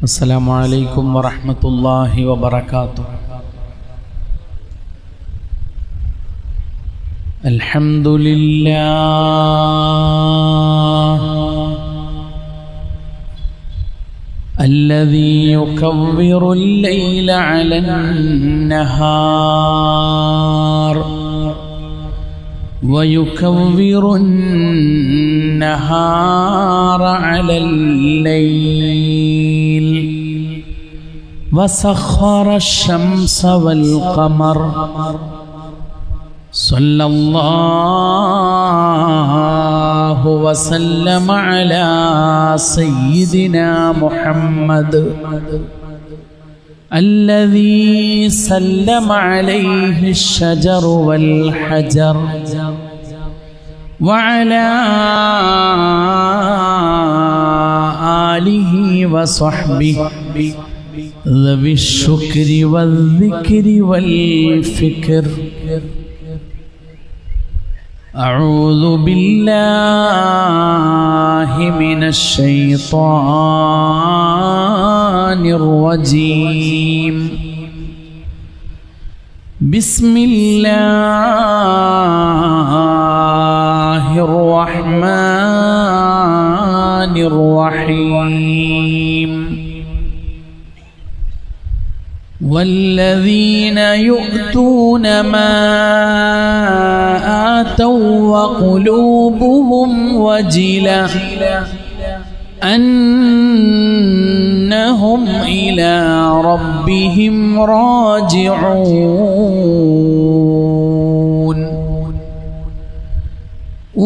السلام عليكم ورحمة الله وبركاته. الحمد لله الذي يكور الليل على النهار ويكور النهار على الليل وسخر الشمس والقمر صلى الله وسلم على سيدنا محمد الذي سلم عليه الشجر والحجر وعلى آله وصحبه ذوي الشكر والذكر والفكر. أعوذ بالله من الشيطان الرجيم. بسم الله الرحمن الرحيم. والذين يؤتون ما آتوا وقلوبهم وجلة أنهم إلى ربهم راجعون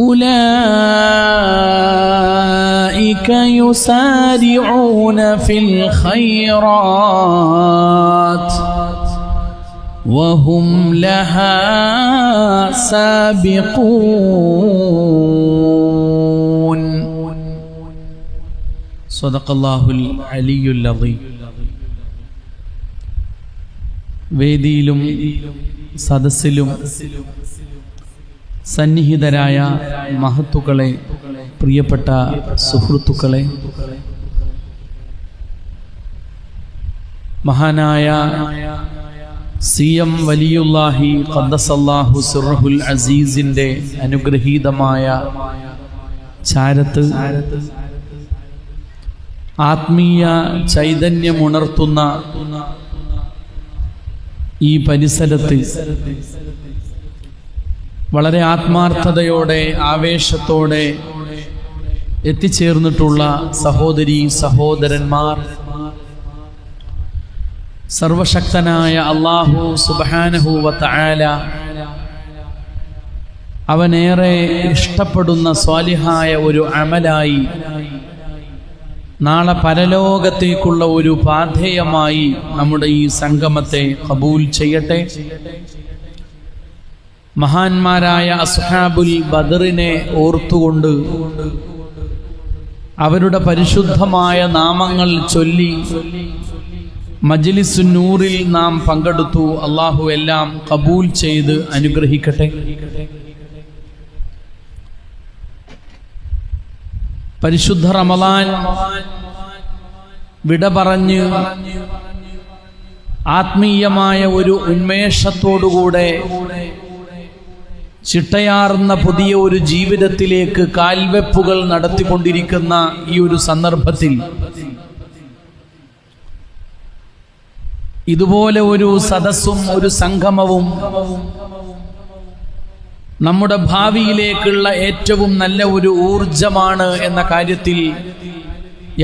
أولئك يسارعون في الخيرات وهم لها سابقون. صدق الله العلي العظيم. വേദിയിലും സദസ്സിലും സന്നിഹിതരായ മഹത്തുക്കളെ, പ്രിയപ്പെട്ട സുഹൃത്തുക്കളെ, മഹാനായ CM വലിയുല്ലാഹി ഖദ്ദസല്ലാഹു സിർറഹുൽ അസീസിന്റെ അനുഗ്രഹീതമായ ചാരത്ത് ആത്മീയ ചൈതന്യമുണർത്തുന്ന ഈ പരിസരത്ത് വളരെ ആത്മാർത്ഥതയോടെ, ആവേശത്തോടെ എത്തിച്ചേർന്നിട്ടുള്ള സഹോദരീ സഹോദരന്മാർ, സർവശക്തനായ അല്ലാഹു സുബ്ഹാനഹു വ തആല അവനേറെ ഇഷ്ടപ്പെടുന്ന സ്വാലിഹായ ഒരു അമലായി, നാളെ പരലോകത്തേക്കുള്ള ഒരു പാഥേയമായി നമ്മുടെ ഈ സംഗമത്തെ ഖബൂൽ ചെയ്യട്ടെ. മഹാന്മാരായ അസ്ഹാബുൽ ബദറിനെ ഓർത്തുകൊണ്ട് അവരുടെ പരിശുദ്ധമായ നാമങ്ങൾ ചൊല്ലി മജ്ലിസുൻ നൂറിൽ നാം പങ്കെടുത്തു. അല്ലാഹു എല്ലാം ഖബൂൽ ചെയ്ത് അനുഗ്രഹിക്കട്ടെ. പരിശുദ്ധ റമളാൻ വിട പറഞ്ഞ് ആത്മീയമായ ഒരു ഉന്മേഷത്തോടുകൂടെ ചിട്ടയാർന്ന പുതിയ ഒരു ജീവിതത്തിലേക്ക് കാൽവെപ്പുകൾ നടത്തിക്കൊണ്ടിരിക്കുന്ന ഈ ഒരു സന്ദർഭത്തിൽ ഇതുപോലെ ഒരു സദസ്സും ഒരു സംഗമവും നമ്മുടെ ഭാവിയിലേക്കുള്ള ഏറ്റവും നല്ല ഒരു ഊർജമാണ് എന്ന കാര്യത്തിൽ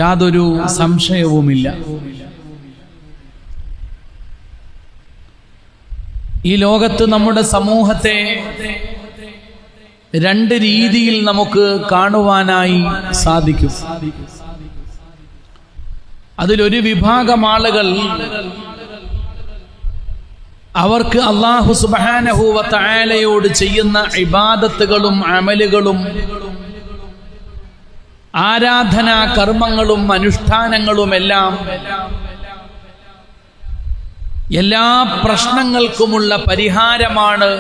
യാതൊരു സംശയവുമില്ല. ഈ ലോകത്ത് നമ്മുടെ സമൂഹത്തെ രണ്ട് രീതിയിൽ നമുക്ക് കാണുവാനായി സാധിക്കും. അതിലൊരു വിഭാഗം ആളുകൾ അവർക്ക് അല്ലാഹു സുബ്ഹാനഹു വ തആലയോട് ചെയ്യുന്ന ഇബാദത്തുകളും അമലുകളും ആരാധനാ കർമ്മങ്ങളും അനുഷ്ഠാനങ്ങളുമെല്ലാം എല്ലാ പ്രശ്നങ്ങൾക്കുമുള്ള പരിഹാരമാണ്,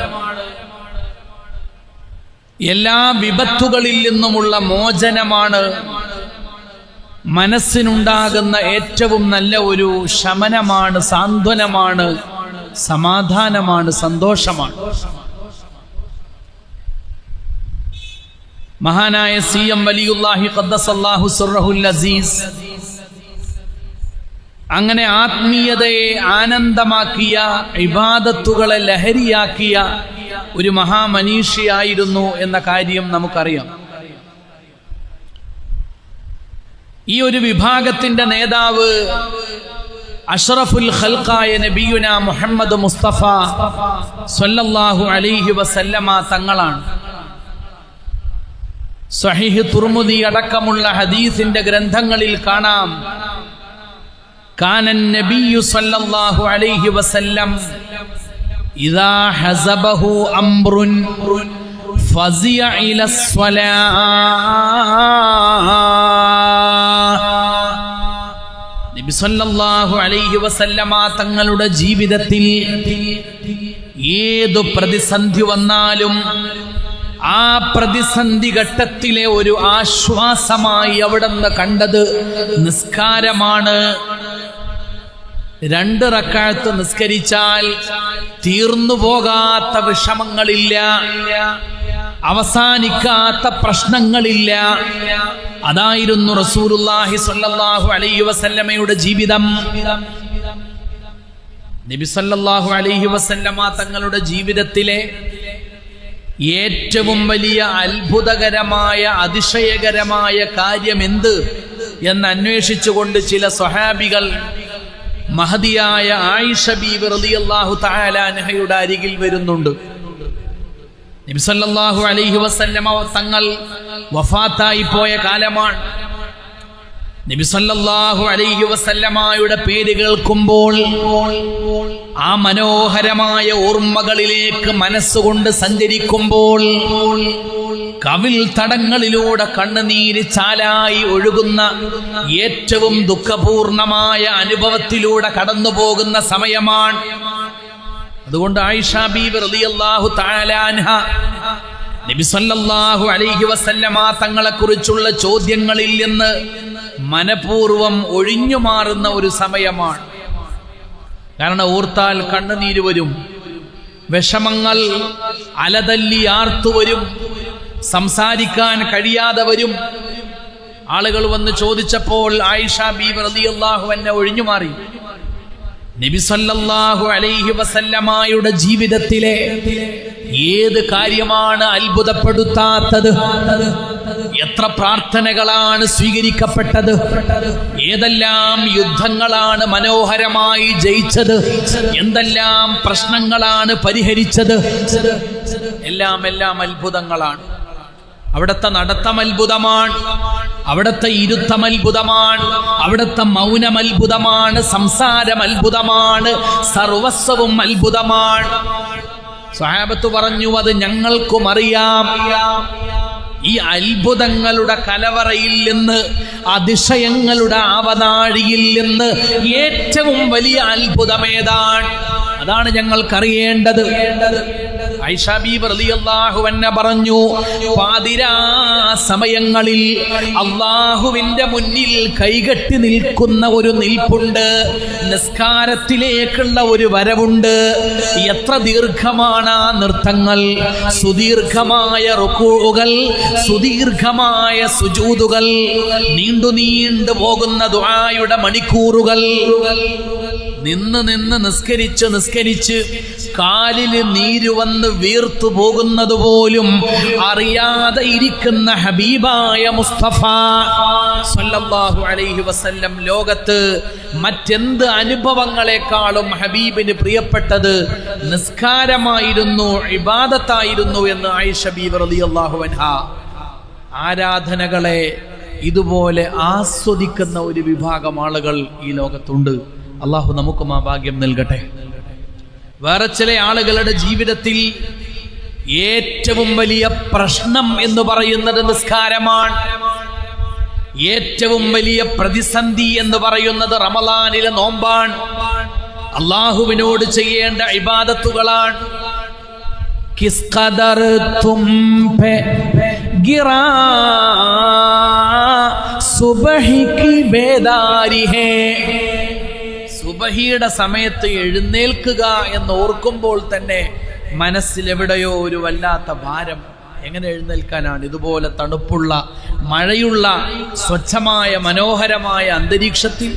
എല്ലാ വിപത്തുകളിൽ നിന്നുമുള്ള മോചനമാണ്, മനസ്സിനുണ്ടാകുന്ന ഏറ്റവും നല്ല ഒരു ശമനമാണ്, സാന്ത്വനമാണ്, സമാധാനമാണ്, സന്തോഷമാണ്. മഹാനായ CM വലിയുല്ലാഹി ഖദ്ദസല്ലാഹു സിർറഹുൽ അസീസ് അങ്ങനെ ആത്മീയതയെ ആനന്ദമാക്കിയ, ഇബാദത്തുകളെ ലഹരിയാക്കിയ ഒരു മഹാമനീഷിയായിരുന്നു എന്ന കാര്യം നമുക്കറിയാം. ഈ ഒരു വിഭാഗത്തിന്റെ നേതാവ് അഷ്റഫുൽ ഖൽഖായ നബിയുന മുഹമ്മദ് മുസ്തഫ സ്വല്ലല്ലാഹു അലൈഹി വസല്ലമ തങ്ങളാണ്. സ്വഹീഹ് തുർമുദി അടക്കമുള്ള ഹദീസിന്റെ ഗ്രന്ഥങ്ങളിൽ കാണാം, കാനൻ നബിയ്യു സ്വല്ലല്ലാഹു അലൈഹി വസല്ലം ഇദാ ഹസബഹു അംറുൻ ഫസിയ ഇലസ്സലാ. നബി സല്ലല്ലാഹു അലൈഹി വസല്ലമ തങ്ങളുടെ ജീവിതത്തിൽ ഏതു പ്രതിസന്ധി വന്നാലും ആ പ്രതിസന്ധി ഘട്ടത്തിലെ ഒരു ആശ്വാസമായി അവിടുന്ന് കണ്ടത് നിസ്കാരമാണ്. 2 റക്അത്ത് നിസ്കരിച്ചാൽ തീർന്നു പോകാത്ത വിഷമങ്ങളില്ല, അവസാനിക്കാത്ത പ്രശ്നങ്ങളില്ല. അതായിരുന്നു റസൂലുള്ളാഹി സ്വല്ലല്ലാഹു അലൈഹി വസല്ലമയുടെ ജീവിതം. നബി സല്ലല്ലാഹു അലൈഹി വസല്ലമ തങ്ങളുടെ ജീവിതത്തിലെ ഏറ്റവും വലിയ അത്ഭുതകരമായ, അതിശയകരമായ കാര്യം എന്ത് എന്ന് അന്വേഷിച്ചുകൊണ്ട് ചില സ്വഹാബികൾ മഹദിയായ ആയിഷ ബീവി റളിയല്ലാഹു തആല അൻഹയുടെ അരികിൽ വരുന്നുണ്ട്. നബി സല്ലല്ലാഹു അലൈഹി വസല്ലമ തങ്ങൾ വഫാത്തായി പോയ കാലമാണ്. നബി സല്ലല്ലാഹു അലൈഹി വസല്ലമയുടെ പേര് കേൾക്കുമ്പോൾ ആ മനോഹരമായ ഓർമ്മകളിലേക്ക് മനസ്സുകൊണ്ട് സഞ്ചരിക്കുമ്പോൾ കവിൽ തടങ്ങളിലൂടെ കണ്ണുനീര് ചാലായി ഒഴുകുന്ന ഏറ്റവും ദുഃഖപൂർണമായ അനുഭവത്തിലൂടെ കടന്നു പോകുന്ന സമയമാണ്. അതുകൊണ്ട് ആയിഷ ബീബി റളിയല്ലാഹു തആല അൻഹ നബി സല്ലല്ലാഹു അലൈഹി വസല്ലമ തങ്ങളെ കുറിച്ചുള്ള ചോദ്യങ്ങളിൽ നിന്ന് മനപൂർവം ഒഴിഞ്ഞു മാറുന്ന ഒരു സമയമാണ്. കാരണം ഓർത്താൽ കണ്ണുനീര് വരും, വിഷമങ്ങൾ അലതല്ലി ആർത്തു വരും, സംസാരിക്കാൻ കഴിയാതെ വരും. ആളുകൾ വന്ന് ചോദിച്ചപ്പോൾ ആയിഷ ബീബി റളിയല്ലാഹു അൻഹ ഒഴിഞ്ഞു മാറി. നബി സല്ലല്ലാഹു അലൈഹി വസല്ലമയുടെ ജീവിതത്തിലെ ഏത് കാര്യമാണ് അത്ഭുതപ്പെടുത്താത്തത്? എത്ര പ്രാർത്ഥനകളാണ് സ്വീകരിക്കപ്പെട്ടത്? ഏതെല്ലാം യുദ്ധങ്ങളാണ് മനോഹരമായി ജയിച്ചത്? എന്തെല്ലാം പ്രശ്നങ്ങളാണ് പരിഹരിച്ചത്? എല്ലാം അത്ഭുതങ്ങളാണ്. അവിടുത്തെ നടത്തം അത്ഭുതമാണ്, അവിടുത്തെ ഇരുത്തം അത്ഭുതമാണ്, അവിടുത്തെ മൗനം അത്ഭുതമാണ്, സംസാരം അത്ഭുതമാണ്, സർവസ്വവും അത്ഭുതമാണ്. സ്വഹാബത്ത് പറഞ്ഞു, അത് ഞങ്ങൾക്കും അറിയാം. ഈ അത്ഭുതങ്ങളുടെ കലവറയിൽ നിന്ന്, അതിശയങ്ങളുടെ ആവനാഴിയിൽ നിന്ന് ഏറ്റവും വലിയ അത്ഭുതമേതാണ്? അതാണ് ഞങ്ങൾക്കറിയേണ്ടത്. ആയിഷ ബീബി റളിയല്ലാഹു അൻഹ പറഞ്ഞു, പാതിരാ സമയങ്ങളിൽ അല്ലാഹുവിന്റെ മുന്നിൽ കൈകെട്ടി നിൽക്കുന്ന ഒരു നിൽപ്പുണ്ട്, നിസ്കാരത്തിലേക്കുള്ള ഒരു വരവുണ്ട്. എത്ര ദീർഘമാണ് ആ നൃത്തങ്ങൾ! സുദീർഘമായ റുകൂഉകൾ, സുദീർഘമായ സുജൂദുകൾ, നീണ്ടു പോകുന്ന ദുആയുടെ മണിക്കൂറുകൾ. നിന്ന് നിസ്കരിച്ച് കാലില് നീര് വന്ന് വീർത്തു പോകുന്നത് പോലും അറിയാതെ ഇരിക്കുന്ന ഹബീബായ മുസ്തഫ സല്ലല്ലാഹു അലൈഹി വസല്ലം ലോകത്ത് മറ്റെന്ത് അനുഭവങ്ങളെക്കാളും ഹബീബിന് പ്രിയപ്പെട്ടത് നിസ്കാരമായിരുന്നു, ഇബാദത്തായിരുന്നു എന്ന് ആയിഷ ബീബി റളിയല്ലാഹു അൻഹ. ആരാധനകളെ ഇതുപോലെ ആസ്വദിക്കുന്ന ഒരു വിഭാഗം ആളുകൾ ഈ ലോകത്തുണ്ട്. അള്ളാഹു നമുക്കും ആ ഭാഗ്യം നൽകട്ടെ. വേറെ ചില ആളുകളുടെ ജീവിതത്തിൽ ഏറ്റവും വലിയ പ്രശ്നം എന്ന് പറയുന്നത് നിസ്കാരമാണ്. ഏറ്റവും വലിയ പ്രതിസന്ധി എന്ന് പറയുന്നത് റമളാനിലെ നോമ്പാണ്, അള്ളാഹുവിനോട് ചെയ്യേണ്ട ഇബാദത്തുകളാണ്. കിസ് ഖദർ തും പേ ഗിറാ സുബഹി കി ബേദാരി ഹേ. സുബഹിയുടെ സമയത്ത് എഴുന്നേൽക്കുക എന്ന് ഓർക്കുമ്പോൾ തന്നെ മനസ്സിലെവിടെയോ ഒരു വല്ലാത്ത ഭാരം. എങ്ങനെ എഴുന്നേൽക്കാനാണ്? ഇതുപോലെ തണുപ്പുള്ള, മഴയുള്ള, സ്വച്ഛമായ, മനോഹരമായ അന്തരീക്ഷത്തിൽ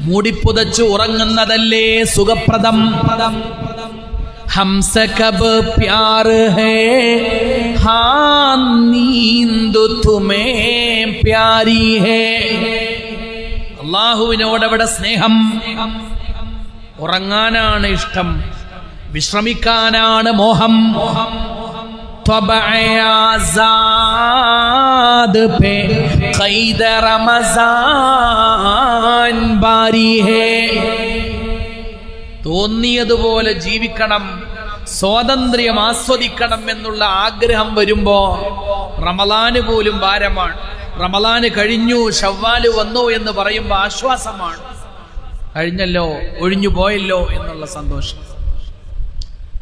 മൂടിപ്പുതച്ച് ഉറങ്ങുന്നതല്ലേ സുഖപ്രദം. ഹംസ കബ് പ്യാർ ഹേ ഹാ നീന്ദു തുമേ പ്യാരി ഹേ. അല്ലാഹുവിനോടവിടെ സ്നേഹം. ഉറങ്ങാനാണ് ഇഷ്ടം, വിശ്രമിക്കാനാണ് മോഹം. ത്വബഅയാസാദ് പേ ഖൈദ റമസാൻ ബാരി ഹേ. തോന്നിയതുപോലെ ജീവിക്കണം, സ്വാതന്ത്ര്യം ആസ്വദിക്കണം എന്നുള്ള ആഗ്രഹം വരുമ്പോ റമളാന് പോലും ഭാരമാണ്. റമളാന് കഴിഞ്ഞു, ശവ്വാല് വന്നു എന്ന് പറയുമ്പോൾ ആശ്വാസമാണ്. കഴിഞ്ഞല്ലോ, ഒഴിഞ്ഞു പോയല്ലോ എന്നുള്ള സന്തോഷം.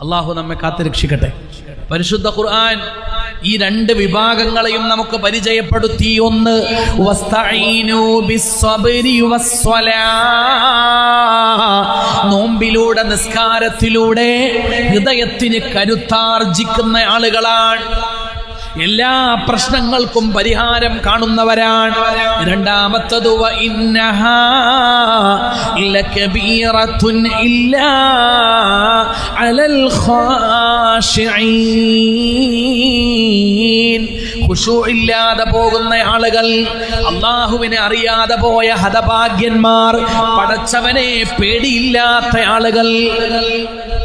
അള്ളാഹു നമ്മെ കാത്തുരക്ഷിക്കട്ടെ. പരിശുദ്ധ ഖുർആൻ ഈ രണ്ട് വിഭാഗങ്ങളെയും നമുക്ക് പരിചയപ്പെടുത്തി. ഒന്ന്, വസ്തഈനു ബിസ്സബ്രി വസ്സലാ. നോമ്പിലൂടെ, നിസ്കാരത്തിലൂടെ ഹൃദയത്തിന് കരുത്താർജിക്കുന്ന ആളുകളാണ്. എല്ലാ പ്രശ്നങ്ങൾക്കും പരിഹാരം കാണുന്നവരാണ്. രണ്ടാമത്തത്, വ ഇന്നഹാ ലകബീറത്തുൻ ഇല്ലാ അലൽ ഖാശിഈൻ. ഖുശൂഇല്ലാതെ പോകുന്ന ആളുകൾ, അല്ലാഹുവിനെ അറിയാതെ പോയ ഹതഭാഗ്യന്മാർ, പടച്ചവനെ പേടിയില്ലാത്ത ആളുകൾ,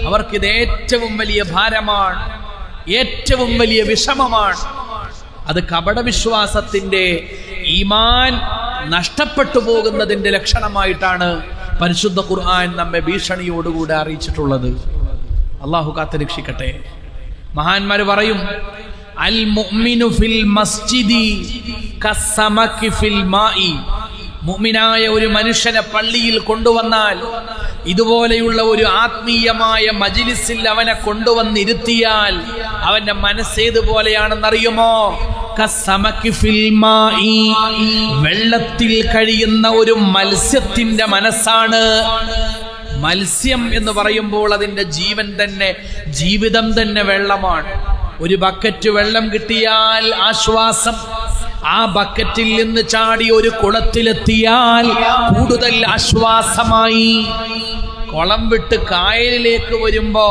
അവർക്കിത് ഏറ്റവും വലിയ ഭാരമാണ്, ഏറ്റവും വലിയ വിഷമമാണ്. അത് കപടവിശ്വാസത്തിന്റെ, ഈമാൻ നഷ്ടപ്പെട്ടു പോകുന്നതിന്റെ ലക്ഷണമായിട്ടാണ് പരിശുദ്ധ ഖുർആൻ നമ്മെ ഭീഷണിയോടുകൂടെ അറിയിച്ചിട്ടുള്ളത്. അള്ളാഹു കാത്തുരക്ഷിക്കട്ടെ. മഹാന്മാര് പറയും, അൽ മുഅ്മിനു ഫിൽ മസ്ജിദി കസ്സമകി ഫിൽ മാഇ. മുഅ്മിനായ ഒരു മനുഷ്യനെ പള്ളിയിൽ കൊണ്ടുവന്നാൽ, ഇതുപോലെയുള്ള ഒരു ആത്മീയമായ മജ്ലിസിൽ അവനെ കൊണ്ടുവന്നിരുത്തിയാൽ അവന്റെ മനസ്സേതുപോലെയാണെന്നറിയുമോ? കസ്സമകി ഫിൽ മാഇ. വെള്ളത്തിൽ കഴിയുന്ന ഒരു മത്സ്യത്തിന്റെ മനസ്സാണ്. മത്സ്യം എന്ന് പറയുമ്പോൾ അതിന്റെ ജീവൻ തന്നെ, ജീവിതം തന്നെ വെള്ളമാണ്. ഒരു ബക്കറ്റ് വെള്ളം കിട്ടിയാൽ ആശ്വാസം. ആ ബക്കറ്റിൽ നിന്ന് ചാടി ഒരു കുളത്തിലെത്തിയാൽ കൂടുതൽ ആശ്വാസമായി. കുളം വിട്ട് കായലിലേക്ക് വരുമ്പോ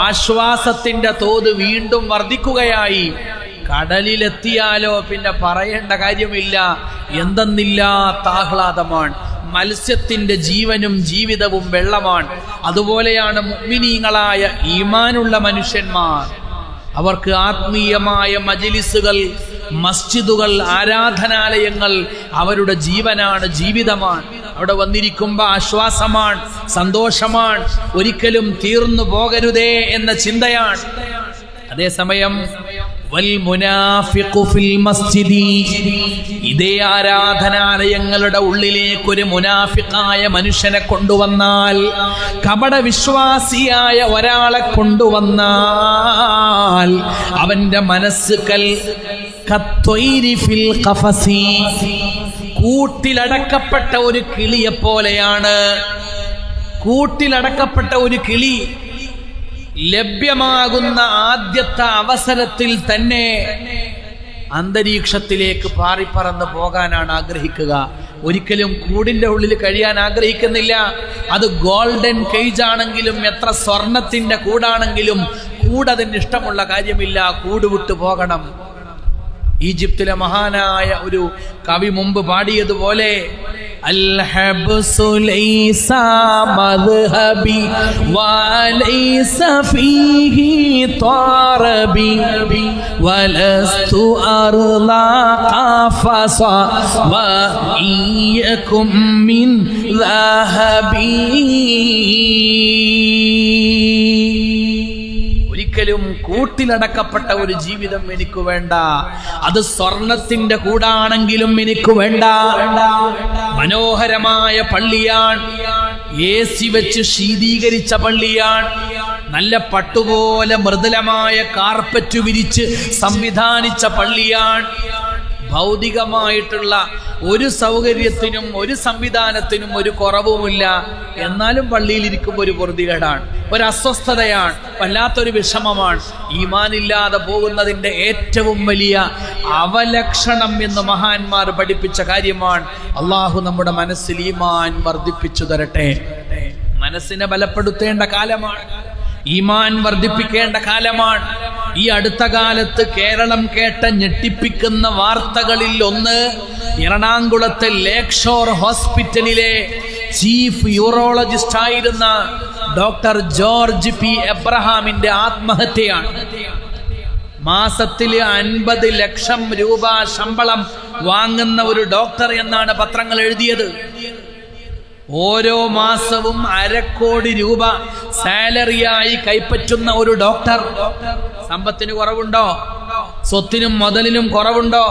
ആശ്വാസത്തിന്റെ തോത് വീണ്ടും വർദ്ധിക്കുകയായി. കടലിലെത്തിയാലോ പിന്നെ പറയേണ്ട കാര്യമില്ല, എന്തെന്നില്ലാത്ത ആഹ്ലാദമാണ്. മത്സ്യത്തിന്റെ ജീവനും ജീവിതവും വെള്ളമാണ്. അതുപോലെയാണ് മുഅ്മിനീങ്ങളായ ഈമാനുള്ള മനുഷ്യന്മാർ. അവർക്ക് ആത്മീയമായ മജ്ലിസുകൾ, മസ്ജിദുകൾ, ആരാധനാലയങ്ങൾ അവരുടെ ജീവനാണ്, ജീവിതമാണ്. അവിടെ വന്നിരിക്കുമ്പോൾ ആശ്വാസമാണ്, സന്തോഷമാണ്, ഒരിക്കലും തീർന്നു പോകരുതേ എന്ന ചിന്തയാണ്. അതേസമയം വൽ മുനാഫിഖു ഫിൽ മസ്ജിദി. ഇതേ ആരാധനാലയങ്ങളുടെ ഉള്ളിലേക്ക് ഒരു മുനാഫിഖായ മനുഷ്യനെ കൊണ്ടുവന്നാൽ, കപടവിശ്വാസിയായ ഒരാളെ കൊണ്ടുവന്നാൽ, അവന്റെ മനസ്സ് കത്വൈരി ഫിൽ ഖഫസി. കൂട്ടിലടക്കപ്പെട്ട ഒരു കിളിയെ പോലെയാണ്. കൂട്ടിലടക്കപ്പെട്ട ഒരു കിളി ലഭ്യമാകുന്ന ആദ്യത്തെ അവസരത്തിൽ തന്നെ അന്തരീക്ഷത്തിലേക്ക് പാറിപ്പറന്ന് പോകാനാണ് ആഗ്രഹിക്കുക. ഒരിക്കലും കൂടിന്റെ ഉള്ളിൽ കഴിയാൻ ആഗ്രഹിക്കുന്നില്ല. അത് ഗോൾഡൻ കേജ് ആണെങ്കിലും, എത്ര സ്വർണത്തിന്റെ കൂടാണെങ്കിലും കൂടതിന് ഇഷ്ടമുള്ള കാര്യമില്ല, കൂട് വിട്ടു പോകണം. ഈജിപ്തിലെ മഹാനായ ഒരു കവി മുമ്പ് പാടിയതുപോലെ, അൽഹബ്സു ലൈസ മദ്ഹബി വലൈസ ഫീഹി ത്വറബി വലസ്തു അർളാ ഖഫസ വഇയകും മിൻ ദഹബി. ഒരിക്കലും കൂട്ടിലടക്കപ്പെട്ട ഒരു ജീവിതം എനിക്ക് വേണ്ട. അത് സ്വർണത്തിന്റെ കൂടാണെങ്കിലും എനിക്ക് വേണ്ട. മനോഹരമായ പള്ളിയാണ്, AC വെച്ച് ശീതീകരിച്ച പള്ളിയാണ്, നല്ല പട്ടുപോലെ മൃദുലമായ കാർപ്പറ്റ് വിരിച്ച് സംവിധാനിച്ച പള്ളിയാണ്. ഭൗതികമായിട്ടുള്ള ഒരു സൗകര്യത്തിനും ഒരു സംവിധാനത്തിനും ഒരു കുറവുമില്ല. എന്നാലും പള്ളിയിൽ ഇരിക്കുമ്പോൾ ഒരു പൊറുതികേടാണ്, ഒരു അസ്വസ്ഥതയാണ്, വല്ലാത്തൊരു വിഷമമാണ്. ഈമാനില്ലാതെ പോകുന്നതിൻ്റെ ഏറ്റവും വലിയ അവലക്ഷണം എന്ന് മഹാന്മാർ പഠിപ്പിച്ച കാര്യമാണ്. അള്ളാഹു നമ്മുടെ മനസ്സിൽ ഈമാൻ വർദ്ധിപ്പിച്ചു തരട്ടെ. മനസ്സിനെ ബലപ്പെടുത്തേണ്ട കാലമാണ്, ഈമാൻ വർദ്ധിപ്പിക്കേണ്ട കാലമാണ്. ഈ അടുത്ത കാലത്ത് കേരളം കേട്ട ഞെട്ടിപ്പിക്കുന്ന വാർത്തകളിൽ ഒന്ന് എറണാകുളത്തെ ലേക്ക് ഷോർ ഹോസ്പിറ്റലിലെ ചീഫ് യൂറോളജിസ്റ്റ് ആയിരുന്ന ഡോക്ടർ ജോർജ് പി എബ്രഹാമിന്റെ ആത്മഹത്യയാണ്. മാസത്തിൽ 50 ലക്ഷം രൂപ ശമ്പളം വാങ്ങുന്ന ഒരു ഡോക്ടർ എന്നാണ് പത്രങ്ങൾ എഴുതിയത്. ഓരോ മാസവും 1/2 കോടി രൂപ സാലറിയായി കൈപ്പറ്റുന്ന ഒരു ഡോക്ടർ. സമ്പത്തിന് കുറവുണ്ടോ? സ്വത്തിനും മുതലിനും കുറവുണ്ടോ?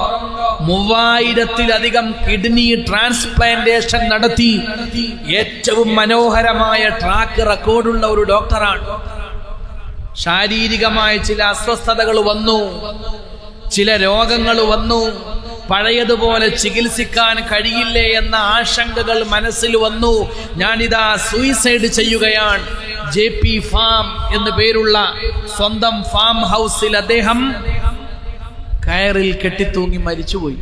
3000-ലധികം കിഡ്നി ട്രാൻസ്പ്ലാന്റേഷൻ നടത്തി ഏറ്റവും മനോഹരമായ ട്രാക്ക് റെക്കോർഡുള്ള ഒരു ഡോക്ടറാണ്. ശാരീരികമായ ചില അസ്വസ്ഥതകൾ വന്നു, ചില രോഗങ്ങൾ വന്നു, പഴയതുപോലെ ചികിത്സിക്കാൻ കഴിയില്ലേ എന്ന ആശങ്കകൾ മനസ്സിൽ വന്നു. ഞാനിതാ സൂയിസൈഡ് ചെയ്യുകയാണ്. JP ഫാം എന്ന് പേരുള്ള സ്വന്തം ഫാം ഹൗസിൽ അദ്ദേഹം കയറിൽ കെട്ടിത്തൂങ്ങി മരിച്ചുപോയി.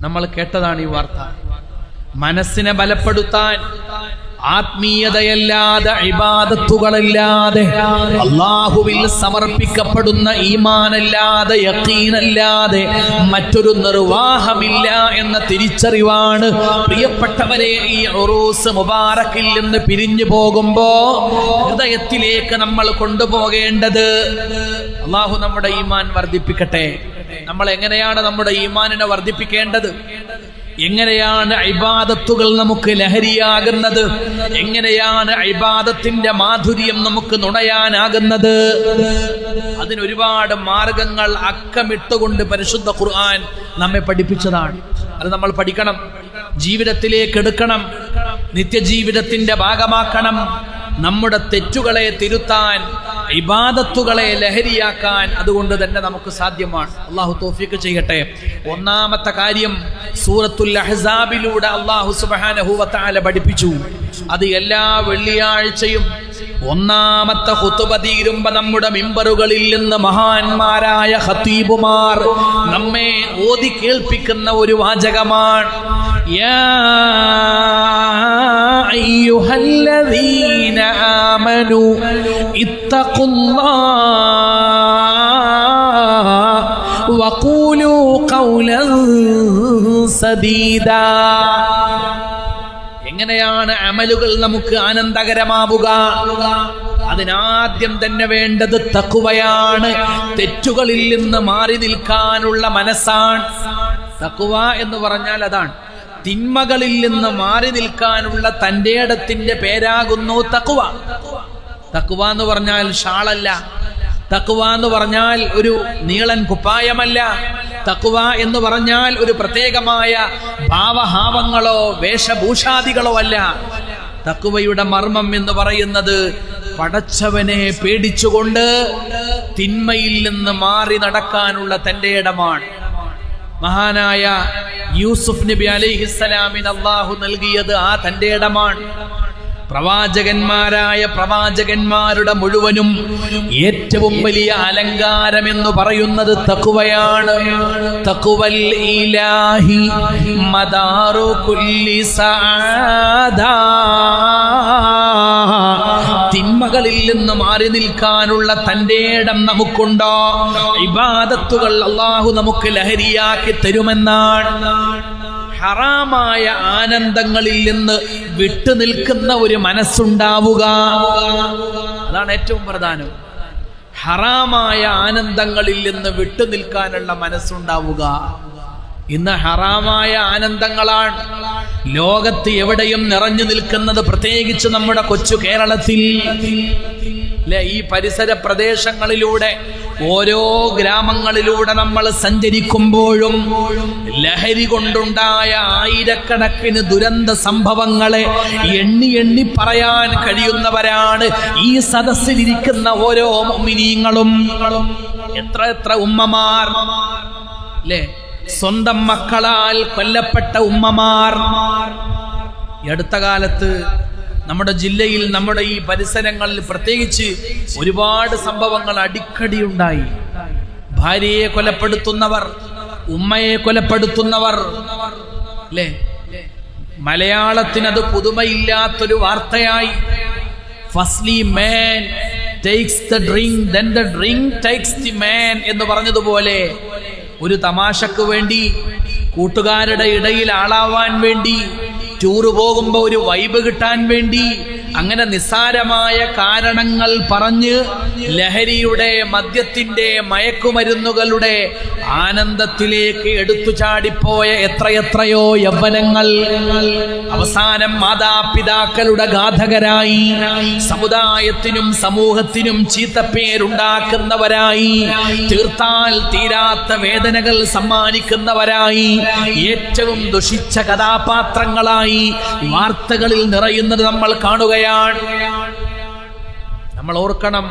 നമ്മൾ കേട്ടതാണ് ഈ വാർത്ത. മനസ്സിനെ ബലപ്പെടുത്താൻ ആത്മീയതയല്ലാതെ ഇബാദത്തുകളല്ലാതെ അല്ലാഹുവിൽ സമർപ്പിക്കപ്പെടുന്ന ഈമാനല്ലാതെ യഖീനല്ലാതെ മറ്റൊരു നിർവാഹമില്ല എന്ന തിരിച്ചറിവാണ് പ്രിയപ്പെട്ടവരെ ഈ ഉറൂസ് മുബാറക്കിൽ നിന്ന് പിരിഞ്ഞു പോകുമ്പോ ഹൃദയത്തിലേക്ക് നമ്മൾ കൊണ്ടുപോകേണ്ടത്. അല്ലാഹു നമ്മുടെ ഈമാൻ വർദ്ധിപ്പിക്കട്ടെ. നമ്മൾ എങ്ങനെയാണ് നമ്മുടെ ഈമാനിനെ വർദ്ധിപ്പിക്കേണ്ടത്? എങ്ങനെയാണ് ഇബാദത്തുകൾ നമുക്ക് ലഹരിയാകുന്നത്? എങ്ങനെയാണ് ഇബാദത്തിന്റെ മാധുര്യം നമുക്ക് നുണയാനാകുന്നത്? അതിനൊരുപാട് മാർഗങ്ങൾ അക്കമിട്ടുകൊണ്ട് പരിശുദ്ധ ഖുർആൻ നമ്മെ പഠിപ്പിച്ചതാണ്. അത് നമ്മൾ പഠിക്കണം, ജീവിതത്തിലേക്ക് എടുക്കണം, നിത്യജീവിതത്തിന്റെ ഭാഗമാക്കണം. നമ്മുടെ തെറ്റുകളെ തിരുത്താൻ, ഇബാദത്തുകളെ ലഹരിയാക്കാൻ അതുകൊണ്ട് തന്നെ നമുക്ക് സാധ്യമാണ്. അള്ളാഹു തൗഫീഖ് ചെയ്യട്ടെ. ഒന്നാമത്തെ കാര്യം സൂറത്തുൽ അഹ്സാബിലൂടെ അള്ളാഹു സുബ്ഹാനഹു വ തആല പഠിപ്പിച്ചു. അത് എല്ലാ വെള്ളിയാഴ്ചയും ഒന്നാമത്തെ ഖുതുബ തീരുമ്പോ നമ്മുടെ മിമ്പറുകളിൽ നിന്ന് മഹാന്മാരായ ഖതീബുമാർ നമ്മെ ഓതി കേൾപ്പിക്കുന്ന ഒരു വാചകമാണ്. യാ അയ്യുഹല്ലദീന ആമനൂ ഇത്തഖുല്ലാഹ വഖൂലൂ ഖൗലൻ സദീദാ. എങ്ങനെയാണ് അമലുകൾ നമുക്ക് ആനന്ദകരമാവുക? അതിനാദ്യം തന്നെ വേണ്ടത് തഖ്വയാണ്. തെറ്റുകളിൽ നിന്ന് മാറി നിൽക്കാനുള്ള മനസ്സാണ്. തഖ്വ എന്ന് പറഞ്ഞാൽ അതാണ്, തിന്മകളിൽ നിന്ന് മാറി നിൽക്കാനുള്ള തന്റെ ഇടത്തിന്റെ പേരാകുന്നു തഖ്വ. തഖ്വ എന്ന് പറഞ്ഞാൽ ഷാളല്ല. തഖ്വ എന്ന് പറഞ്ഞാൽ ഒരു നീളൻ കുപ്പായമല്ല. തഖ്വ എന്ന് പറഞ്ഞാൽ ഒരു പ്രത്യേകമായ ഭാവഹാവങ്ങളോ വേഷഭൂഷാദികളോ അല്ല. തഖ്വയുടെ മർമ്മം എന്ന് പറയുന്നത് പടച്ചവനെ പേടിച്ചുകൊണ്ട് തിന്മയിൽ നിന്ന് മാറി നടക്കാനുള്ള തന്റെ ഇടമാണ്. മഹാനായ യൂസുഫ് നബി അലൈഹിസ്സലാമിന് അല്ലാഹു നൽകിയത് ആ തന്റെ ഇടമാണ്. പ്രവാചകന്മാരായ പ്രവാചകന്മാരുടെ മുഴുവനും ഏറ്റവും വലിയ അലങ്കാരം എന്ന് പറയുന്നത് തഖ്വയാണ്. തഖ്വൽ ഇലാഹി മദാറു കുല്ലി സആദാ. തിന്മകളിൽ നിന്ന് മാറി നിൽക്കാനുള്ള തന്റെ ഇടം നമുക്കുണ്ടോ? ഇബാദത്തുകൾ അല്ലാഹു നമുക്ക് ലഹരിയാക്കി തരുമെന്നാണ്. ഹറാമായ ആനന്ദങ്ങളിൽ നിന്ന് വിട്ടു നിൽക്കുന്ന ഒരു മനസ്സുണ്ടാവുക, അതാണ് ഏറ്റവും പ്രധാനം. ഹറാമായ ആനന്ദങ്ങളിൽ നിന്ന് വിട്ടു നിൽക്കാനുള്ള മനസ്സുണ്ടാവുക. ഇന്ന് ഹറാമായ ആനന്ദങ്ങളാണ് ലോകത്ത് എവിടെയും നിറഞ്ഞു നിൽക്കുന്നത്, പ്രത്യേകിച്ച് നമ്മുടെ കൊച്ചു കേരളത്തിൽ. ഈ പരിസര പ്രദേശങ്ങളിലൂടെ ഓരോ ഗ്രാമങ്ങളിലൂടെ നമ്മൾ സഞ്ചരിക്കുമ്പോഴും ലഹരി കൊണ്ടുണ്ടായ ആയിരക്കണക്കിന് ദുരന്ത സംഭവങ്ങളെ എണ്ണി എണ്ണി പറയാൻ കഴിയുന്നവരാണ് ഈ സദസ്സിലിരിക്കുന്ന ഓരോ മുഅ്മിനീങ്ങളും. എത്ര എത്ര ഉമ്മമാർ അല്ലേ, സ്വന്തം മക്കളാൽ കൊല്ലപ്പെട്ട ഉമ്മമാർ. ഈ അടുത്ത കാലത്ത് നമ്മുടെ ജില്ലയിൽ, നമ്മുടെ ഈ പരിസരങ്ങളിൽ പ്രത്യേകിച്ച് ഒരുപാട് സംഭവങ്ങൾ അടിക്കടി ഉണ്ടായി. ഭാര്യയെ കൊലപ്പെടുത്തുന്നവർ, ഉമ്മയെ കൊലപ്പെടുത്തുന്നവർ, അല്ലേ? മലയാളത്തിനത് പുതുമയില്ലാത്തൊരു വാർത്തയായി. Firstly man takes the drink, then the drink takes the man എന്ന് പറഞ്ഞതുപോലെ ഒരു തമാശക്ക് വേണ്ടി, കൂട്ടുകാരുടെ ഇടയിൽ ആളാവാൻ വേണ്ടി, ടൂറ് പോകുമ്പോൾ ഒരു വൈബ് കിട്ടാൻ വേണ്ടി, അങ്ങനെ നിസ്സാരമായ കാരണങ്ങൾ പറഞ്ഞ് ലഹരിയുടെ, മദ്യത്തിന്റെ, മയക്കുമരുന്നുകളുടെ ആനന്ദത്തിലേക്ക് എടുത്തു ചാടിപ്പോയ എത്രയെത്രയോ യൗവനങ്ങൾ അവസാനം മാതാപിതാക്കളുടെ ഘാതകരായി, സമുദായത്തിനും സമൂഹത്തിനും ചീത്തപ്പേരുണ്ടാക്കുന്നവരായി, തീർത്താൽ തീരാത്ത വേദനകൾ സമ്മാനിക്കുന്നവരായി, ഏറ്റവും ദുഷിച്ച കഥാപാത്രങ്ങളായി വാർത്തകളിൽ നിറയുന്നത് നമ്മൾ കാണുകയാണ്. നമ്മൾ ഓർക്കണം,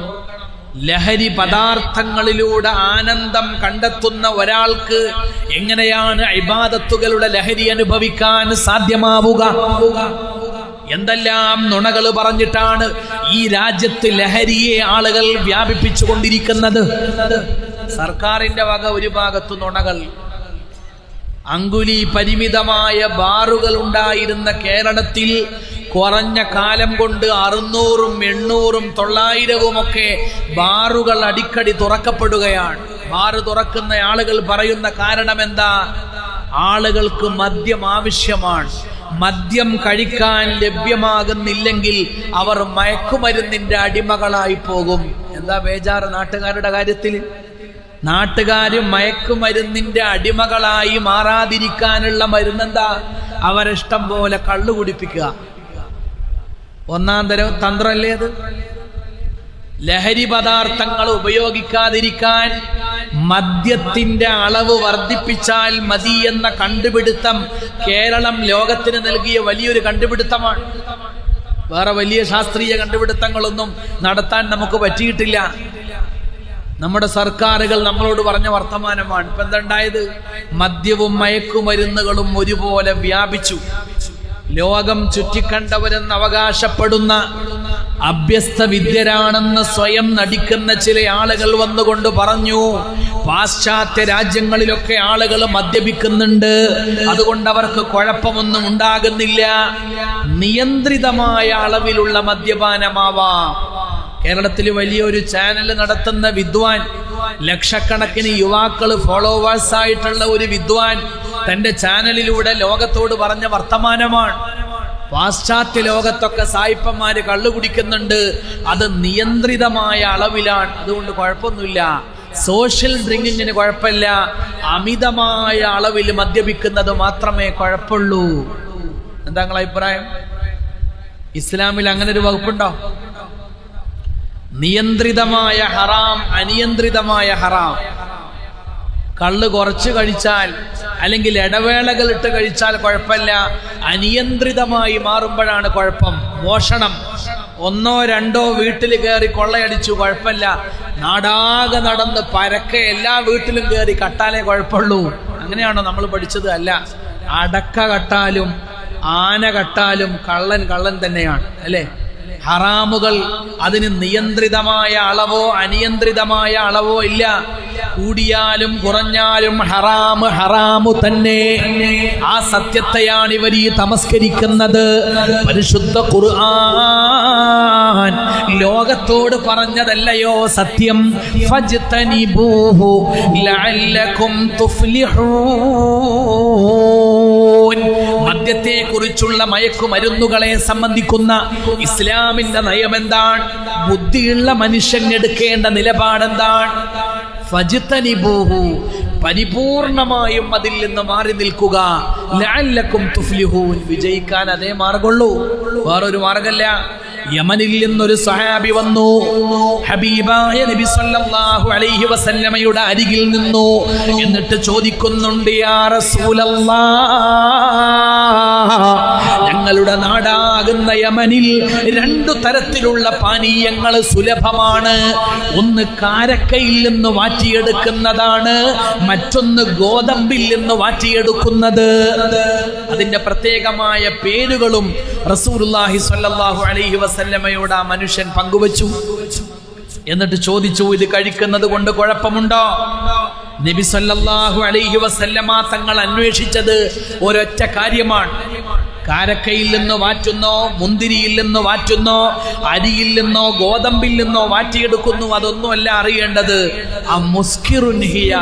ലഹരി പദാർത്ഥങ്ങളിലൂടെ ആനന്ദം കണ്ടെത്തുന്ന ഒരാൾക്ക് എങ്ങനെയാണ് ഇബാദത്തുകളുടെ ലഹരി അനുഭവിക്കാൻ സാധ്യമാവുക? എന്തെല്ലാം നുണകൾ പറഞ്ഞിട്ടാണ് ഈ രാജ്യത്ത് ലഹരിയെ ആളുകൾ വ്യാപിപ്പിച്ചുകൊണ്ടിരിക്കുന്നത്. സർക്കാരിന്റെ വക ഒരു ഭാഗത്തു നുണകൾ. അങ്കുലി പരിമിതമായ ബാറുകൾ ഉണ്ടായിരുന്ന കേരളത്തിൽ കുറഞ്ഞ കാലം കൊണ്ട് 600ഉം 800ഉം 900ഉം ഒക്കെ ബാറുകൾ അടിക്കടി തുറക്കപ്പെടുകയാണ്. ബാറ് തുറക്കുന്ന ആളുകൾ പറയുന്ന കാരണം എന്താ? ആളുകൾക്ക് മദ്യം ആവശ്യമാണ്. മദ്യം കഴിക്കാൻ ലഭ്യമാകുന്നില്ലെങ്കിൽ അവർ മയക്കുമരുന്നിന്റെ അടിമകളായി പോകും. എന്താ ബേജാറ് നാട്ടുകാരുടെ കാര്യത്തിൽ? നാട്ടുകാര് മയക്കുമരുന്നിന്റെ അടിമകളായി മാറാതിരിക്കാനുള്ള മരുന്നെന്താ? അവരിഷ്ടം പോലെ കള്ളു കുടിപ്പിക്കുക. ഒന്നാം തരം തന്ത്രമല്ലേ അത്? ലഹരി പദാർത്ഥങ്ങൾ ഉപയോഗിക്കാതിരിക്കാൻ മദ്യത്തിന്റെ അളവ് വർദ്ധിപ്പിച്ചാൽ മതി എന്ന കണ്ടുപിടുത്തം കേരളം ലോകത്തിന് നൽകിയ വലിയൊരു കണ്ടുപിടുത്തമാണ്. വേറെ വലിയ ശാസ്ത്രീയ കണ്ടുപിടുത്തങ്ങളൊന്നും നടത്താൻ നമുക്ക് പറ്റിയിട്ടില്ല. നമ്മുടെ സർക്കാരുകൾ നമ്മളോട് പറഞ്ഞ വർത്തമാനമാണ്. ഇപ്പൊ എന്തുണ്ടായത്? മദ്യവും മയക്കുമരുന്നുകളും ഒരുപോലെ വ്യാപിച്ചു. ലോകം ചുറ്റിക്കണ്ടവരെന്ന് അവകാശപ്പെടുന്ന, അഭ്യസ്ത വിദ്യരാണെന്ന് സ്വയം നടിക്കുന്ന ചില ആളുകൾ വന്നുകൊണ്ട് പറഞ്ഞു, പാശ്ചാത്യ രാജ്യങ്ങളിലൊക്കെ ആളുകൾ മദ്യപിക്കുന്നുണ്ട്, അതുകൊണ്ട് അവർക്ക് കുഴപ്പമൊന്നും ഉണ്ടാകുന്നില്ല, നിയന്ത്രിതമായ അളവിലുള്ള മദ്യപാനമാവാം. കേരളത്തിൽ വലിയൊരു ചാനൽ നടത്തുന്ന വിദ്വാൻ, ലക്ഷക്കണക്കിന് യുവാക്കൾ ഫോളോവേഴ്സ് ആയിട്ടുള്ള ഒരു വിദ്വാൻ തന്റെ ചാനലിലൂടെ ലോകത്തോട് പറഞ്ഞ വർത്തമാനമാണ്. പാശ്ചാത്യ ലോകത്തൊക്കെ സായിപ്പന്മാര് കള്ളു കുടിക്കുന്നുണ്ട്, അത് നിയന്ത്രിതമായ അളവിലാണ്, അതുകൊണ്ട് കുഴപ്പമൊന്നുമില്ല. സോഷ്യൽ ഡ്രിങ്കിങ്ങിന് കുഴപ്പമില്ല, അമിതമായ അളവിൽ മദ്യപിക്കുന്നത് മാത്രമേ കുഴപ്പമുള്ളൂ. എന്താ നിങ്ങളുടെ അഭിപ്രായം? ഇസ്ലാമിൽ അങ്ങനെ ഒരു വകുപ്പുണ്ടോ? നിയന്ത്രിതമായ ഹറാം, അനിയന്ത്രിതമായ ഹറാം. കള്ള് കുറച്ച് കഴിച്ചാൽ അല്ലെങ്കിൽ ഇടവേളകൾ ഇട്ട് കഴിച്ചാൽ കുഴപ്പമില്ല, അനിയന്ത്രിതമായി മാറുമ്പോഴാണ് കുഴപ്പം. മോഷണം, 1 or 2 വീട്ടിൽ കയറി കൊള്ളയടിച്ചു കുഴപ്പമില്ല, നാടാകെ നടന്ന് പരക്കെ എല്ലാ വീട്ടിലും കയറി കട്ടാലേ കുഴപ്പമുള്ളൂ. അങ്ങനെയാണോ നമ്മൾ പഠിച്ചത്? അല്ല. അടക്ക കട്ടാലും ആന കട്ടാലും കള്ളൻ കള്ളൻ തന്നെയാണ്, അല്ലേ? ഹറാമുകൾ അതിന് നിയന്ത്രിതമായ അളവോ അനിയന്ത്രിതമായ അളവോ ഇല്ല. കൂടിയാലും കുറഞ്ഞാലും ഹറാമ് ഹറാമു തന്നെ. ആ സത്യത്തെയാണ് ഇവർ ഈ തമസ്കരിക്കുന്നത്. പരിശുദ്ധ ഖുർആൻ ലോകത്തോട് പറഞ്ഞതല്ലയോ സത്യം? ഫജ്തനിബൂഹു ലഅല്ലകും തുഫ്ലിഹൂൻ. മദ്യത്തെ കുറിച്ചുള്ള മയക്കുമരുന്നുകളെ സംബന്ധിക്കുന്ന ഇസ്ലാമിന്റെ നയം എന്താണ്? ബുദ്ധിയുള്ള മനുഷ്യൻ എടുക്കേണ്ട നിലപാടെന്താണ്? ഫജ്തനിബൂഹു, പരിപൂർണമായും അതിൽ നിന്ന് മാറി നിൽക്കുക. ലഅല്ലകും തുഫ്ലിഹൂൻ, വിജയിക്കാൻ അതേ മാർഗമുള്ളൂ, വേറൊരു മാർഗമല്ല. യമനിൽ നിന്നൊരു സ്വഹാബി വന്നു, ഹബീബായ നബി സല്ലല്ലാഹു അലൈഹി വസല്ലമയുടെ അരികിൽ നിന്നു. എന്നിട്ട് ചോദിക്കുന്നുണ്ട്, യാ റസൂലല്ലാഹ്, തങ്ങളുടെ നാടാകുന്ന യമനിൽ 2 തരത്തിലുള്ള പാനീയങ്ങൾ സുലഭമാണ്. ഒന്ന് കാരക്കയിൽ നിന്ന് വാറ്റിയെടുക്കുന്നതാണ്, മറ്റൊന്ന് ഗോതമ്പിൽ നിന്ന് വാറ്റിയെടുക്കുന്നത്. അതിന്റെ പ്രത്യേകമായ പേരുകളും റസൂലുള്ളാഹി സ്വല്ലല്ലാഹു അലൈഹി വസല്ലമയോട് ആ മനുഷ്യൻ പങ്കുവച്ചു. എന്നിട്ട് ചോദിച്ചു, ഇത് കഴിക്കുന്നത് കൊണ്ട് കുഴപ്പമുണ്ടോ? നബി സല്ലല്ലാഹു അലൈഹി വസല്ലമ തങ്ങൾ അന്വേഷിച്ചത് ഒരൊറ്റ കാര്യമാണ്. കാരക്കയിൽ നിന്ന് വാറ്റുന്നോ, മുന്തിരിയിൽ നിന്ന് വാറ്റുന്നോ, അരിയിൽ നിന്നോ ഗോതമ്പിൽ നിന്നോ വാറ്റിയെടുക്കുന്നു, അതൊന്നുമല്ല അറിയേണ്ടത്. അമുസ്കിറുൻ ഹിയ,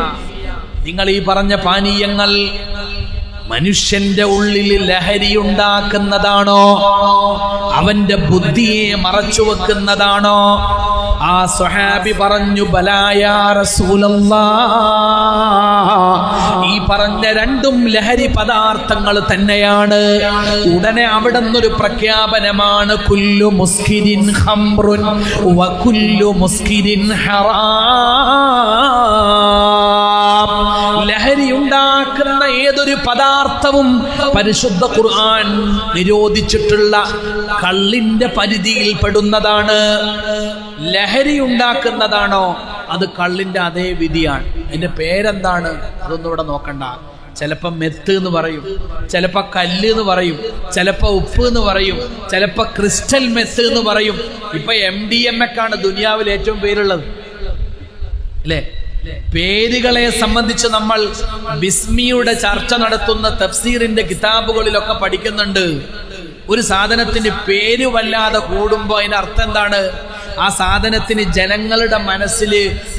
നിങ്ങൾ ഈ പറഞ്ഞ പാനീയങ്ങൾ മനുഷ്യന്റെ ഉള്ളിൽ ലഹരി ഉണ്ടാക്കുന്നതാണോ, അവന്റെ ബുദ്ധിയെ മറച്ചു വെക്കുന്നതാണോ? ആ സ്വഹാബി പറഞ്ഞു, ബലാ യാ റസൂലല്ലാഹ്, ഈ പറഞ്ഞ 2ഉം ലഹരി പദാർത്ഥങ്ങൾ തന്നെയാണ്. ഉടനെ അവിടെ നിന്നൊരു പ്രഖ്യാപനമാണ്, കുല്ലു മുസ്കിരിൻ ഖംറുൻ വ കുല്ലു മുസ്കിരിൻ ഹറാം. ലഹരി ഉണ്ടാക്കുന്ന ഏതൊരു പദാർത്ഥവും പരിശുദ്ധ ഖുർആൻ നിരോധിച്ചിട്ടുള്ള കള്ളിന്റെ പരിധിയിൽ പെടുന്നതാണ്. ലഹരി ഉണ്ടാക്കുന്നതാണോ, അത് കള്ളിന്റെ അതേ വിധിയാണ്. അതിന്റെ പേരെന്താണ് അതൊന്നും ഇവിടെ നോക്കണ്ട. ചിലപ്പോ മെത്ത് എന്ന് പറയും, ചിലപ്പോ കല്ല് എന്ന് പറയും, ചിലപ്പോ ഉപ്പ് എന്ന് പറയും, ചിലപ്പോ ക്രിസ്റ്റൽ മെത്ത് എന്ന് പറയും. ഇപ്പൊ MDMA ക്കാണ് ദുനിയാവിൽ ഏറ്റവും പേരുള്ളത്, അല്ലേ? പേരുകളെ സംബന്ധിച്ച് നമ്മൾ ബിസ്മിയുടെ ചർച്ച നടത്തുന്ന തഫ്സീറിന്റെ കിതാബുകളിലൊക്കെ പഠിക്കുന്നുണ്ട്. ഒരു സാധനത്തിന് പേര് വല്ലാതെ കൂടുമ്പോൾ അതിന്റെ അർത്ഥം എന്താണ്? ആ സാധനത്തിന് ജനങ്ങളുടെ മനസ്സിൽ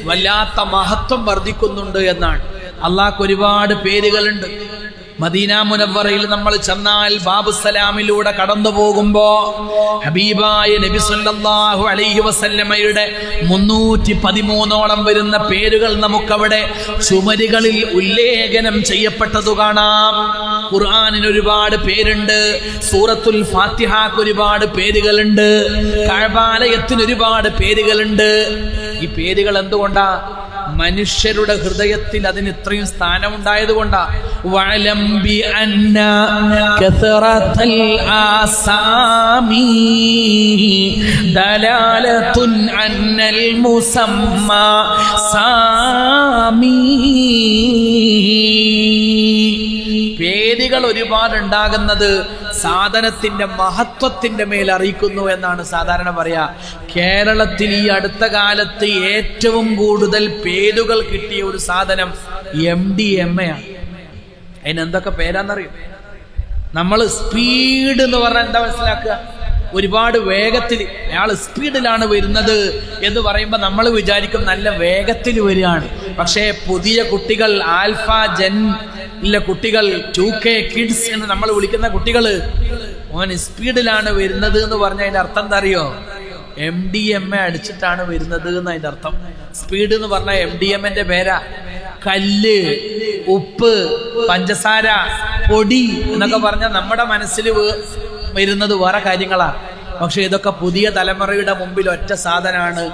വല്ലാത്ത മഹത്വം വർദ്ധിക്കുന്നുണ്ട് എന്നാണ്. അള്ളാഹ്ക്ക് ഒരുപാട് പേരുകളുണ്ട്. മദീന മുനവ്വറയിൽ നമ്മൾ ചെന്നാൽ ബാബുസലാമിലൂടെ കടന്നു പോകുമ്പോ ഹബീബായ നബി സല്ലല്ലാഹു അലൈഹി വസല്ലമയുടെ 313ഓളം വരുന്ന പേരുകൾ നമുക്കവിടെ ചുമരുകളിൽ ഉല്ലേഖനം ചെയ്യപ്പെട്ടതു കാണാം. ഖുർആനിന് ഒരുപാട് പേരുണ്ട്, സൂറത്തുൽ ഫാത്തിഹക്ക് ഒരുപാട് പേരുകളുണ്ട്, കഅബാലയത്തിന് ഒരുപാട് പേരുകളുണ്ട്. ഈ പേരുകൾ എന്തുകൊണ്ടാ? മനുഷ്യരുടെ ഹൃദയത്തിൽ അതിന് ഇത്രയും സ്ഥാനം ഉണ്ടായത് കൊണ്ടാ. വഅലം ബി അന്ന കസറത്തുൽ ആസാമി ദലാലത്തുൻ അന്നൽ മുസമ്മ സാമി. പേരുകൾ ഒരുപാടുണ്ടാകുന്നത് സാധനത്തിന്റെ മഹത്വത്തിന്റെ മേൽ അറിയിക്കുന്നു എന്നാണ് സാധാരണ പറയാ. കേരളത്തിൽ ഈ അടുത്ത കാലത്ത് ഏറ്റവും കൂടുതൽ പേരുകൾ കിട്ടിയ ഒരു സാധനം MDMA ആണ്. അതിനെന്തൊക്കെ പേരാന്നറിയും? നമ്മൾ സ്പീഡ് എന്ന് പറഞ്ഞാൽ എന്താ മനസ്സിലാക്കുക? ഒരുപാട് വേഗത്തിൽ അയാൾ സ്പീഡിലാണ് വരുന്നത് എന്ന് പറയുമ്പോൾ നമ്മൾ വിചാരിക്കും നല്ല വേഗത്തിൽ വരികയാണ്. പക്ഷേ പുതിയ കുട്ടികൾ, ആൽഫ ജെന്നിലെ കുട്ടികൾ, 2K കിഡ്സ് എന്ന് നമ്മൾ വിളിക്കുന്ന കുട്ടികൾ, ഓൻ സ്പീഡിലാണ് വരുന്നത് എന്ന് പറഞ്ഞാൽ അതിന്റെ അർത്ഥം എന്താ അറിയോ? MDMA അടിച്ചിട്ടാണ് വരുന്നത് എന്ന് അതിന്റെ അർത്ഥം. സ്പീഡ് എന്ന് പറഞ്ഞാൽ MDMA പേരാ. കല്ല്, ഉപ്പ്, പഞ്ചസാര, പൊടി എന്നൊക്കെ പറഞ്ഞാൽ നമ്മുടെ മനസ്സിൽ വരുന്നത് വേറെ കാര്യങ്ങളാണ്. പക്ഷെ ഇതൊക്കെ പുതിയ തലമുറയുടെ മുമ്പിൽ ഒറ്റ സാധനമാണ്.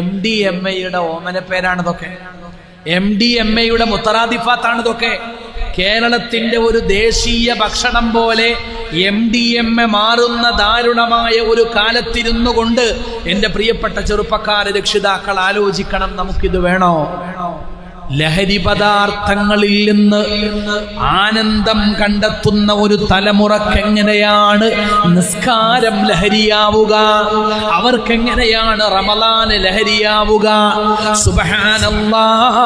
MDMA ഓമന പേരാണ് ഇതൊക്കെ. MDMA മുത്തറാദിഫാത്താണ് ഇതൊക്കെ. കേരളത്തിന്റെ ഒരു ദേശീയ ഭക്ഷണം പോലെ MDMA മാറുന്ന ദാരുണമായ ഒരു കാലത്തിരുന്നു കൊണ്ട് എൻ്റെ പ്രിയപ്പെട്ട ചെറുപ്പക്കാരെ, രക്ഷിതാക്കൾ ആലോചിക്കണം, നമുക്കിത് വേണോ? ലഹരി പദാർത്ഥങ്ങളിൽ നിന്ന് ആനന്ദം കണ്ടെത്തുന്ന ഒരു തലമുറക്കെങ്ങനെയാണ് നിസ്കാരം ലഹരിയാവുക? അവർക്കെങ്ങനെയാണ് റമളാൻ ലഹരിയാവുക? സുബ്ഹാനല്ലാഹ്,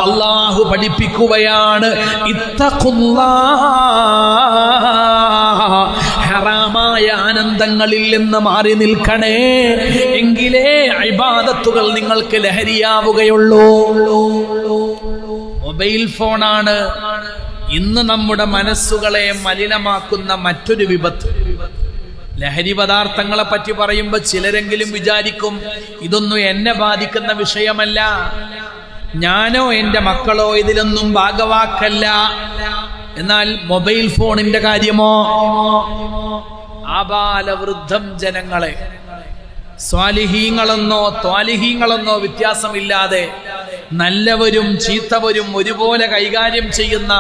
അല്ലാഹു പഠിപ്പിക്കുകയാണ്, ഇത്തഖുല്ലാഹ്, ഹറാമായ ആനന്ദങ്ങളിൽ നിന്ന് മാറി നിൽക്കണേ, എങ്കിലേ ഇബാദത്തുകൾ നിങ്ങൾക്ക് ലഹരിയാവുകയുള്ളൂ. മൊബൈൽ ഫോണാണ് ഇന്ന് നമ്മുടെ മനസ്സുകളെ മലിനമാക്കുന്ന മറ്റൊരു വിപത്ത്. ലഹരി പദാർത്ഥങ്ങളെ പറ്റി പറയുമ്പോൾ ചിലരെങ്കിലും വിചാരിക്കും ഇതൊന്നും എന്നെ ബാധിക്കുന്ന വിഷയമല്ല, ഞാനോ എൻ്റെ മക്കളോ ഇതിലൊന്നും ഭാഗവാക്കല്ല. എന്നാൽ മൊബൈൽ ഫോണിന്റെ കാര്യമോ? ആബാലവൃദ്ധം ജനങ്ങളെ സ്വാലിഹീങ്ങളെന്നോ ത്വാലിഹീങ്ങളെന്നോ വ്യത്യാസമില്ലാതെ നല്ലവരും ചീത്തവരും ഒരുപോലെ കൈകാര്യം ചെയ്യുന്ന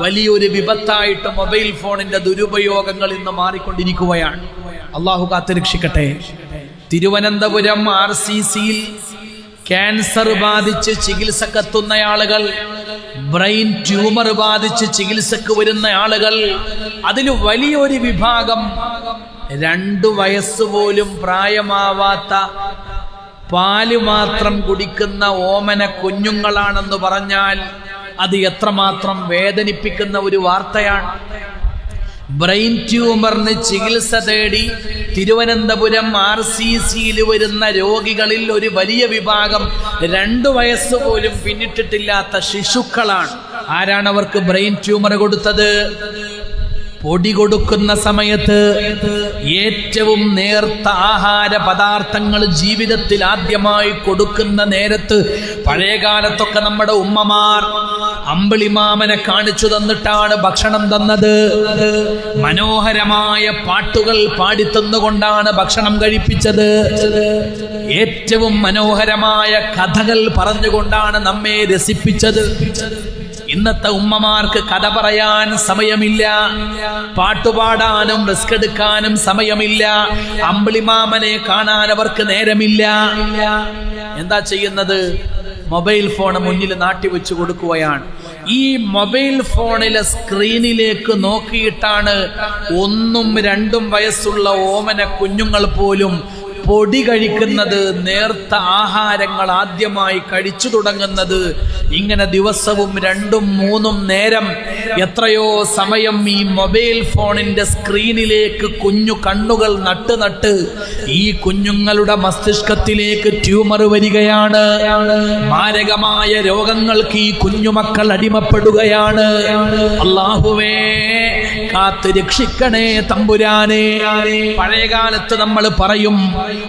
വലിയൊരു വിപത്തായിട്ട് മൊബൈൽ ഫോണിന്റെ ദുരുപയോഗങ്ങൾ ഇന്ന് മാറിക്കൊണ്ടിരിക്കുകയാണ്. അള്ളാഹു കാത്തുരക്ഷിക്കട്ടെ. തിരുവനന്തപുരം RCCയിൽ ക്യാൻസർ ബാധിച്ച് ചികിത്സക്കെത്തുന്ന ആളുകൾ, ബ്രെയിൻ ട്യൂമർ ബാധിച്ച് ചികിത്സക്ക് വരുന്ന ആളുകൾ, അതിൽ വലിയൊരു വിഭാഗം 2 വയസ്സ് പോലും പ്രായമാവാത്ത പാല് മാത്രം കുടിക്കുന്ന ഓമന കുഞ്ഞുങ്ങളാണെന്ന് പറഞ്ഞാൽ അത് എത്രമാത്രം വേദനിപ്പിക്കുന്ന ഒരു വാർത്തയാണ്. ബ്രെയിൻ ട്യൂമറിന് ചികിത്സ തേടി തിരുവനന്തപുരം RCCയിൽ വരുന്ന രോഗികളിൽ ഒരു വലിയ വിഭാഗം 2 വയസ്സ് പോലും പിന്നിട്ടിട്ടില്ലാത്ത ശിശുക്കളാണ്. ആരാണ് അവർക്ക് ബ്രെയിൻ ട്യൂമർ കൊടുത്തത്? പൊടി കൊടുക്കുന്ന സമയത്ത് ഏറ്റവും നേർത്ത ആഹാര പദാർത്ഥങ്ങൾ ജീവിതത്തിൽ ആദ്യമായി കൊടുക്കുന്ന നേരത്ത് പഴയകാലത്തൊക്കെ നമ്മുടെ ഉമ്മമാർ അമ്പിളിമാമനെ കാണിച്ചു തന്നിട്ടാണ് ഭക്ഷണം തന്നത്. മനോഹരമായ പാട്ടുകൾ പാടിത്തന്നുകൊണ്ടാണ് ഭക്ഷണം കഴിപ്പിച്ചത്. ഏറ്റവും മനോഹരമായ കഥകൾ പറഞ്ഞുകൊണ്ടാണ് നമ്മെ രസിപ്പിച്ചത്. ഇന്നത്തെ ഉമ്മമാർക്ക് കഥ പറയാൻ സമയമില്ല, പാട്ടുപാടാനും റിസ്ക് എടുക്കാനും സമയമില്ല, അമ്പിളിമാമനെ കാണാൻ അവർക്ക് നേരമില്ല. എന്താ ചെയ്യുന്നത്? മൊബൈൽ ഫോൺ മുന്നിൽ നാട്ടിവെച്ച് കൊടുക്കുകയാണ്. ഈ മൊബൈൽ ഫോണിലെ സ്ക്രീനിലേക്ക് നോക്കിയിട്ടാണ് 1ഉം 2ഉം വയസ്സുള്ള ഓമന കുഞ്ഞുങ്ങൾ പോലും പൊടി കഴിക്കുന്നത്, നേർത്ത ആഹാരങ്ങൾ ആദ്യമായി കഴിച്ചു തുടങ്ങുന്നത്. ഇങ്ങനെ ദിവസവും 2ഉം 3ഉം നേരം എത്രയോ സമയം ഈ മൊബൈൽ ഫോണിന്റെ സ്ക്രീനിലേക്ക് കുഞ്ഞു കണ്ണുകൾ നട്ട് ഈ കുഞ്ഞുങ്ങളുടെ മസ്തിഷ്കത്തിലേക്ക് ട്യൂമർ വരികയാണ്. മാരകമായ രോഗങ്ങൾക്ക് ഈ കുഞ്ഞുമക്കൾ അടിമപ്പെടുകയാണ്. അല്ലാഹുവേ കാത്ത് രക്ഷിക്കണേ തമ്പുരാനെ. പഴയകാലത്ത് നമ്മൾ പറയും,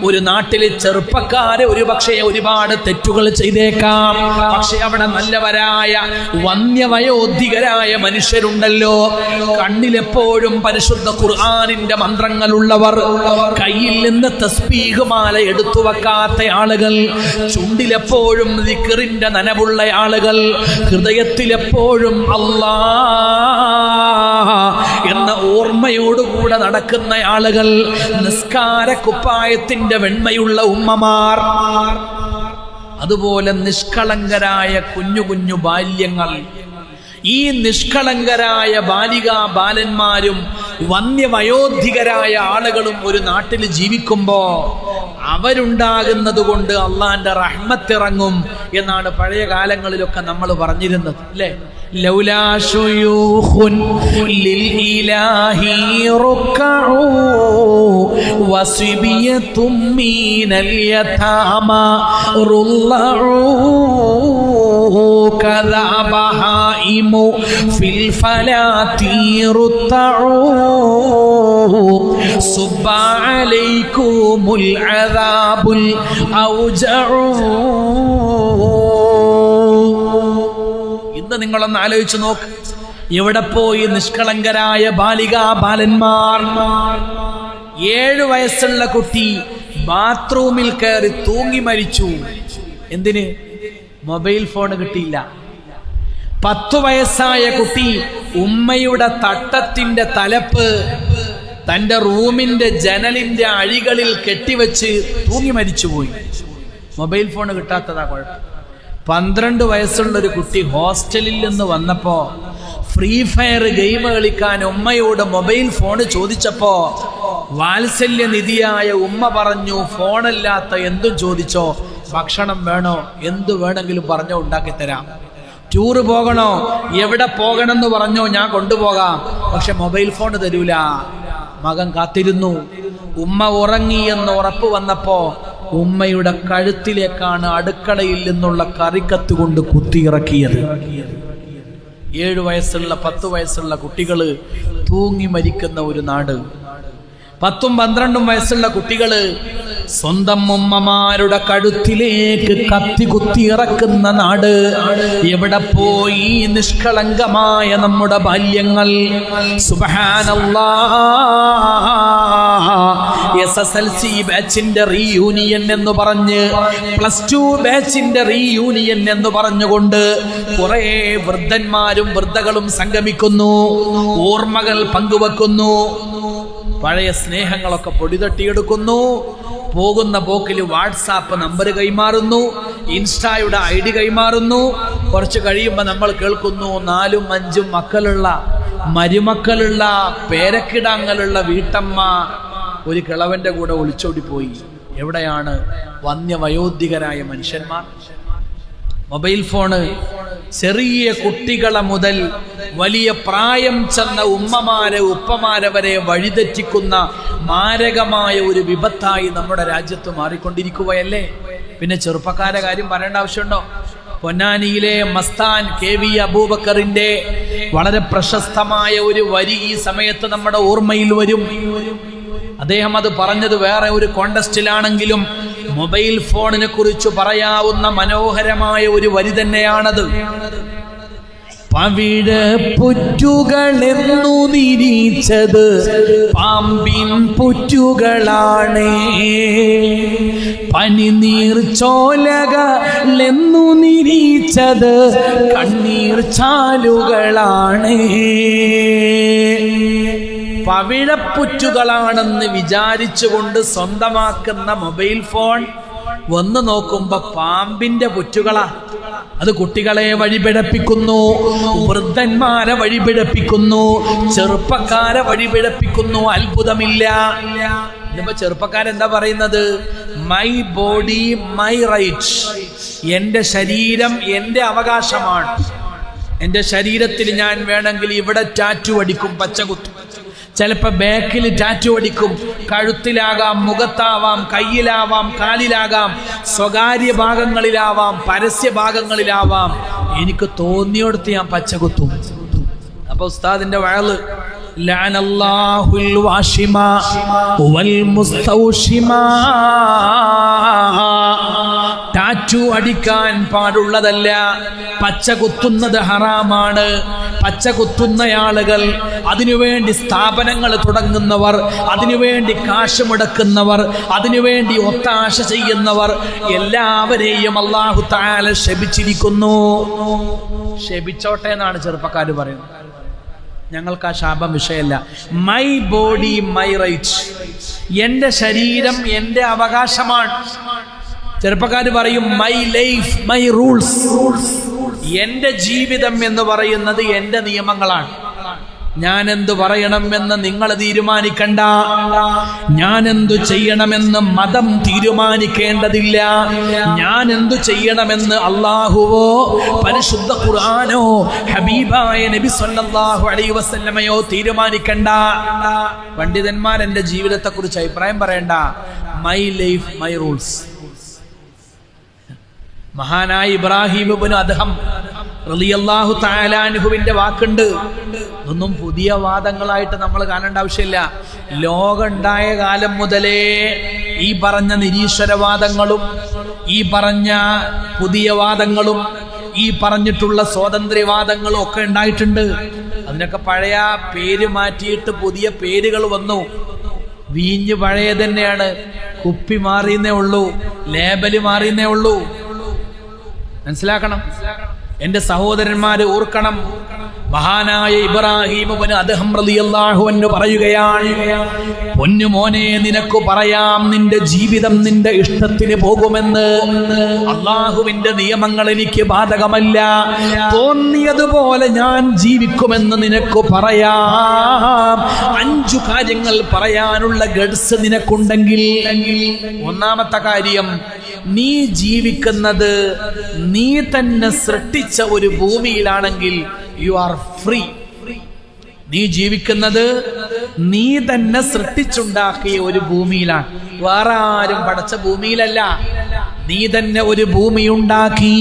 ഒരു നാട്ടിലെ ചെറുപ്പക്കാര് ഒരു പക്ഷേ ഒരുപാട് തെറ്റുകൾ ചെയ്തേക്കാം, പക്ഷെ അവിടെ നല്ലവരായ വന്യവയോധികരായ മനുഷ്യരുണ്ടല്ലോ. കണ്ണിലെപ്പോഴും പരിശുദ്ധ ഖുർആനിന്റെ മന്ത്രങ്ങളുള്ളവർ, കയ്യിൽ നിന്ന് തസ്ബീഹ് മാല എടുത്തു വെക്കാത്ത ആളുകൾ, ചുണ്ടിലെപ്പോഴും ദിക്റിന്റെ നനവുള്ള ആളുകൾ, ഹൃദയത്തിലെപ്പോഴും അല്ലാഹ് എന്ന ഓർമ്മയോടുകൂടെ നടക്കുന്ന ആളുകൾ, നിസ്കാര കുപ്പായത്തിന്റെ വെണ്മയുള്ള ഉമ്മമാർ, അതുപോലെ നിഷ്കളങ്കരായ കുഞ്ഞു കുഞ്ഞു ബാല്യങ്ങൾ. ഈ നിഷ്കളങ്കരായ ബാലികാ ബാലന്മാരും വന്യവയോധികരായ ആളുകളും ഒരു നാട്ടിൽ ജീവിക്കുമ്പോ അവരുണ്ടാകുന്നത് കൊണ്ട് അള്ളാന്റെ റഹ്മത്തിറങ്ങും എന്നാണ് പഴയ കാലങ്ങളിലൊക്കെ നമ്മൾ പറഞ്ഞിരുന്നത്, അല്ലേ? ലൗലാ ശുയൂഖുൻ ലിൽ ഇലാഹി റുക്കഉ വസിബിയതും മിനൽ യതാമാ റുല്ലഉ കദാ ബഹായിമു ഫിൽ ഫലാത്തി റുത്തഉ സുബ്ബ അലൈകുമുൽ അദാബുൽ ഔജഉ. ഇന്ന് നിങ്ങളൊന്ന് ആലോചിച്ച് നോക്ക്, എവിടെ പോയി നിഷ്കളങ്കരായ ബാലികാ ബാലന്മാർ? 7 വയസ്സുള്ള കുട്ടി ബാത്റൂമിൽ കയറി തൂങ്ങി മരിച്ചു. എന്തിന്? മൊബൈൽ ഫോൺ കിട്ടിയില്ല. 10 വയസ്സായ കുട്ടി ഉമ്മയുടെ തട്ടത്തിന്റെ തലപ്പ് തന്റെ റൂമിന്റെ ജനലിന്റെ അഴികളിൽ കെട്ടിവെച്ച് തൂങ്ങി മരിച്ചുപോയി. മൊബൈൽ ഫോൺ കിട്ടാത്തതാ കുഴപ്പം. 12 വയസ്സുള്ളൊരു കുട്ടി ഹോസ്റ്റലിൽ നിന്ന് വന്നപ്പോ ഫ്രീ ഫയർ ഗെയിം കളിക്കാൻ ഉമ്മയോട് മൊബൈൽ ഫോൺ ചോദിച്ചപ്പോ വാത്സല്യനിധിയായ ഉമ്മ പറഞ്ഞു, ഫോണല്ലാത്ത എന്തും ചോദിച്ചോ, ഭക്ഷണം വേണോ, എന്തു വേണമെങ്കിലും പറഞ്ഞോ, ഉണ്ടാക്കിത്തരാം. ടൂറ് പോകണോ, എവിടെ പോകണമെന്ന് പറഞ്ഞോ, ഞാൻ കൊണ്ടുപോകാം, പക്ഷെ മൊബൈൽ ഫോൺ തരൂല. മകൻ കാത്തിരുന്നു. ഉമ്മ ഉറങ്ങി എന്ന് ഉറപ്പ് വന്നപ്പോ ഉമ്മയുടെ കഴുത്തിലേക്കാണ് അടുക്കളയിൽ നിന്നുള്ള കറിക്കത്ത് കൊണ്ട് കുത്തിയിറക്കിയത്. 7 വയസ്സുള്ള 10 വയസ്സുള്ള കുട്ടികള് തൂങ്ങി മരിക്കുന്ന ഒരു നാട്. 10ഉം 12ഉം വയസ്സുള്ള കുട്ടികള് സ്വന്തം ഉമ്മമാരുടെ കഴുത്തിലേക്ക് കത്തി കുത്തിയിറക്കുന്ന നാട്. എവിടെ പോയി നിഷ്കളങ്കമായ നമ്മുടെ ബാല്യങ്ങൾ? സുബ്ഹാനല്ലാഹ്. SSLC ബാച്ചിന്റെ റീയൂണിയൻ എന്ന് പറഞ്ഞ്, +2 ബാച്ചിന്റെ റീയൂണിയൻ എന്ന് പറഞ്ഞുകൊണ്ട് കുറെ വൃദ്ധന്മാരും വൃദ്ധകളും സംഗമിക്കുന്നു, ഓർമ്മകൾ പങ്കുവെക്കുന്നു, പഴയ സ്നേഹങ്ങളൊക്കെ പൊടിതട്ടിയെടുക്കുന്നു. പോകുന്ന പോക്കിൽ വാട്സാപ്പ് നമ്പർ കൈമാറുന്നു, ഇൻസ്റ്റായുടെ ID കൈമാറുന്നു. കുറച്ച് കഴിയുമ്പോൾ നമ്മൾ കേൾക്കുന്നു 4ഉം 5ഉം മക്കളുള്ള, മരുമക്കളുള്ള, പേരക്കിടാങ്ങളുള്ള വീട്ടമ്മ ഒരു കിളവന്റെ കൂടെ ഒളിച്ചോടിപ്പോയി. എവിടെയാണ് വന്യവയോധികരായ മനുഷ്യന്മാർ? മൊബൈൽ ഫോണ് ചെറിയ കുട്ടികളെ മുതൽ വലിയ പ്രായം ചെന്ന ഉമ്മമാരെ ഉപ്പമാരെ വരെ വഴിതെറ്റിക്കുന്ന മാരകമായ ഒരു വിപത്തായി നമ്മുടെ രാജ്യത്ത് മാറിക്കൊണ്ടിരിക്കുകയല്ലേ? പിന്നെ ചെറുപ്പക്കാരെ കാര്യം പറയേണ്ട ആവശ്യമുണ്ടോ? പൊന്നാനിയിലെ മസ്താൻ KV അബൂബക്കറിന്റെ വളരെ പ്രശസ്തമായ ഒരു വരി ഈ സമയത്ത് നമ്മുടെ ഓർമ്മയിൽ വരും. അദ്ദേഹം അത് പറഞ്ഞത് വേറെ ഒരു കോണ്ടസ്റ്റിലാണെങ്കിലും മൊബൈൽ ഫോണിനെ കുറിച്ച് പറയാവുന്ന മനോഹരമായ ഒരു വരി തന്നെയാണത്. പവിഴ പുറ്റുകളെന്നു നിരീച്ചത് പാമ്പിൻ പുറ്റുകളാണേ, പനിനീർ ചോലകളെന്നു നിരീച്ചത് കണ്ണീർ ചാലുകളാണേ. പവിഴപ്പുറ്റുകളാണെന്ന് വിചാരിച്ചുകൊണ്ട് സ്വന്തമാക്കുന്ന മൊബൈൽ ഫോൺ വന്ന് നോക്കുമ്പോ പാമ്പിന്റെ പുറ്റുകളാ. അത് കുട്ടികളെ വഴിപിഴപ്പിക്കുന്നു, വൃദ്ധന്മാരെ വഴിപിഴപ്പിക്കുന്നു, ചെറുപ്പക്കാരെ വഴിപിഴപ്പിക്കുന്നു. അത്ഭുതമില്ല. ഇതിപ്പോ ചെറുപ്പക്കാരെന്താ പറയുന്നത്? My body my right. എന്റെ ശരീരം എന്റെ അവകാശമാണ്. എന്റെ ശരീരത്തിൽ ഞാൻ വേണമെങ്കിൽ ഇവിടെ ടാറ്റു അടിക്കും, പച്ചകുത്തും, ചിലപ്പോ ബാക്കിൽ ടാറ്റു അടിക്കും, കഴുത്തിലാകാം, മുഖത്താവാം, കയ്യിലാവാം, കാലിലാകാം, സ്വകാര്യ ഭാഗങ്ങളിലാവാം, പരസ്യ ഭാഗങ്ങളിലാവാം. എനിക്ക് തോന്നിയോടത്ത് ഞാൻ പച്ചകുത്തും. അപ്പൊ ഉസ്താദിന്റെ വഅള് ലഅനല്ലാഹുൽ വാഷിമ വൽ മുസ്തൗഷിമ. ടാറ്റു അടിക്കാൻ പാടുള്ളതല്ല, പച്ച കുത്തുന്നത് ഹറാമാണ്. പച്ച കുത്തുന്ന ആളുകൾ, അതിനുവേണ്ടി സ്ഥാപനങ്ങൾ തുടങ്ങുന്നവർ, അതിനുവേണ്ടി കാശ് മുടക്കുന്നവർ, അതിനുവേണ്ടി ഒത്താശ ചെയ്യുന്നവർ എല്ലാവരെയും അല്ലാഹു തആല ശപിച്ചിരിക്കുന്നു. ശപിച്ചോട്ടെ എന്നാണ് ചെറുപ്പക്കാർ പറയുന്നത്. ഞങ്ങൾക്ക് ആ ശാപം വിഷയമല്ല. My body my right. എന്റെ ശരീരം എന്റെ അവകാശമാണ്. ചെറുപ്പക്കാർ പറയും മൈ ലൈഫ് മൈ റൂൾസ്. എന്റെ ജീവിതം എന്ന് പറയുന്നത് എന്റെ നിയമങ്ങളാണ്. ഞാൻ എന്തു പറയണമെന്ന് നിങ്ങൾ തീരുമാനിക്കണ്ട. ഞാൻ എന്തു ചെയ്യണമെന്ന് മതം തീരുമാനിക്കേണ്ടതില്ല. ഞാൻ എന്തു ചെയ്യണമെന്ന് അല്ലാഹുവോ പരിശുദ്ധ ഖുർആനോ ഹബീബായ നബി സല്ലല്ലാഹു അലൈഹി വസല്ലമയോ തീരുമാനിക്കണ്ട. പണ്ഡിതന്മാർ എന്റെ ജീവിതത്തെ കുറിച്ച് അഭിപ്രായം പറയണ്ട. My life my rules. മഹാനായ ഇബ്രാഹിം ഇബ്നു അദ്ഹം റളിയല്ലാഹു തആല അൻഹുവിന്റെ വാക്കുണ്ട്. ഇതൊന്നും പുതിയ വാദങ്ങളായിട്ട് നമ്മൾ കാണേണ്ട ആവശ്യമില്ല. ലോകം ഉണ്ടായ കാലം മുതലേ ഈ പറഞ്ഞ നിരീശ്വരവാദങ്ങളും, ഈ പറഞ്ഞ പുതിയ വാദങ്ങളും, ഈ പറഞ്ഞിട്ടുള്ള സ്വാതന്ത്ര്യവാദങ്ങളും ഒക്കെ ഉണ്ടായിട്ടുണ്ട്. അതിനൊക്കെ പഴയ പേര് മാറ്റിയിട്ട് പുതിയ പേരുകൾ വന്നു. വീഞ്ഞ് പഴയ തന്നെയാണ്, കുപ്പി മാറിയെന്നേ ഉള്ളൂ, ലേബല് മാറിയെന്നേ ഉള്ളൂ. മനസ്സിലാക്കണം. എന്റെ സഹോദരന്മാരെ ഓർക്കണം. മഹാനായ ഇബ്രാഹിം ഇബ്നു അദ്ഹം റളിയല്ലാഹു അൻഹു പറയുകയാണ്, പൊന്നു മോനെ, നിനക്ക് പറയാം നിന്റെ ജീവിതം നിന്റെ ഇഷ്ടത്തിന് പോകുമെന്ന്. അല്ലാഹുവിന്റെ നിയമങ്ങൾ എനിക്ക് ബാധകമല്ല. തോന്നിയതുപോലെ ഞാൻ ജീവിക്കുമെന്ന് നിനക്ക് പറയാം. 5 കാര്യങ്ങൾ പറയാനുള്ള ഗഡ്സ് നിനക്കുണ്ടെങ്കിൽ, ഒന്നാമത്തെ കാര്യം, നീ ജീവിക്കുന്നത് നീ തന്നെ സൃഷ്ടിച്ച ഒരു ഭൂമിയിലാണെങ്കിൽ യു ആർ ഫ്രീ. നീ ജീവിക്കുന്നത് നീ തന്നെ സൃഷ്ടിച്ചുണ്ടാക്കിയ ഒരു ഭൂമിയിലാണ്, വേറെ ആരും പടച്ച ഭൂമിയിലല്ല. നീ തന്നെ ഒരു ഭൂമി ഉണ്ടാക്കി,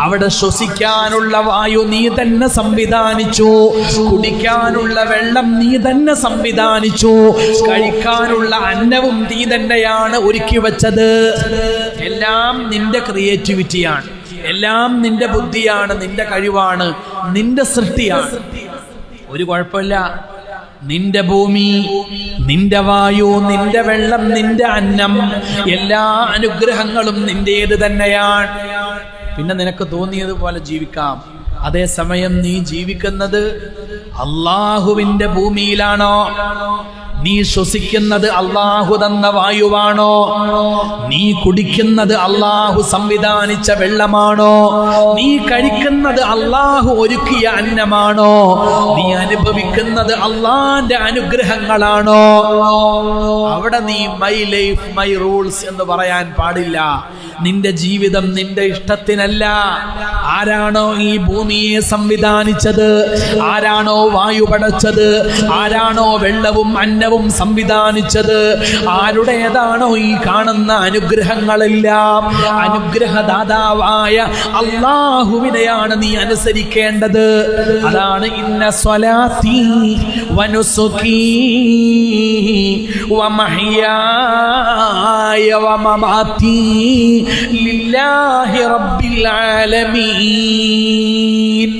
അവിടെ ശ്വസിക്കാനുള്ള വായു നീ തന്നെ സംവിധാനിച്ചു, കുടിക്കാനുള്ള വെള്ളം നീ തന്നെ സംവിധാനിച്ചു, കഴിക്കാനുള്ള അന്നവും നീ തന്നെയാണ് ഒരുക്കി വെച്ചത്. എല്ലാം നിന്റെ ക്രിയേറ്റിവിറ്റിയാണ്, എല്ലാം നിന്റെ ബുദ്ധിയാണ്, നിന്റെ കഴിവാണ്, നിന്റെ സൃഷ്ടിയാണ്. ഒരു കുഴപ്പമില്ല. നിന്റെ ഭൂമി, നിന്റെ വായു, നിന്റെ വെള്ളം, നിന്റെ അന്നം, എല്ലാ അനുഗ്രഹങ്ങളും നിന്റേത് തന്നെയാണ്. പിന്നെ നിനക്ക് തോന്നിയതുപോലെ ജീവിക്കാം. അതേസമയം നീ ജീവിക്കുന്നത് അള്ളാഹുവിന്റെ ഭൂമിയിലാണോ? നീ ശ്വസിക്കുന്നത് അള്ളാഹു തന്ന വായുവാണോ? നീ കുടിക്കുന്നത് അള്ളാഹു സംവിധാനിച്ച വെള്ളമാണോ? നീ കഴിക്കുന്നത് അള്ളാഹു ഒരുക്കിയ അന്നമാണോ? നീ അനുഭവിക്കുന്നത് അള്ളാന്റെ അനുഗ്രഹങ്ങളാണോ? അവിടെ നീ മൈ ലൈഫ് മൈ റൂൾസ് എന്ന് പറയാൻ പാടില്ല. നിന്റെ ജീവിതം നിന്റെ ഇഷ്ടത്തിനല്ല. ആരാണോ ഈ ഭൂമിയെ സംവിധാനിച്ചത്, ആരാണോ വായു പടച്ചത്, ആരാണോ വെള്ളവും അന്നവും സംവിധാനിച്ചത്, ആരുടേതാണോ ഈ കാണുന്ന അനുഗ്രഹങ്ങളെല്ലാം, അനുഗ്രഹദാതാവായ അല്ലാഹുവിനെയാണ് നീ അനുസരിക്കേണ്ടത്. അതാണ് ഇന്ന സ്വലാത്തി വനുസുകി വമഹ്യായ വമമാതി ലില്ലാഹി റബ്ബിൽ ആലമീൻ.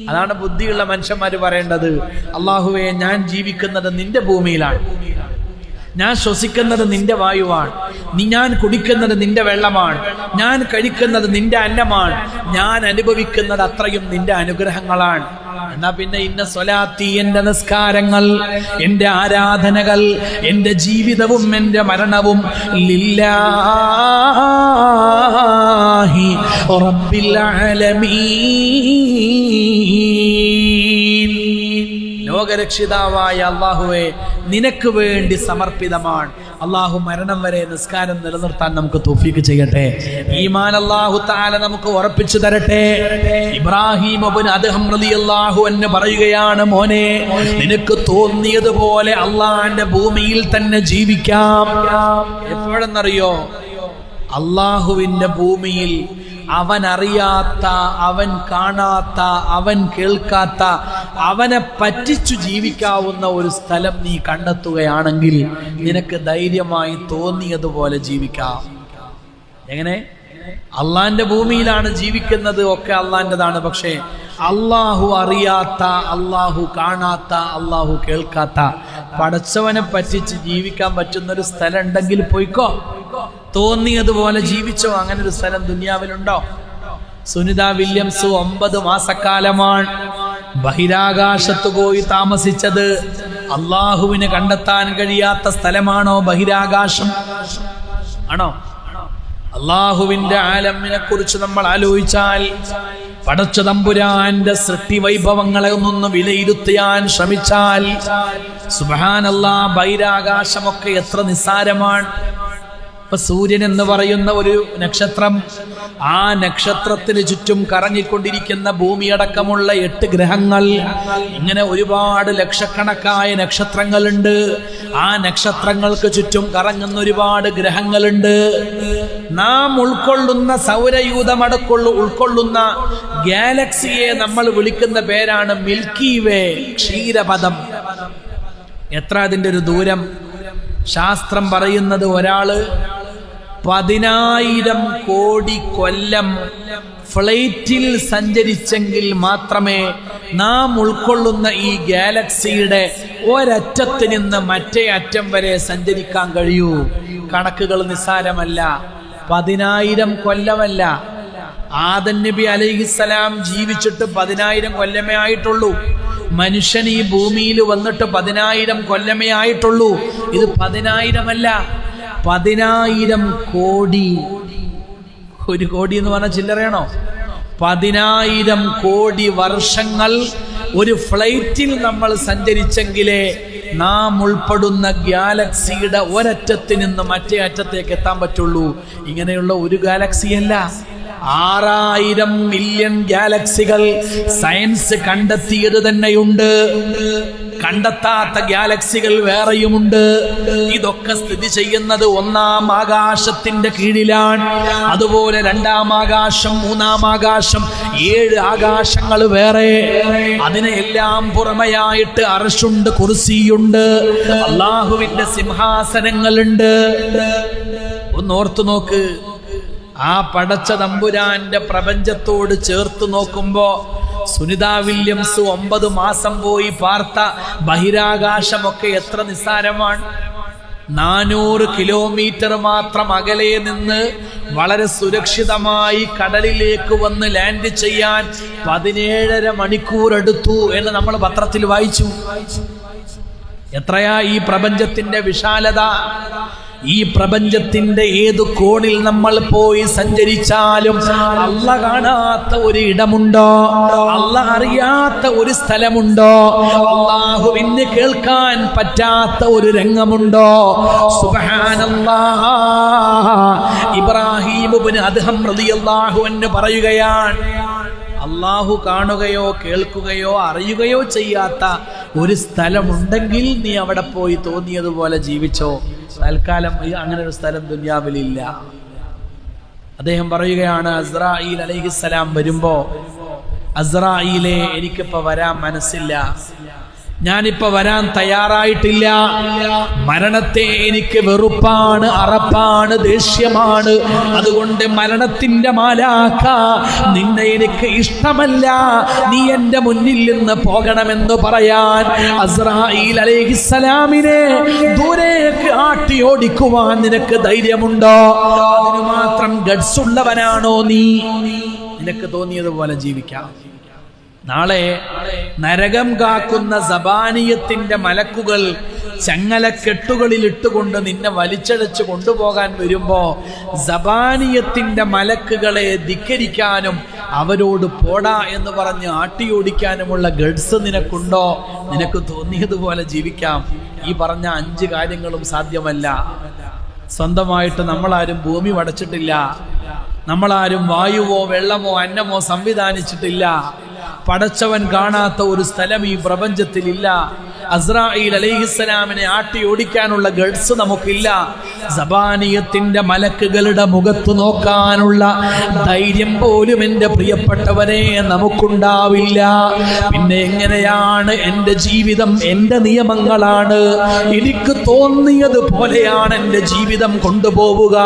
അതാണ് ബുദ്ധിയുള്ള മനുഷ്യന്മാര് പറയേണ്ടത്. അല്ലാഹുവേ, ഞാൻ ജീവിക്കുന്നത് നിന്റെ ഭൂമിയിലാണ്, ഞാൻ ശ്വസിക്കുന്നത് നിന്റെ വായുവാണ്, ഞാൻ കുടിക്കുന്നത് നിന്റെ വെള്ളമാണ്, ഞാൻ കഴിക്കുന്നത് നിന്റെ അന്നമാണ്, ഞാൻ അനുഭവിക്കുന്നത് അത്രയും നിന്റെ അനുഗ്രഹങ്ങളാണ്. എന്നാ പിന്നെ ഇന്ന സ്വലാത്തി, എന്റെ നിസ്കാരങ്ങൾ, എന്റെ ആരാധനകൾ, എന്റെ ജീവിതവും എന്റെ മരണവും ലില്ലാഹി റബ്ബിൽ ആലമീൻ, ലോകരക്ഷിതാവായ അല്ലാഹുവേ നിനക്ക് വേണ്ടി സമർപ്പിതമാണ്. അള്ളാഹു മരണം വരെ നിസ്കാരം നിലനിർത്താൻ നമുക്ക് തൗഫീഖ് ചെയ്യട്ടെ. ഈമാൻ അല്ലാഹു തആല നമുക്ക് ഉറപ്പിച്ചു തരട്ടെ. ഇബ്രാഹിം ഇബ്നു അദ്ഹം റളിയല്ലാഹു അൻഹു പറയുകയാണ്, മോനെ, നിനക്ക് തോന്നിയതുപോലെ അള്ളാഹുവിന്റെ ഭൂമിയിൽ തന്നെ ജീവിക്കാം. എപ്പോഴെന്നറിയോ? അള്ളാഹുവിന്റെ ഭൂമിയിൽ അവൻ അറിയാത്ത, അവൻ കാണാത്ത, അവൻ കേൾക്കാത്ത, അവനെ പറ്റിച്ചു ജീവിക്കാവുന്ന ഒരു സ്ഥലം നീ കണ്ടെത്തുകയാണെങ്കിൽ നിനക്ക് ധൈര്യമായി തോന്നിയതുപോലെ ജീവിക്കാം. എങ്ങനെ? അള്ളാന്റെ ഭൂമിയിലാണ് ജീവിക്കുന്നത്, ഒക്കെ അള്ളാന്റെതാണ്. പക്ഷേ അള്ളാഹു അറിയാത്ത, അള്ളാഹു കാണാത്ത, അള്ളാഹു കേൾക്കാത്ത, പടച്ചവനെ പറ്റിച്ച് ജീവിക്കാൻ പറ്റുന്നൊരു സ്ഥലം ഉണ്ടെങ്കിൽ പോയിക്കോ, തോന്നിയതുപോലെ ജീവിച്ചോ. അങ്ങനെ ഒരു സ്ഥലം ദുനിയാവിലുണ്ടോ? സുനിത വില്യംസ് 9 മാസക്കാലമാണ് ബഹിരാകാശത്ത് പോയി താമസിച്ചത്. അള്ളാഹുവിന് കണ്ടെത്താൻ കഴിയാത്ത സ്ഥലമാണോ ബഹിരാകാശം? ആണോ? അള്ളാഹുവിന്റെ ആലമിനെ കുറിച്ച് നമ്മൾ ആലോചിച്ചാൽ, പടച്ച തമ്പുരാന്റെ സൃഷ്ടി വൈഭവങ്ങളെ ഒന്നൊന്ന് വിലയിരുത്താൻ ശ്രമിച്ചാൽ, സുബ്ഹാനല്ലാഹ്, ബഹിരാകാശമൊക്കെ എത്ര നിസ്സാരമാണ്. ഇപ്പൊ സൂര്യൻ എന്ന് പറയുന്ന ഒരു നക്ഷത്രം, ആ നക്ഷത്രത്തിന് ചുറ്റും കറങ്ങിക്കൊണ്ടിരിക്കുന്ന ഭൂമിയടക്കമുള്ള 8 ഗ്രഹങ്ങൾ, ഇങ്ങനെ ഒരുപാട് ലക്ഷക്കണക്കായ നക്ഷത്രങ്ങളുണ്ട്. ആ നക്ഷത്രങ്ങൾക്ക് ചുറ്റും കറങ്ങുന്ന ഒരുപാട് ഗ്രഹങ്ങളുണ്ട്. നാം ഉൾക്കൊള്ളുന്ന സൗരയൂഥമടക്കുള്ള ഉൾക്കൊള്ളുന്ന ഗാലക്സിയെ നമ്മൾ വിളിക്കുന്ന പേരാണ് മിൽക്കി വേ, ക്ഷീരപഥം. എത്ര അതിൻ്റെ ഒരു ദൂരം? ശാസ്ത്രം പറയുന്നത് ഒരാള് 10,000 കോടി കൊല്ലം ഫ്ലൈറ്റിൽ സഞ്ചരിച്ചെങ്കിൽ മാത്രമേ നാം ഉൾക്കൊള്ളുന്ന ഈ ഗാലക്സിയുടെ ഒരറ്റത്ത് നിന്ന് മറ്റേ അറ്റം വരെ സഞ്ചരിക്കാൻ കഴിയൂ. കണക്കുകൾ നിസ്സാരമല്ല. 10,000 കൊല്ലമല്ല. ആദം നബി അലൈഹിസ്സലാം ജീവിച്ചിട്ട് 10,000 കൊല്ലമേ ആയിട്ടുള്ളൂ. മനുഷ്യൻ ഈ ഭൂമിയിൽ വന്നിട്ട് 10,000 കൊല്ലമേ ആയിട്ടുള്ളൂ. ഇത് 10,000 അല്ല, 10,000 കോടി. 1 കോടി എന്ന് പറഞ്ഞാൽ ചില്ലറയാണോ? 10,000 കോടി വർഷങ്ങൾ ഒരു ഫ്ലൈറ്റിൽ നമ്മൾ സഞ്ചരിച്ചെങ്കിലേ നാം ഉൾപ്പെടുന്ന ഗാലക്സിയുടെ ഒരറ്റത്ത് നിന്ന് മറ്റേ അറ്റത്തേക്ക് എത്താൻ പറ്റുള്ളൂ. ഇങ്ങനെയുള്ള ഒരു ഗാലക്സിയല്ല, 6,000 മില്യൺ ഗാലക്സികൾ സയൻസ് കണ്ടെത്തിയത് തന്നെയുണ്ട്. കണ്ടെത്താത്ത ഗാലക്സികൾ വേറെയുമുണ്ട്. ഇതൊക്കെ സ്ഥിതി ചെയ്യുന്നത് 1-ാം ആകാശത്തിന്റെ കീഴിലാണ്. അതുപോലെ 2-ാം ആകാശം, 3-ാം ആകാശം, 7 ആകാശങ്ങൾ വേറെ. അതിനെ എല്ലാം പുറമെയായിട്ട് അർശുണ്ട്, കുർസിയുണ്ട്, അള്ളാഹുവിന്റെ സിംഹാസനങ്ങളുണ്ട്. ഒന്ന് ഓർത്തു നോക്ക്. ആ പടച്ച തമ്പുരാന്റെ പ്രപഞ്ചത്തോട് ചേർത്ത് നോക്കുമ്പോ സുനിത വില്യംസ് 9 മാസം പോയി പാർത്ത ബഹിരാകാശമൊക്കെ എത്ര നിസ്സാരമാണ്. 400 കിലോമീറ്റർ മാത്രം അകലെ നിന്ന് വളരെ സുരക്ഷിതമായി കടലിലേക്ക് വന്ന് ലാൻഡ് ചെയ്യാൻ 17.5 മണിക്കൂർ എടുത്തു എന്ന് നമ്മൾ പത്രത്തിൽ വായിച്ചു. എത്രയാ ഈ പ്രപഞ്ചത്തിന്റെ വിശാലത! ഈ പ്രപഞ്ചത്തിന്റെ ഏതു കോണിൽ നമ്മൾ പോയി സഞ്ചരിച്ചാലും അള്ള കാണാത്ത ഒരു ഇടമുണ്ടോ? അള്ള അറിയാത്ത ഒരു സ്ഥലമുണ്ടോ? അല്ലാഹുവിന് കേൾക്കാൻ പറ്റാത്ത ഒരു രംഗമുണ്ടോ? സുബ്ഹാനല്ലാഹ്. ഇബ്രാഹിം ഇബ്നു അദ്ഹം റളിയല്ലാഹു അൻഹു പറയുകയാണ്, അള്ളാഹു കാണുകയോ കേൾക്കുകയോ അറിയുകയോ ചെയ്യാത്ത ഒരു സ്ഥലമുണ്ടെങ്കിൽ നീ അവിടെ പോയി തോന്നിയതുപോലെ ജീവിച്ചോ. തൽക്കാലം അങ്ങനെ ഒരു സ്ഥലം ദുനിയാവിലില്ല. അദ്ദേഹം പറയുകയാണ്, അസ്രായീൽ അലൈഹിസ്സലാം വരുമ്പോ, അസ്രായീലെ എനിക്കിപ്പോ വരാൻ മനസ്സില്ല, ഞാനിപ്പോ വരാൻ തയ്യാറായിട്ടില്ല. മരണത്തെ എനിക്ക് വെറുപ്പാണ്, അറപ്പാണ്, ദേഷ്യമാണ്. അതുകൊണ്ട് മരണത്തിന്റെ മാലാഖ, നിന്നെ എനിക്ക് ഇഷ്ടമല്ല, നീ എന്റെ മുന്നിൽ നിന്ന് പോകണമെന്ന് പറയാൻ അസ്രായീൽ അലൈഹിസ്സലാമിനെ ദൂരേക്ക് ആട്ടി ഓടിക്കുവാൻ നിനക്ക് ധൈര്യമുണ്ടോ? അതിനു മാത്രം ഗഡ്സ് ഉള്ളവനാണോ നീ? നിനക്ക് തോന്നിയതുപോലെ ജീവിക്കാം. നാളെ നരകം കാക്കുന്ന സബാനിയത്തിന്റെ മലക്കുകൾ ചങ്ങലക്കെട്ടുകളിൽ ഇട്ടുകൊണ്ട് നിന്നെ വലിച്ചഴച്ച് കൊണ്ടുപോകാൻ വരുമ്പോ സബാനിയത്തിന്റെ മലക്കുകളെ ധിക്കരിക്കാനും അവരോട് പോടാ എന്ന് പറഞ്ഞ് ആട്ടിയോടിക്കാനുമുള്ള ഗഡ്സ് നിനക്കുണ്ടോ? നിനക്ക് തോന്നിയതുപോലെ ജീവിക്കാം. ഈ പറഞ്ഞ 5 കാര്യങ്ങളും സാധ്യമല്ല. സ്വന്തമായിട്ട് നമ്മളാരും ഭൂമി വടച്ചിട്ടില്ല, നമ്മളാരും വായുവോ വെള്ളമോ അന്നമോ സംവിധാനിച്ചിട്ടില്ല. പടച്ചവൻ കാണാത്ത ഒരു സ്ഥലം ഈ പ്രപഞ്ചത്തിലില്ല. അസ്രായീൽ അലൈഹിസ്സലാമിനെ ആട്ടി ഓടിക്കാനുള്ള ഗഡ്സ് നമുക്കില്ല. സബാനിയത്തിന്റെ മലക്കുകളുടെ മുഖത്ത് നോക്കാനുള്ള ധൈര്യം പോലും എൻ്റെ പ്രിയപ്പെട്ടവരെ നമുക്കുണ്ടാവില്ല. പിന്നെ എങ്ങനെയാണ് എൻ്റെ ജീവിതം? എൻ്റെ നിയമങ്ങളാണ്, എനിക്ക് തോന്നിയത് പോലെയാണ് എൻ്റെ ജീവിതം കൊണ്ടുപോവുക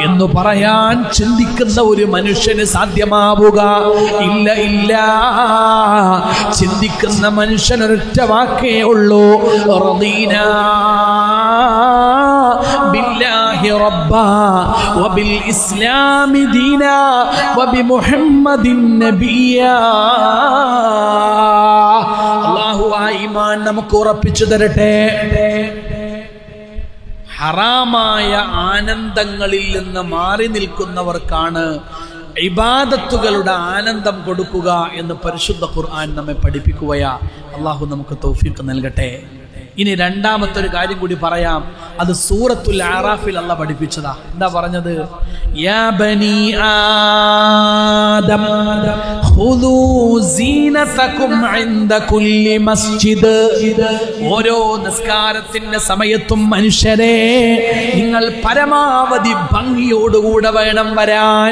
എന്ന് പറയാൻ ചിന്തിക്കുന്ന ഒരു മനുഷ്യന് സാധ്യമാവുക ഇല്ല. ഇല്ല, ചിന്തിക്കുന്ന മനുഷ്യനൊരൊറ്റ വാക്കേ ഉള്ളൂ, റദീനാ ബില്ലാഹി റബ്ബാ വബിൽ ഇസ്ലാമി ദീനാ വബിമുഹമ്മദിൻ നബിയ്യാ. അല്ലാഹു ആ ഈമാൻ നമുക്ക് ഉറപ്പിച്ചു തരട്ടെ. ഹറാമായ ആനന്ദങ്ങളിൽ നിന്ന് മാറി നിൽക്കുന്നവർക്കാണ് ഇബാദത്തുകളുടെ ആനന്ദം കൊടുക്കുക എന്ന് പരിശുദ്ധ ഖുർആൻ നമ്മെ പഠിപ്പിക്കുകയാ. അള്ളാഹു നമുക്ക് തൗഫീഖ് നൽകട്ടെ. ഇനി രണ്ടാമത്തെ ഒരു കാര്യം കൂടി പറയാം. അത് സൂറത്തുൽ അറാഫിൽ അല്ലാഹ് പഠിപ്പിച്ചതാ. എന്താ പറഞ്ഞത്? യാ ബനി ആദം ഖുദൂ സീനതകും ഇൻദ കുല്ലി മസ്ജിദ്. ഓരോ നിസ്കാരത്തിന്റെ സമയത്തും മനുഷ്യരെ നിങ്ങൾ പരമാവധി ഭംഗിയോടുകൂടെ വേണം വരാൻ.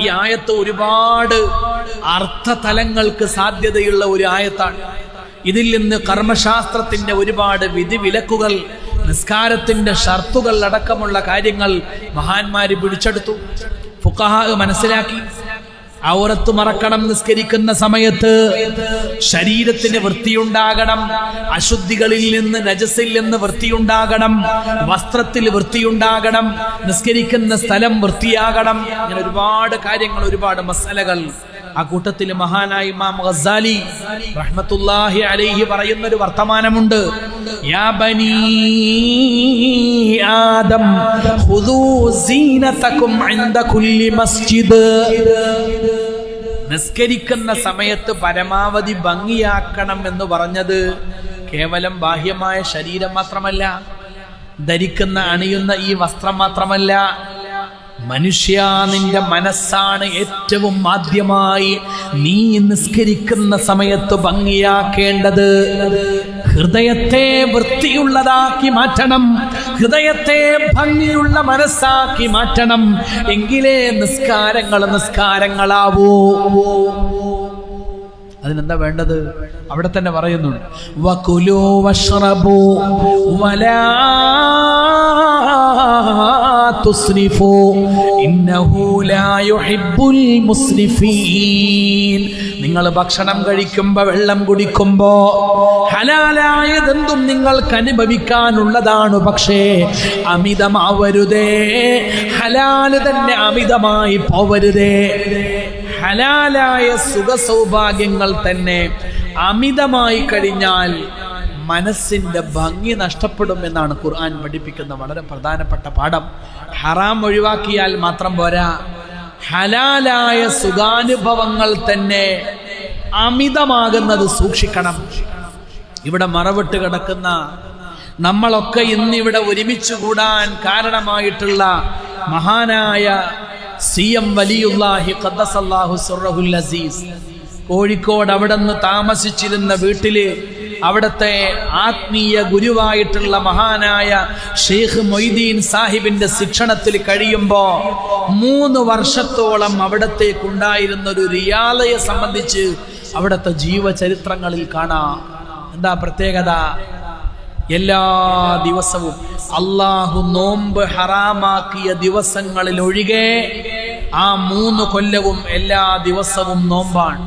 ഈ ആയത്ത് ഒരുപാട് അർത്ഥതലങ്ങൾക്ക് സാധ്യതയുള്ള ഒരു ആയത്താണ്. ഇതിൽ നിന്ന് കർമ്മശാസ്ത്രത്തിന്റെ ഒരുപാട് വിധിവിലക്കുകൾ, നിസ്കാരത്തിന്റെ ഷർത്തുകൾ അടക്കമുള്ള കാര്യങ്ങൾ മഹാന്മാര് പിടിച്ചെടുത്തു, ഫുഖഹാ മനസ്സിലാക്കി. ഔറത്ത് മറക്കണം നിസ്കരിക്കുന്ന സമയത്ത്, ശരീരത്തിന് വൃത്തിയുണ്ടാകണം, അശുദ്ധികളിൽ നിന്ന് നജസിൽ നിന്ന് വൃത്തിയുണ്ടാകണം, വസ്ത്രത്തിൽ വൃത്തിയുണ്ടാകണം, നിസ്കരിക്കുന്ന സ്ഥലം വൃത്തിയാകണം. ഇങ്ങനെ ഒരുപാട് കാര്യങ്ങൾ, ഒരുപാട് മസലകൾ. ആ കൂട്ടത്തിൽ മഹാനായ ഇമാം ഗസാലി റഹ്മത്തുള്ളാഹി അലൈഹി പറയുന്ന ഒരു വർത്തമാനമുണ്ട്. യാ ബനി ആദം ഖുദൂ സീനതകും ഇൻദ കുല്ലി മസ്ജിദ്. നിസ്കരിക്കുന്ന സമയത്ത് പരമാവധി ഭംഗിയാക്കണം എന്ന് പറഞ്ഞത് കേവലം ബാഹ്യമായ ശരീരം മാത്രമല്ല, ധരിക്കുന്ന അണിയുന്ന ഈ വസ്ത്രം മാത്രമല്ല. മനുഷ്യ, നിന്റെ മനസ്സാണ് ഏറ്റവും ആദ്യമായി നീ നിസ്കരിക്കുന്ന സമയത്ത് ഭംഗിയാക്കേണ്ടത്. ഹൃദയത്തെ വൃത്തിയുള്ളതാക്കി മാറ്റണം, ഹൃദയത്തെ ഭംഗിയുള്ള മനസ്സാക്കി മാറ്റണം. എങ്കിലേ നിസ്കാരങ്ങളാവൂ. അതിനെന്താ വേണ്ടത്? അവിടെ തന്നെ പറയുന്നുണ്ട്, വകുലൂ വശ്റബൂ വലാ തുസ്രിഫൂ ഇന്നഹു ലാ യുഹിബ്ബുൽ മുസ്രിഫീൻ. നിങ്ങൾ ഭക്ഷണം കഴിക്കുമ്പോൾ, വെള്ളം കുടിക്കുമ്പോൾ ഹലാലായതെന്തും നിങ്ങൾക്ക് അനുഭവിക്കാനുള്ളതാണ്. പക്ഷേ അമിതമാവരുതേ, ഹലാല് തന്നെ അമിതമായി പോവരുതേ. ഹലാലായ സുഖ സൗഭാഗ്യങ്ങൾ തന്നെ അമിതമായി കഴിഞ്ഞാൽ മനസ്സിന്റെ ഭംഗി നഷ്ടപ്പെടും എന്നാണ് ഖുർആൻ പഠിപ്പിക്കുന്ന വളരെ പ്രധാനപ്പെട്ട പാഠം. ഹറാം ഒഴിവാക്കിയാൽ മാത്രം പോരാ, ഹലാലായ സുഖാനുഭവങ്ങൾ തന്നെ അമിതമാകുന്നത് സൂക്ഷിക്കണം. ഇവിടെ മറവിട്ട് കിടക്കുന്ന നമ്മളൊക്കെ ഇന്നിവിടെ ഒരുമിച്ച് കൂടാൻ കാരണമായിട്ടുള്ള മഹാനായ CM വലിയുല്ലാഹി ഖദ്ദസല്ലാഹു സിർറഹുൽ അസീസ്, കോഴിക്കോട് അവിടെ നിന്ന് താമസിച്ചിരുന്ന വീട്ടില് അവിടുത്തെ ആത്മീയ ഗുരുവായിട്ടുള്ള മഹാനായ ഷെയ്ഖ് മൊയ്തീൻ സാഹിബിന്റെ ശിക്ഷണത്തിൽ കഴിയുമ്പോൾ 3 വർഷത്തോളം അവിടത്തേക്കുണ്ടായിരുന്ന ഒരു റിയാലയെ സംബന്ധിച്ച് അവിടുത്തെ ജീവചരിത്രങ്ങളിൽ കാണാം. എന്താ പ്രത്യേകത? എല്ലാ ദിവസവും അള്ളാഹു നോമ്പ് ഹറാമാക്കിയ ദിവസങ്ങളിൽ ഒഴികെ ആ 3 കൊല്ലവും എല്ലാ ദിവസവും നോമ്പാണ്.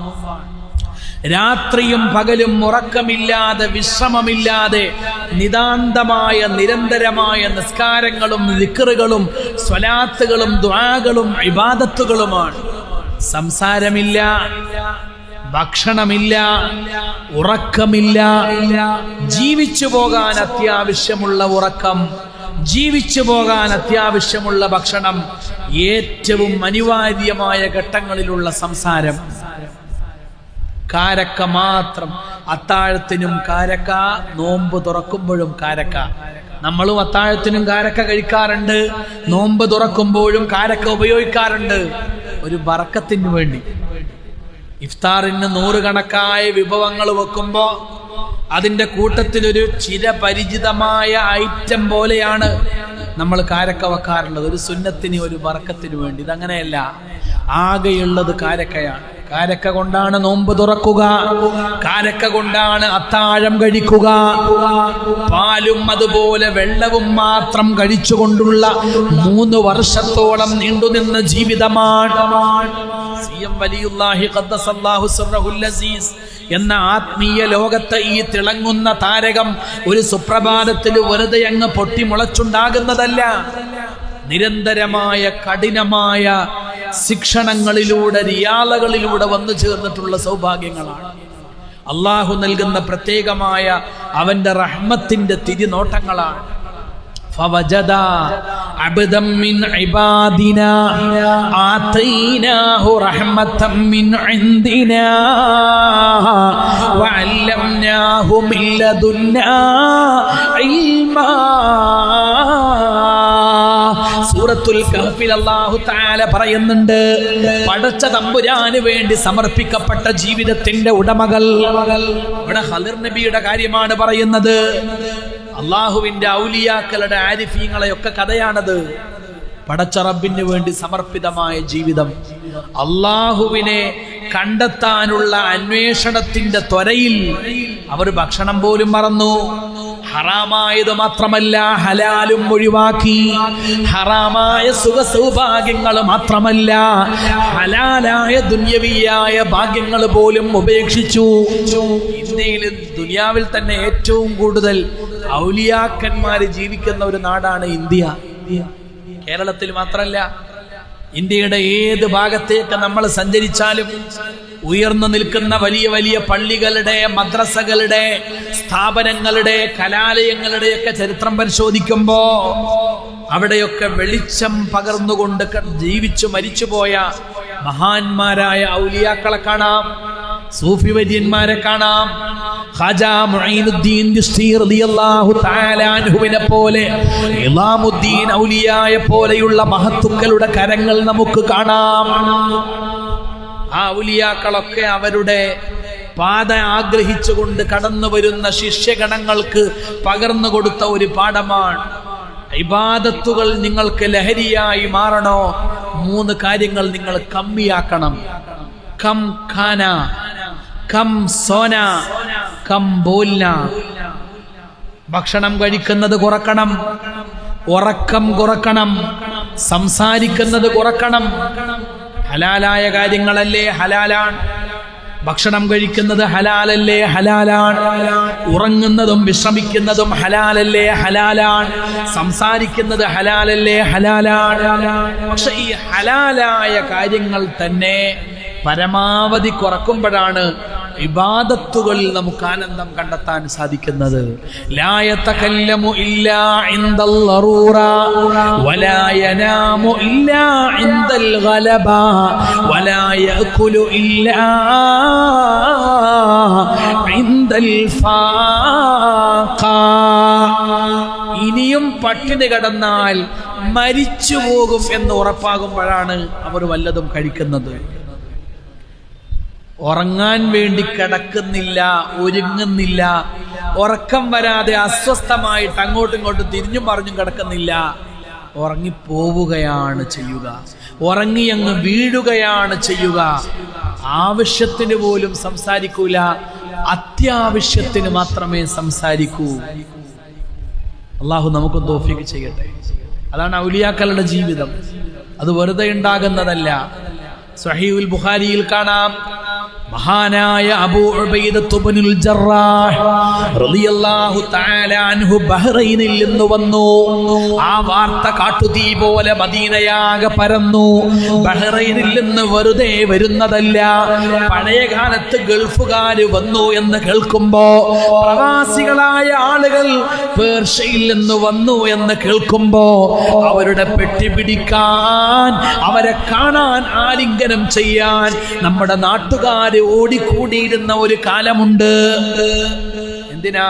രാത്രിയും പകലും ഉറക്കമില്ലാതെ വിശ്രമമില്ലാതെ നിതാന്തമായ നിരന്തരമായ നിസ്കാരങ്ങളും ദിക്റുകളും സ്വലാത്തുകളും ദുആകളും ഇബാദത്തുകളുമാണ്. സംസാരമില്ല, ഭക്ഷണമില്ല, ഉറക്കമില്ല. ജീവിച്ചു പോകാൻ അത്യാവശ്യമുള്ള ഉറക്കം, ജീവിച്ചു പോകാൻ അത്യാവശ്യമുള്ള ഭക്ഷണം, ഏറ്റവും അനിവാര്യമായ ഘട്ടങ്ങളിലുള്ള സംസാരം. കാരക്ക മാത്രം, അത്താഴത്തിനും കാരക്ക, നോമ്പ് തുറക്കുമ്പോഴും കാരക്ക. നമ്മളും അത്താഴത്തിനും കാരക്ക കഴിക്കാറുണ്ട്, നോമ്പ് തുറക്കുമ്പോഴും കാരക്ക ഉപയോഗിക്കാറുണ്ട്. ഒരു ബറക്കത്തിന് വേണ്ടി. ഇഫ്താറിന് 100 കണക്കായ വിഭവങ്ങൾ വെക്കുമ്പോ അതിന്റെ കൂട്ടത്തിലൊരു ചിരപരിചിതമായ ഐറ്റം പോലെയാണ് നമ്മൾ കാരക്ക വെക്കാറുള്ളത്. ഒരു സുന്നത്തിന്, ഒരു ബറക്കത്തിന് വേണ്ടി. ഇതങ്ങനെയല്ല, ആകെയുള്ളത് കാരക്കയാണ്. കാരക്ക കൊണ്ടാണ് നോമ്പ് തുറക്കുക, കാരക്ക കൊണ്ടാണ് അത്താഴം കഴിക്കുക. പാലും അതുപോലെ വെള്ളവും മാത്രം കഴിച്ചുകൊണ്ടുള്ള 3 വർഷത്തോളം നീണ്ടുനിന്ന ജീവിതമാണ്. CM വലിയുല്ലാഹി ഖദ്ദസല്ലാഹു സിർറഹുൽ അസീസ് എന്ന ആത്മീയ ലോകത്തെ ഈ തിളങ്ങുന്ന താരകം ഒരു സുപ്രഭാതത്തിൽ വെറുതെ അങ്ങ് പൊട്ടിമുളച്ചുണ്ടാകുന്നതല്ല. നിരന്തരമായ കഠിനമായ ശിക്ഷണങ്ങളിലൂടെ, റിയാലകളിലൂടെ വന്നു ചേർന്നിട്ടുള്ള സൗഭാഗ്യങ്ങളാണ്. അള്ളാഹു നൽകുന്ന പ്രത്യേകമായ അവന്റെ റഹ്മത്തിന്റെ തിരിനോട്ടങ്ങളാണ്. فوجدا عبدا من عبادنا آتيناه رحمة من عندنا وعلمناه من لدنا علما. സൂറത്തുൽ കഹ്ഫിൽ അല്ലാഹു തആല പറയുന്നുണ്ട്, പടച്ച തമ്പുരാന് വേണ്ടി സമർപ്പിക്കപ്പെട്ട ജീവിതത്തിന്റെ ഉടമകൾ. ഇവിടെ ഖളിർ നബിയുടെ കാര്യമാണ് പറയുന്നത്. അള്ളാഹുവിന്റെ ഔലിയാക്കളുടെ ആരിഫീങ്ങളെയൊക്കെ കഥയാണത്. പടച്ച റബ്ബിന് വേണ്ടി സമർപ്പിതമായ ജീവിതം. അള്ളാഹുവിനെ കണ്ടെത്താനുള്ള അന്വേഷണത്തിന്റെ ത്വരയിൽ അവർ ഭക്ഷണം പോലും മറന്നു. ഹറാമായത് മാത്രമല്ല, ഹലാലും ഒഴിവാക്കി. ഹറാമായ സുഖ സൗഭാഗ്യങ്ങൾ മാത്രമല്ല, ഹലാലായ ദുന്യവിയായ ഭാഗ്യങ്ങൾ പോലും ഉപേക്ഷിച്ചു. ഇന്ത്യയിൽ, ദുനിയാവിൽ തന്നെ ഏറ്റവും കൂടുതൽ ഔലിയാക്കന്മാര് ജീവിക്കുന്ന ഒരു നാടാണ് ഇന്ത്യ. കേരളത്തിൽ മാത്രമല്ല, ഇന്ത്യയുടെ ഏത് ഭാഗത്തേക്ക് നമ്മൾ സഞ്ചരിച്ചാലും ഉയർന്നു നിൽക്കുന്ന വലിയ വലിയ പള്ളികളുടെ, മദ്രസകളുടെ, സ്ഥാപനങ്ങളുടെ, കലാലയങ്ങളുടെയൊക്കെ ചരിത്രം പരിശോധിക്കുമ്പോ അവിടെയൊക്കെ വെളിച്ചം പകർന്നുകൊണ്ട് ജീവിച്ചു മരിച്ചുപോയ മഹാന്മാരായ ഔലിയാക്കളെ കാണാം, സൂഫി വര്യന്മാരെ കാണാം. ഖാജാ മുഈനുദ്ദീൻ ചിശ്തി റളിയല്ലാഹു തആല അൻഹുവിനെ പോലെ, ഇമാമുദ്ദീൻ ഔലിയായെ പോലെയുള്ള മഹത്തുക്കളുടെ കരങ്ങൾ നമുക്ക് കാണാം. ആ ഔലിയാക്കളൊക്കെ അവരുടെ പാത ആഗ്രഹിച്ചുകൊണ്ട് കടന്നു വരുന്ന ശിഷ്യഗണങ്ങൾക്ക് പകർന്നു കൊടുത്ത ഒരു പാഠമാണ്. ഇബാദത്തുകൾ നിങ്ങൾക്ക് ലഹരിയായി മാറണോ, 3 കാര്യങ്ങൾ നിങ്ങൾ കമ്മിയാക്കണം. കം ഖാന, കം സോന, കം ബോൽന. ഭക്ഷണം കഴിക്കുന്നത് കുറക്കണം, ഉറക്കം കുറക്കണം, സംസാരിക്കുന്നത് കുറക്കണം. ഹലാലായ കാര്യങ്ങളല്ലേ ഹലാലാണ്. ഭക്ഷണം കഴിക്കുന്നത് ഹലാലല്ലേ ഹലാലാണ്. ഉറങ്ങുന്നതും വിശ്രമിക്കുന്നതും ഹലാലല്ലേ ഹലാലാണ്. സംസാരിക്കുന്നത് ഹലാലല്ലേ ഹലാലാണ്. പക്ഷെ ഈ ഹലാലായ കാര്യങ്ങൾ തന്നെ പരമാവധി കുറക്കുമ്പോഴാണ് ഇബാദത്തുകളിൽ നമുക്ക് ആനന്ദം കണ്ടെത്താൻ സാധിക്കുന്നത്. ലാ യതകല്ലമു ഇല്ലാ ഇൻദൽ ളറൂറ വലാ യനാമു ഇല്ലാ ഇൻദൽ ഗലബ വലാ യഅകുലു ഇല്ലാ ഇൻദൽ ഫാഖ. ഇനിയും പട്ടിണി കിടന്നാൽ മരിച്ചു പോകും എന്ന് ഉറപ്പാകുമ്പോഴാണ് അവർ വല്ലതും കഴിക്കുന്നത്. ഉറങ്ങാൻ വേണ്ടി കിടക്കുന്നില്ല, ഒരുങ്ങുന്നില്ല, ഉറക്കം വരാതെ അസ്വസ്ഥമായിട്ട് അങ്ങോട്ടും ഇങ്ങോട്ടും തിരിഞ്ഞും പറഞ്ഞും കിടക്കുന്നില്ല, ഉറങ്ങിപ്പോവുകയാണ് ചെയ്യുക, ഉറങ്ങിയങ്ങ് വീഴുകയാണ് ചെയ്യുക. ആവശ്യത്തിന് പോലും സംസാരിക്കൂല, അത്യാവശ്യത്തിന് മാത്രമേ സംസാരിക്കൂ. അള്ളാഹു നമുക്ക് തൗഫീഖ് ചെയ്യട്ടെ. അതാണ് ഔലിയാക്കളുടെ ജീവിതം. അത് വെറുതെ ഉണ്ടാകുന്നതല്ല. സ്വഹീഹുൽ ബുഖാരിയിൽ കാണാം, മഹാനായ അബൂ ഉബൈദത്ത് ഇബ്നുൽ ജറാഹ് റളിയല്ലാഹു തആല അൻഹു ബഹ്റൈനിൽ നിന്ന് വന്നു. ആ വാർത്ത കാട്ടുതീ പോലെ മദീനയാകെ പരന്നു. ബഹ്റൈനിൽ നിന്ന് വെറുതെ വരുന്നതല്ല. പഴയ കാലത്ത് ഗൾഫുകാര് വന്നു എന്ന് കേൾക്കുമ്പോ, പ്രവാസികളായ ആളുകൾ പേർഷ്യയിൽ നിന്ന് വന്നു എന്ന് കേൾക്കുമ്പോ അവരുടെ പെട്ടി പിടിക്കാൻ, അവരെ കാണാൻ, ആലിംഗനം ചെയ്യാൻ നമ്മുടെ നാട്ടുകാര് ഓടിക്കൂടിയിരുന്ന ഒരു കാലമുണ്ട്. എന്തിനാ?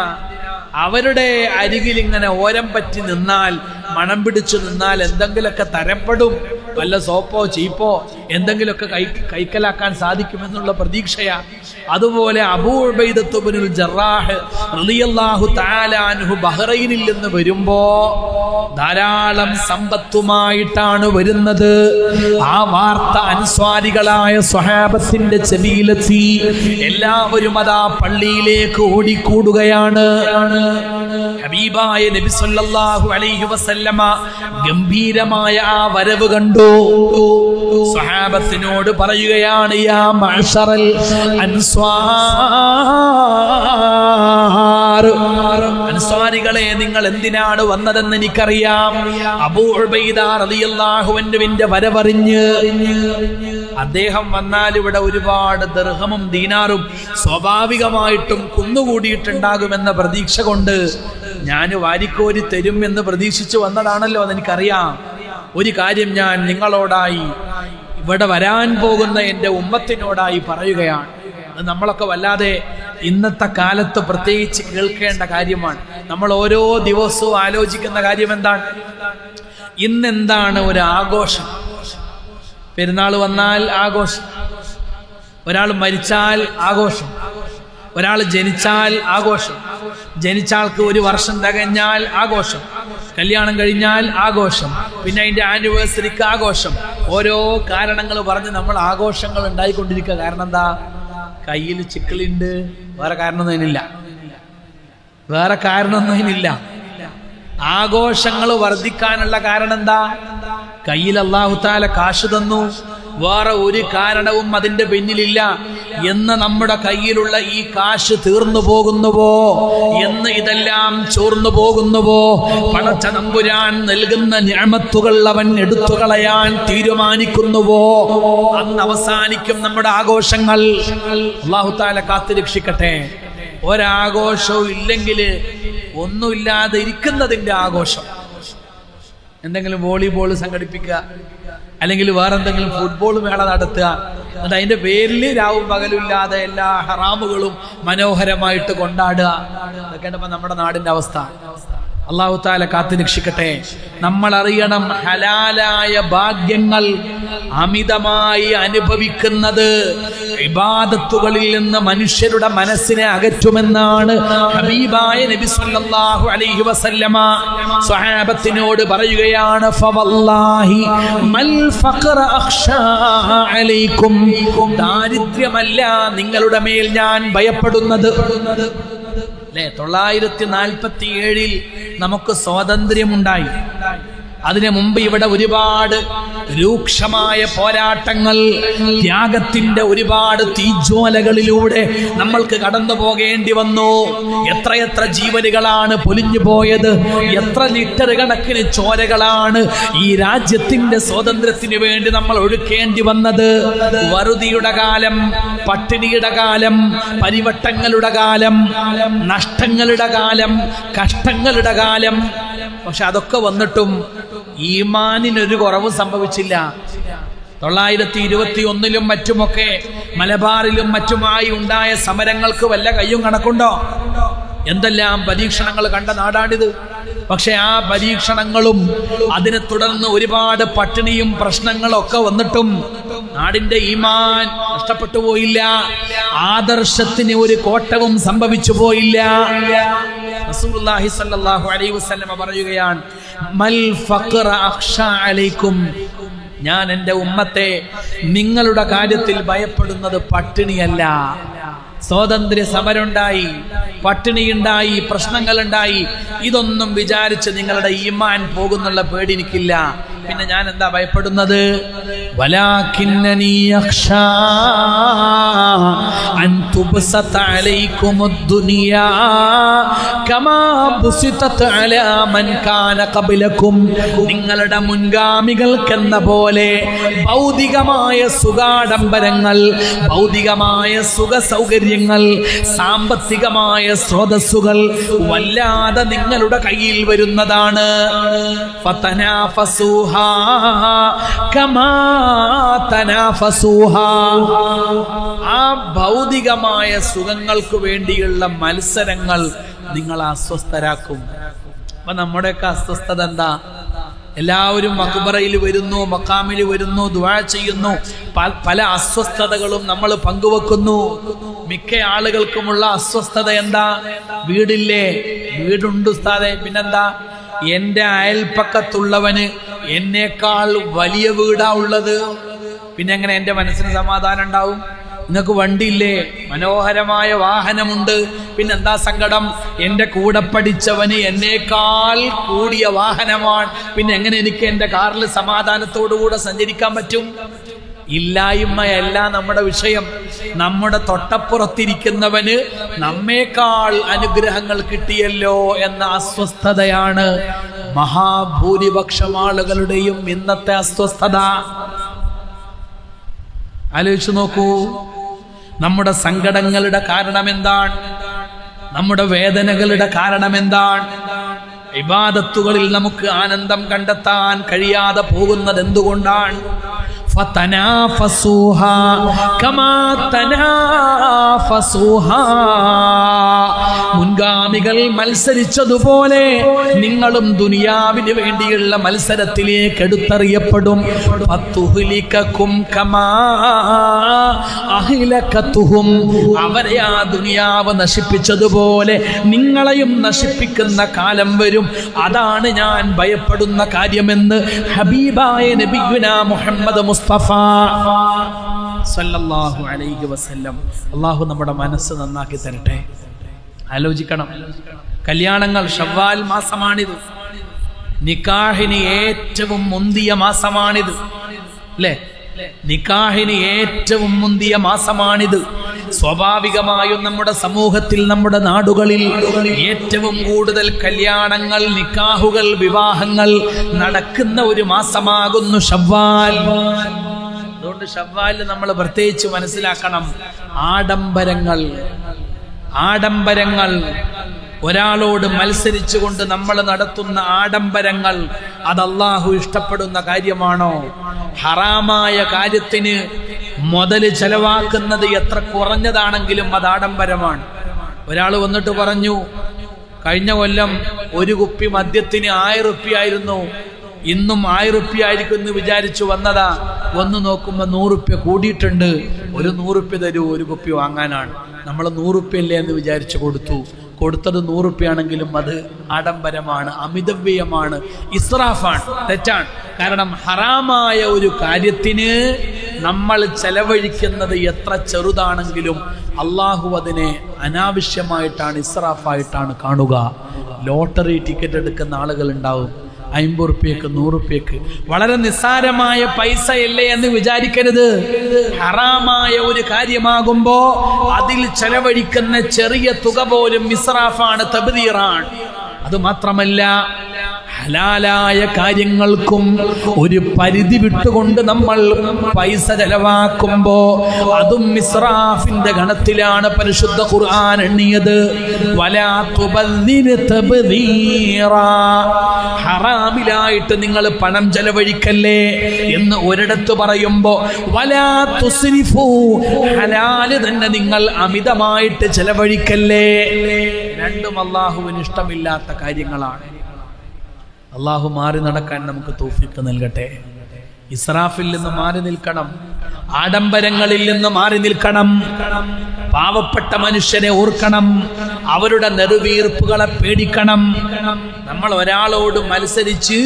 അവരുടെ അരികിൽ ഇങ്ങനെ ഓരം പറ്റി നിന്നാൽ, മണം പിടിച്ചു നിന്നാൽ എന്തെങ്കിലുമൊക്കെ തരപ്പെടും, വല്ല സോപ്പോ ചീപ്പോ എന്തെങ്കിലുമൊക്കെ കൈക്കലാക്കാൻ സാധിക്കുമെന്നുള്ള പ്രതീക്ഷയാ. അതുപോലെ അബൂ ഉബൈദത്ത് ഇബ്നുൽ ജറാഹ് റളിയല്ലാഹു തആല അൻഹു ബഹ്റൈനിൽ നിന്ന് വരുമ്പോ ധാരാളം സമ്പത്തുമായിട്ടാണ് വരുന്നത്. ആ വാർത്ത അൻസ്വാരികളായ സ്വഹാബത്തിന്റെ ചെവിയിലെത്തി. എല്ലാവരും അതാ പള്ളിയിലേക്ക് ഓടിക്കൂടുകയാണ്. ഹബീബായ നബി സല്ലല്ലാഹു അലൈഹി വസല്ലമ ഗംഭീരമായ ആ വരവ് കണ്ടു. സ്വഹാബത്തിനോട് പറയുകയാണ്, യാ മഅ്ശറൽ അൻസ്വാരികളെ, നിങ്ങൾ എന്തിനാണ് വന്നതെന്ന് എനിക്കറിയാം. അബൂ ഉബൈദ റളിയല്ലാഹു അൻഹുവിന്റെ വരവറിഞ്ഞ് അദ്ദേഹം വന്നാൽ ഇവിടെ ഒരുപാട് ദിർഹമും ദീനാറും സ്വാഭാവികമായിട്ടും കുന്നുകൂടിയിട്ടുണ്ടാകുമെന്ന പ്രതീക്ഷ കൊണ്ട് ഞാൻ വാരിക്കോരി തരും എന്ന് പ്രതീക്ഷിച്ചു വന്നതാണല്ലോ, അതെനിക്കറിയാം. ഒരു കാര്യം ഞാൻ നിങ്ങളോടായി, ഇവിടെ വരാൻ പോകുന്ന എൻ്റെ ഉമ്മത്തിനോടായി പറയുകയാണ്. അത് നമ്മളൊക്കെ വല്ലാതെ ഇന്നത്തെ കാലത്ത് പ്രത്യേകിച്ച് കേൾക്കേണ്ട കാര്യമാണ്. നമ്മൾ ഓരോ ദിവസവും ആലോചിക്കുന്ന കാര്യം എന്താണ്? ഇന്നെന്താണ് ഒരു ആഘോഷം? പെരുന്നാൾ വന്നാൽ ആഘോഷം, ഒരാൾ മരിച്ചാൽ ആഘോഷം, ഒരാൾ ജനിച്ചാൽ ആഘോഷം, ജനിച്ചാൾക്ക് ഒരു വർഷം തികഞ്ഞാൽ ആഘോഷം, കല്യാണം കഴിഞ്ഞാൽ ആഘോഷം, പിന്നെ അതിൻ്റെ ആനിവേഴ്സറിക്ക് ആഘോഷം. ഓരോ കാരണങ്ങൾ പറഞ്ഞ് നമ്മൾ ആഘോഷങ്ങൾ ഉണ്ടായിക്കൊണ്ടിരിക്കുക. കാരണം എന്താ? കയ്യിൽ ചിക്കിളുണ്ട്, വേറെ കാരണമൊന്നും അതിനില്ല, വേറെ കാരണമൊന്നും അതിനില്ല. ആഘോഷങ്ങൾ വർദ്ധിക്കാനുള്ള കാരണം എന്താ? കയ്യിൽ അല്ലാഹു തആല കാശ് തന്നു, വേറെ ഒരു കാരണവും അതിന്റെ പിന്നിലില്ല. എന്ന് നമ്മുടെ കയ്യിലുള്ള ഈ കാശ് തീർന്നു പോകുന്നുവോ, എന്ന് ഇതെല്ലാം ചോർന്നു പോകുന്നുവോ, പടച്ച തമ്പുരാൻ നൽകുന്ന നിഅമത്തുകൾ അവൻ എടുത്തു കളയാൻ തീരുമാനിക്കുന്നുവോ, അന്ന് അവസാനിക്കും നമ്മുടെ ആഘോഷങ്ങൾ. അല്ലാഹു തആല കാത്തു രക്ഷിക്കട്ടെ. ഒരാഘോഷവും ഇല്ലെങ്കിൽ ഒന്നുമില്ലാതെ ഇരിക്കുന്നതിന്റെ ആഘോഷം. എന്തെങ്കിലും വോളിബോൾ സംഘടിപ്പിക്കുക, അല്ലെങ്കിൽ വേറെന്തെങ്കിലും ഫുട്ബോൾ മേള നടത്തുക, എന്നിട്ട് അതിന്റെ പേരിൽ രാവും പകലില്ലാതെ എല്ലാ ഹറാമുകളും മനോഹരമായിട്ട് കൊണ്ടാടുക. ഇതൊക്കെയാണ് ഇപ്പൊ നമ്മുടെ നാടിന്റെ അവസ്ഥ. അല്ലാഹു തആല കാത്തു രക്ഷിക്കട്ടെ. നമ്മൾ അറിയണം, ഹലാലായ ഭാഗ്യങ്ങൾ അമിതമായി അനുഭവിക്കുന്നത് ഇബാദത്തുകളിൽ നിന്ന് മനുഷ്യരുടെ മനസ്സിനെ അകറ്റുമെന്നാണ് ഹബീബായ നബി സല്ലല്ലാഹു അലൈഹി വസല്ലമ സ്വഹാബത്തിനോട് പറയുകയാണ്. ഫവല്ലാഹി മൽ ഫഖറ അഖ്ശാ അലൈക്കും, ദാരിദ്ര്യമല്ല നിങ്ങളുടെ മേൽ ഞാൻ ഭയപ്പെടുന്നത്. 947 നമുക്ക് സ്വാതന്ത്ര്യമുണ്ടായി. അതിനു മുമ്പ് ഇവിടെ ഒരുപാട് രൂക്ഷമായ പോരാട്ടങ്ങൾ, ത്യാഗത്തിന്റെ ഒരുപാട് തീജ്വാലകളിലൂടെ നമ്മൾക്ക് കടന്നു പോകേണ്ടി വന്നു. എത്രയെത്ര ജീവനുകളാണ് പൊലിഞ്ഞു പോയത്, എത്ര ലിറ്റർ കണക്കിന് ചോരകളാണ് ഈ രാജ്യത്തിന്റെ സ്വാതന്ത്ര്യത്തിന് വേണ്ടി നമ്മൾ ഒഴുക്കേണ്ടി വന്നത്. വറുതിയുടെ കാലം, പട്ടിണിയുടെ കാലം, പരിവട്ടങ്ങളുടെ കാലം, നഷ്ടങ്ങളുടെ കാലം, കഷ്ടങ്ങളുടെ കാലം. പക്ഷെ അതൊക്കെ വന്നിട്ടും ഈമാനിനൊരു കുറവും സംഭവിച്ചില്ല. 921 മറ്റുമൊക്കെ മലബാറിലും മറ്റുമായി ഉണ്ടായ സമരങ്ങൾക്ക് വല്ല കയ്യും കണക്കുണ്ടോ? എന്തെല്ലാം പരീക്ഷണങ്ങൾ കണ്ട നാടാണിത്. പക്ഷെ ആ പരീക്ഷണങ്ങളും അതിനെ തുടർന്ന് ഒരുപാട് പട്ടിണിയും പ്രശ്നങ്ങളൊക്കെ വന്നിട്ടും നാടിന്റെ ഈമാൻ നഷ്ടപ്പെട്ടു പോയില്ല. ആദർശത്തിന് ഒരു കോട്ടവും സംഭവിച്ചു പോയില്ല. റസൂലുള്ളാഹി സ്വല്ലല്ലാഹു അലൈഹി വസല്ലം പറയുകയാണ്, മൽ ഫഖറ അഖ്ശാ അലൈക്കും, ഞാൻ എൻ്റെ ഉമ്മത്തെ നിങ്ങളുടെ കാര്യത്തിൽ ഭയപ്പെടുന്നത് പട്ടിണിയല്ല. സ്വാതന്ത്ര്യ സമരമുണ്ടായി, പട്ടിണിയുണ്ടായി, പ്രശ്നങ്ങളുണ്ടായി, ഇതൊന്നും വിചാരിച്ച് നിങ്ങളുടെ ഈമാൻ പോകുന്നുള്ള പേടി എനിക്കില്ല. പിന്നെ ഞാൻ എന്താ ഭയപ്പെടുന്നത്? വലാകിന്നനി അഖ്ശാ അൻ തുബ്സത അലൈക്കുമുദ്ദുനിയാ കമാ ബുസിതത് അലാ മൻ കാന ഖബലകും. നിങ്ങളുടെ മുൻഗാമികൾക്കെന്ന പോലെ ഭൗതികമായ സുഖാഡംബരങ്ങൾ, ഭൗതികമായ സുഖ സൗകര്യങ്ങൾ, സാമ്പത്തികമായ സ്രോതസ്സുകൾ വല്ലാതെ നിങ്ങളുടെ കയ്യിൽ വരുന്നതാണ്. ഫതനാഫസൂഹ കമാ തനാഫസൂഹ. ആ ഭൗതികമായ സുഖങ്ങൾക്ക് വേണ്ടിയുള്ള മത്സരങ്ങൾ നിങ്ങളെ അസ്വസ്ഥരാക്കും. അപ്പൊ നമ്മുടെയൊക്കെ അസ്വസ്ഥത എന്താ? എല്ലാവരും മഖ്ബറയിൽ വരുന്നു, മഖാമിൽ വരുന്നു, ദുആ ചെയ്യുന്നു, പല അസ്വസ്ഥതകളും നമ്മൾ പങ്കുവെക്കുന്നു. മിക്ക ആളുകൾക്കുമുള്ള അസ്വസ്ഥത എന്താ? വീടില്ലേ? വീടുണ്ട് ഉസ്താദേ, പിന്നെന്താ? എൻ്റെ അയൽപ്പക്കത്തുള്ളവന് എന്നേക്കാൾ വലിയ വീടാ ഉള്ളത്, പിന്നെ എങ്ങനെ എൻ്റെ മനസ്സിന് സമാധാനം ഉണ്ടാവും? നിങ്ങൾക്ക് വണ്ടിയില്ലേ? മനോഹരമായ വാഹനമുണ്ട്, പിന്നെന്താ സങ്കടം? എൻ്റെ കൂടെ പഠിച്ചവന് എന്നേക്കാൾ കൂടിയ വാഹനമാണ്, പിന്നെ എങ്ങനെ എനിക്ക് എൻ്റെ കാറിൽ സമാധാനത്തോടുകൂടെ സഞ്ചരിക്കാൻ പറ്റും? ഇല്ലായ്മയല്ല നമ്മുടെ വിഷയം. നമ്മുടെ തൊട്ടപ്പുറത്തിരിക്കുന്നവന് നമ്മേക്കാൾ അനുഗ്രഹങ്ങൾ കിട്ടിയല്ലോ എന്ന അസ്വസ്ഥതയാണ് മഹാഭൂരിപക്ഷം ആളുകളുടെയും ഇന്നത്തെ അസ്വസ്ഥത. ആലോചിച്ചു നോക്കൂ, നമ്മുടെ സങ്കടങ്ങളുടെ കാരണം എന്താണ്? നമ്മുടെ വേദനകളുടെ കാരണം എന്താണ്? ഇബാദത്തുകളിൽ നമുക്ക് ആനന്ദം കണ്ടെത്താൻ കഴിയാതെ പോകുന്നത് എന്തുകൊണ്ടാണ്? ഫതനാഫസൂഹാ കമാ തനാഫസൂഹാ. മുൻഗാമികൾ മത്സരിച്ചതുപോലെ നിങ്ങളും ദുനിയാവിന് വേണ്ടിയുള്ള മത്സരത്തിലേക്ക് എടുത്തറിയപ്പെടും. ഫതുഹ്ലികകും കമാ അഹ്ലകതുഹും. അവരെ ആ ദുനിയാവ് നശിപ്പിച്ചതുപോലെ നിങ്ങളെയും നശിപ്പിക്കുന്ന കാലം വരും. അതാണ് ഞാൻ ഭയപ്പെടുന്ന കാര്യമെന്ന് ഹബീബായ നബിയുനാ മുഹമ്മദ് മുസ്തഫ സല്ലല്ലാഹു അലൈഹി വസല്ലം. അല്ലാഹു നമ്മുടെ മനസ്സ് നന്നാക്കി തരട്ടെ. ആലോചിക്കണം, കല്യാണങ്ങൾ ശവ്വാൽ മാസമാണിത്, നിക്കാഹിന് ഏറ്റവും മുന്തിയ മാസമാണിത്, അല്ലേ? നിക്കാഹിന് ഏറ്റവും മുന്തിയ മാസമാണിത്. സ്വാഭാവികമായും നമ്മുടെ സമൂഹത്തിൽ, നമ്മുടെ നാടുകളിൽ ഏറ്റവും കൂടുതൽ കല്യാണങ്ങൾ, നിക്കാഹുകൾ, വിവാഹങ്ങൾ നടക്കുന്ന ഒരു മാസമാകുന്നു ശവ്വാൽ. അതുകൊണ്ട് ശവ്വാലിൽ നമ്മൾ പ്രത്യേകിച്ച് മനസ്സിലാക്കണം, ആഡംബരങ്ങൾ, ഒരാളോട് മത്സരിച്ചുകൊണ്ട് നമ്മൾ നടത്തുന്ന ആഡംബരങ്ങൾ, അത് അല്ലാഹു ഇഷ്ടപ്പെടുന്ന കാര്യമാണോ? ഹറാമായ കാര്യത്തിന് മുതൽ ചെലവാക്കുന്നത് എത്ര കുറഞ്ഞതാണെങ്കിലും അത് ആഡംബരമാണ്. ഒരാൾ വന്നിട്ട് പറഞ്ഞു, കഴിഞ്ഞ കൊല്ലം ഒരു കുപ്പി മദ്യത്തിന് 1000 റുപ്യായിരുന്നു, ഇന്നും 1000 റുപ്യായിരിക്കും എന്ന് വിചാരിച്ചു വന്നതാ. വന്നു നോക്കുമ്പോൾ 100 റുപ്യ കൂടിയിട്ടുണ്ട്. ഒരു 100 റുപ്യ തരൂ, ഒരു കുപ്പി വാങ്ങാനാണ്. നമ്മൾ 100 റുപ്യല്ലേ എന്ന് വിചാരിച്ചു കൊടുത്തത് 100 റുപ്യാണെങ്കിലും അത് ആഡംബരമാണ്, അമിതവ്യയമാണ്, ഇസ്രാഫാണ്, തെറ്റാണ്. കാരണം ഹറാമായ ഒരു കാര്യത്തിന് നമ്മൾ ചെലവഴിക്കുന്നത് എത്ര ചെറുതാണെങ്കിലും അള്ളാഹു അതിനെ അനാവശ്യമായിട്ടാണ്, ഇസ്രാഫായിട്ടാണ് കാണുക. ലോട്ടറി ടിക്കറ്റ് എടുക്കുന്ന ആളുകൾ ഉണ്ടാവും, 50 റുപ്യക്ക് 100 റുപ്യക്ക് വളരെ നിസ്സാരമായ പൈസയല്ലേ എന്ന് വിചാരിക്കരുത്. ഹറാമായ ഒരു കാര്യമാകുമ്പോ അതിൽ ചെലവഴിക്കുന്ന ചെറിയ തുക പോലും ഇസ്റാഫാണ്, തബ്ദീറാണ്. അത് മാത്രമല്ല, ഹലാലായ കാര്യങ്ങൾക്കും ഒരു പരിധി വിട്ടുകൊണ്ട് നമ്മൾ പൈസ ചെലവാക്കുമ്പോ അതും ഇസ്റാഫിന്റെ ഗണത്തിലാണ് പരിശുദ്ധ ഖുർആൻ എണ്ണിയത്. വലാ തുബദ്ദിർ തബ്ദീറാ, ഹറാമിലായിട്ട് നിങ്ങൾ പണം ചെലവഴിക്കല്ലേ എന്ന് ഒരിടത്ത് പറയുമ്പോ വലാ തുസ്രിഫു, ഹലാല് തന്നെ നിങ്ങൾ അമിതമായിട്ട് ചെലവഴിക്കല്ലേ. രണ്ടും അല്ലാഹുവിന് ഇഷ്ടമില്ലാത്ത കാര്യങ്ങളാണ്. അള്ളാഹു മാറി നടക്കാൻ നമുക്ക് തൗഫീഖ് നൽകട്ടെ. ഇസ്രാഫിൽ നിന്ന് മാറി നിൽക്കണം, ആഡംബരങ്ങളിൽ നിന്ന് മാറി നിൽക്കണം. പാവപ്പെട്ട മനുഷ്യരെ ഓർക്കണം, അവരുടെ നെടുവീർപ്പുകളെ പേടിക്കണം. നമ്മൾ ഒരാളോട് മത്സരിച്ച്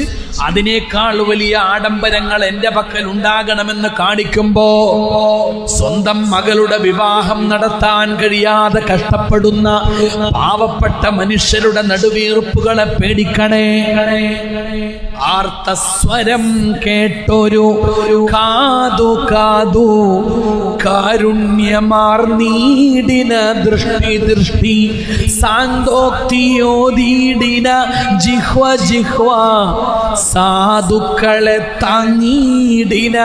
അതിനേക്കാൾ വലിയ ആഡംബരങ്ങൾ എൻ്റെ പക്കൽ ഉണ്ടാകണമെന്ന് കാണിക്കുമ്പോ സ്വന്തം മകളുടെ വിവാഹം നടത്താൻ കഴിയാതെ കഷ്ടപ്പെടുന്ന പാവപ്പെട്ട മനുഷ്യരുടെ നെടുവീർപ്പുകളെ പേടിക്കണേ. ആർത്തസ്വരം കേട്ടൊരു കാതു കാതു, കാരുണ്യമാർന്നീടിന ദൃഷ്ടി ദൃഷ്ടി, സാന്തോക്തിയോദീടിന ജിഹ്വ ജിഹ്വ, സാധുക്കളെ താങ്ങീടിന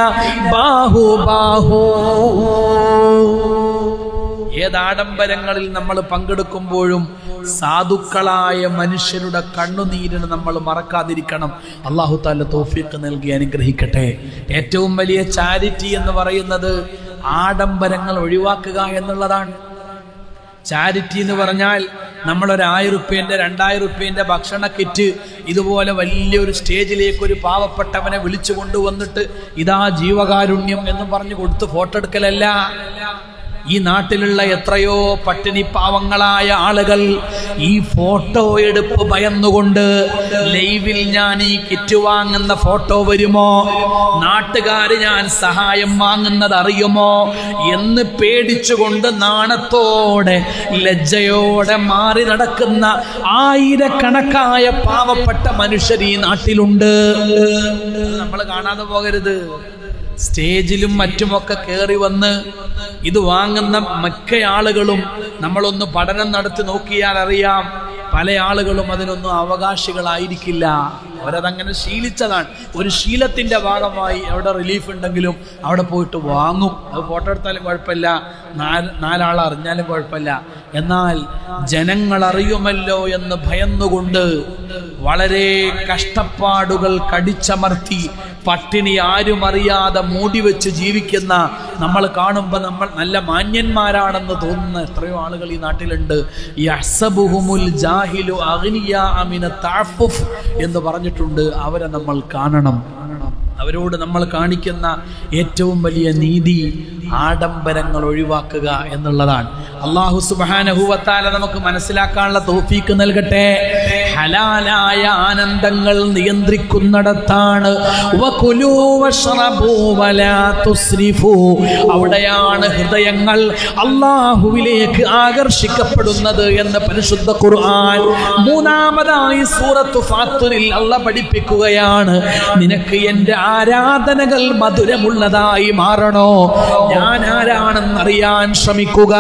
ബാഹു ബാഹു. ഏതാഡംബരങ്ങളിൽ നമ്മൾ പങ്കെടുക്കുമ്പോഴും സാധുക്കളായ മനുഷ്യരുടെ കണ്ണുനീരിന് നമ്മൾ മറക്കാതിരിക്കണം. അല്ലാഹു തആല തൗഫീഖ് നൽകി അനുഗ്രഹിക്കട്ടെ. ഏറ്റവും വലിയ ചാരിറ്റി എന്ന് പറയുന്നത് ആഡംബരങ്ങൾ ഒഴിവാക്കുക എന്നുള്ളതാണ്. ചാരിറ്റി എന്ന് പറഞ്ഞാൽ നമ്മളൊരു 1000 റുപ്യൻ്റെ 2000 റുപ്യൻ്റെ ഭക്ഷണ കിറ്റ് ഇതുപോലെ വലിയൊരു സ്റ്റേജിലേക്ക് ഒരു പാവപ്പെട്ടവനെ വിളിച്ചു കൊണ്ടുവന്നിട്ട് ഇതാ ജീവകാരുണ്യം എന്ന് പറഞ്ഞു കൊടുത്ത് ഫോട്ടോ എടുക്കലല്ല. ഈ നാട്ടിലുള്ള എത്രയോ പട്ടിണി പാവങ്ങളായ ആളുകൾ ഈ ഫോട്ടോ എടുപ്പ് ഭയന്നുകൊണ്ട് ലൈവിൽ ഞാൻ ഈ കിറ്റ് വാങ്ങുന്ന ഫോട്ടോ വരുമോ, നാട്ടുകാര് ഞാൻ സഹായം വാങ്ങുന്നത് അറിയുമോ എന്ന് പേടിച്ചുകൊണ്ട് നാണത്തോടെ ലജ്ജയോടെ മാറി നടക്കുന്ന ആയിരക്കണക്കായ പാവപ്പെട്ട മനുഷ്യർ ഈ നാട്ടിലുണ്ട്. നമ്മൾ കാണാതെ പോകരുത്. സ്റ്റേജിലും മറ്റുമൊക്കെ കയറി വന്ന് ഇത് വാങ്ങുന്ന മിക്ക ആളുകളും നമ്മളൊന്ന് പഠനം നടത്തി നോക്കിയാൽ അറിയാം, പല ആളുകളും അതിനൊന്നും അവകാശികളായിരിക്കില്ല. അവരതങ്ങനെ ശീലിച്ചതാണ്. ഒരു ശീലത്തിന്റെ ഭാഗമായി എവിടെ റിലീഫ് ഉണ്ടെങ്കിലും അവിടെ പോയിട്ട് വാങ്ങും. അത് ഫോട്ടോ എടുത്താലും കുഴപ്പമില്ല, നാലാൾ അറിഞ്ഞാലും കുഴപ്പമില്ല. എന്നാൽ ജനങ്ങൾ അറിയുമല്ലോ എന്ന് ഭയന്നുകൊണ്ട് വളരെ കഷ്ടപ്പാടുകൾ കടിച്ചമർത്തി പട്ടിണി ആരും അറിയാതെ മൂടിവെച്ച് ജീവിക്കുന്ന നമ്മൾ കാണുമ്പോൾ നമ്മൾ നല്ല മാന്യന്മാരാണെന്ന് തോന്നുന്ന എത്രയോ ആളുകൾ ഈ നാട്ടിലുണ്ട്. യഹ്സബുഹുമുൽ ജാഹിലു അഗ്നിയാ മിന തഅഫുഫ് എന്ന് പറഞ്ഞിട്ടുണ്ട്. അവരെ നമ്മൾ കാണണം. അവരോട് നമ്മൾ കാണിക്കുന്ന ഏറ്റവും വലിയ നീതി ആഡംബരങ്ങൾ ഒഴിവാക്കുക എന്നുള്ളതാണ്. അല്ലാഹു സുബ്ഹാനഹു വ തആല നമുക്ക് മനസ്സിലാക്കാനുള്ള തൗഫീഖ് നൽകട്ടെ. ഹലാലായ ആനന്ദങ്ങൾ നിയന്ത്രിക്കുന്നിടത്താണ് വകുലൂ വശ്റബൂ വലാ തുസ്രിഫൂ, അവിടെയാണ് ഹൃദയങ്ങൾ അല്ലാഹുവിലേക്ക് ആകർഷിക്കപ്പെടുന്നത് എന്ന് പരിശുദ്ധ ഖുർആൻ മൂന്നാമതായി സൂറത്തു ഫാത്തിറിൽ അല്ലാഹ് പഠിപ്പിക്കുകയാണ്. നിനക്ക് എൻ്റെ ആരാധനകൾ മധുരമുള്ളതായി മാറണോ, ഞാൻ ആരാണെന്നറിയാൻ ശ്രമിക്കുക.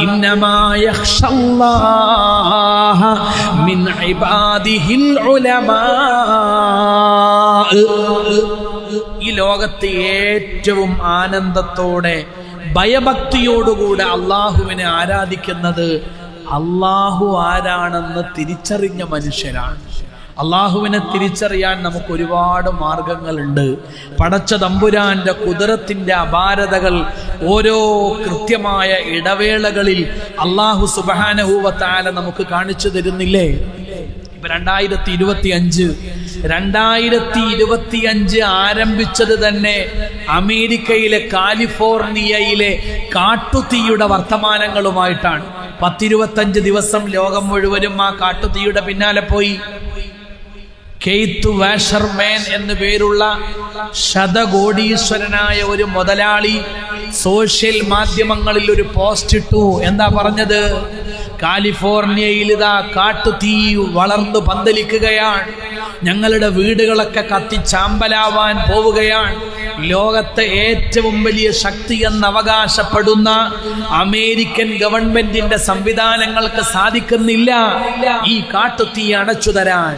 ഇന്നമാ യഖ്ഷല്ലാഹ മിൻ ഇബാദിഹിൽ ഉലമാ. ഈ ലോകത്ത് ഏറ്റവും ആനന്ദത്തോടെ ഭയഭക്തിയോടുകൂടെ അള്ളാഹുവിനെ ആരാധിക്കുന്നത് അള്ളാഹു ആരാണെന്ന് തിരിച്ചറിഞ്ഞ മനുഷ്യരാണ്. അള്ളാഹുവിനെ തിരിച്ചറിയാൻ നമുക്ക് ഒരുപാട് മാർഗങ്ങളുണ്ട്. പടച്ച തമ്പുരാന്റെ കുദറത്തിന്റെ അപാരതകൾ ഓരോ കൃത്യമായ ഇടവേളകളിൽ അള്ളാഹു സുബ്ഹാനഹു വ തആല നമുക്ക് കാണിച്ചു തരുന്നില്ലേ? ഇപ്പൊ 2025 ആരംഭിച്ചത് തന്നെ അമേരിക്കയിലെ കാലിഫോർണിയയിലെ കാട്ടുതീയുടെ വർത്തമാനങ്ങളുമായിട്ടാണ്. 10-25 ദിവസം ലോകം മുഴുവനും ആ കാട്ടുതീയുടെ പിന്നാലെ പോയി. കെയ്ത്ത് വാഷർമാൻ എന്നു പേരുള്ള ശതകോടീശ്വരനായ ഒരു മുതലാളി സോഷ്യൽ മാധ്യമങ്ങളിൽ ഒരു പോസ്റ്റ് ഇട്ടു. എന്താ പറഞ്ഞത്? കാലിഫോർണിയയിൽ ഇതാ കാട്ടുതീ വളർന്നു പന്തലിക്കുകയാണ്. ഞങ്ങളുടെ വീടുകളൊക്കെ കത്തിച്ചാമ്പലാവാൻ പോവുകയാണ്. ലോകത്തെ ഏറ്റവും വലിയ ശക്തി എന്ന് അവകാശപ്പെടുന്ന അമേരിക്കൻ ഗവൺമെന്റിന്റെ സംവിധാനങ്ങൾക്ക് സാധിക്കുന്നില്ല ഈ കാട്ടുതീ അണച്ചു തരാൻ.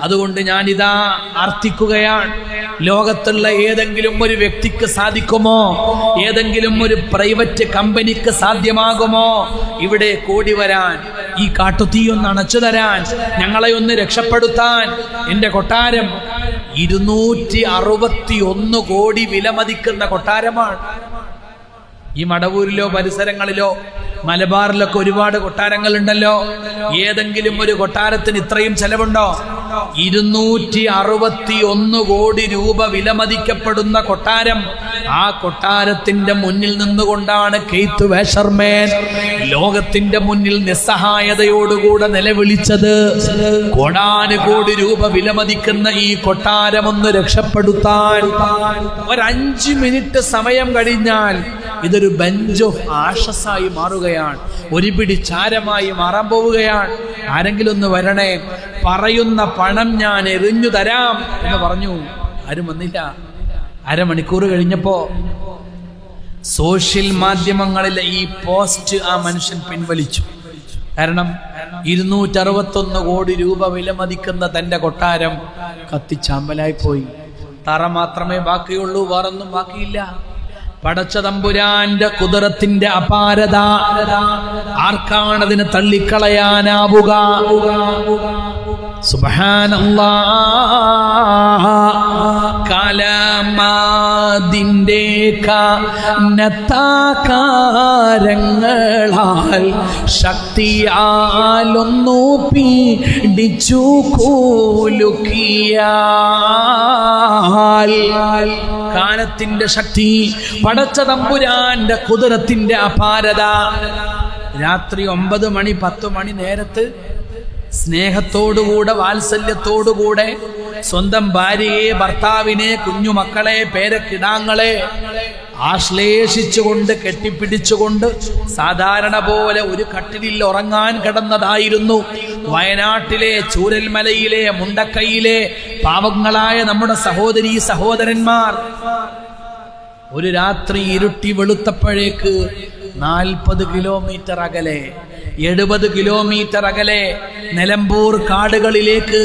അതുകൊണ്ട് ഞാനിതാ അർത്ഥിക്കുകയാണ്, ലോകത്തുള്ള ഏതെങ്കിലും ഒരു വ്യക്തിക്ക് സാധിക്കുമോ, ഏതെങ്കിലും ഒരു പ്രൈവറ്റ് കമ്പനിക്ക് സാധ്യമാകുമോ ഇവിടെ കൂടി വരാൻ, ഈ കാട്ടുതീ ഒന്ന് അണച്ചു തരാൻ, ഞങ്ങളെ ഒന്ന് രക്ഷപ്പെടുത്താൻ? എൻ്റെ കൊട്ടാരം 261 കോടി വിലമതിക്കുന്ന കൊട്ടാരമാണ്. ഈ മടവൂരിലോ പരിസരങ്ങളിലോ മലബാറിലൊക്കെ ഒരുപാട് കൊട്ടാരങ്ങളുണ്ടല്ലോ. ഏതെങ്കിലും ഒരു കൊട്ടാരത്തിന് ഇത്രയും ചെലവുണ്ടോ? 261 കോടി രൂപ വിലമതിക്കപ്പെടുന്ന കൊട്ടാരം. ആ കൊട്ടാരത്തിന്റെ മുന്നിൽ നിന്നുകൊണ്ടാണ് കെയ്ത്ത് വേഷർമാൻ ലോകത്തിന്റെ മുന്നിൽ നിസ്സഹായതയോടുകൂടെ നിലവിളിച്ചത്. കോടാനുകോടി രൂപ വിലമതിക്കുന്ന ഈ കൊട്ടാരമൊന്ന് രക്ഷപ്പെടുത്താൻ 5 മിനിറ്റ് സമയം കഴിഞ്ഞാൽ ഇതൊരു ബെഞ്ച് ഓഫ് ആഷസായി മാറുകയാണ്, ഒരു പിടി ചാരമായി മാറാൻ പോവുകയാണ്. ആരെങ്കിലും ഒന്ന് വരണേ, പറയുന്ന പണം ഞാൻ എറിഞ്ഞു തരാം എന്ന് പറഞ്ഞു. ആരും വന്നില്ല. അരമണിക്കൂർ കഴിഞ്ഞപ്പോ സോഷ്യൽ മാധ്യമങ്ങളിലെ ഈ പോസ്റ്റ് ആ മനുഷ്യൻ പിൻവലിച്ചു. കാരണം 261 കോടി രൂപ വിലമതിക്കുന്ന തന്റെ കൊട്ടാരം കത്തിച്ചാമ്പലായി പോയി. തറ മാത്രമേ ബാക്കിയുള്ളൂ, വേറൊന്നും ബാക്കിയില്ല. പടച്ച തമ്പുരാന്റെ ഖുദ്റത്തിന്റെ അപാരത ആർക്കാണതിനെ തള്ളിക്കളയാനാവുക? സുബ്ഹാനല്ലാഹ്. കലമാദിന്റെ കനത്താകാരങ്ങളാൽ ശക്തിയാലൊന്നു പിടിച്ചു കൂലുക്കിയാൽ കാലത്തിന്റെ ശക്തി, പടച്ച തമ്പുരാന്റെ ഖുദ്റത്തിന്റെ അപാരത. രാത്രി 9 മണി 10 മണി നേരത്ത് സ്നേഹത്തോടുകൂടെ വാത്സല്യത്തോടുകൂടെ സ്വന്തം ഭാര്യയെ, ഭർത്താവിനെ, കുഞ്ഞുമക്കളെ, പേരക്കിടാങ്ങളെ ആശ്ലേഷിച്ചുകൊണ്ട് കെട്ടിപ്പിടിച്ചുകൊണ്ട് സാധാരണ പോലെ ഒരു കട്ടിലിൽ ഉറങ്ങാൻ കിടന്നതായിരുന്നു വയനാട്ടിലെ ചൂരൽമലയിലെ മുണ്ടക്കൈയിലെ പാവങ്ങളായ നമ്മുടെ സഹോദരീ സഹോദരന്മാർ. ഒരു രാത്രി ഇരുട്ടി വെളുത്തപ്പോഴേക്ക് 40 കിലോമീറ്റർ അകലെ, 70 കിലോമീറ്റർ അകലെ നിലമ്പൂർ കാടുകളിലേക്ക്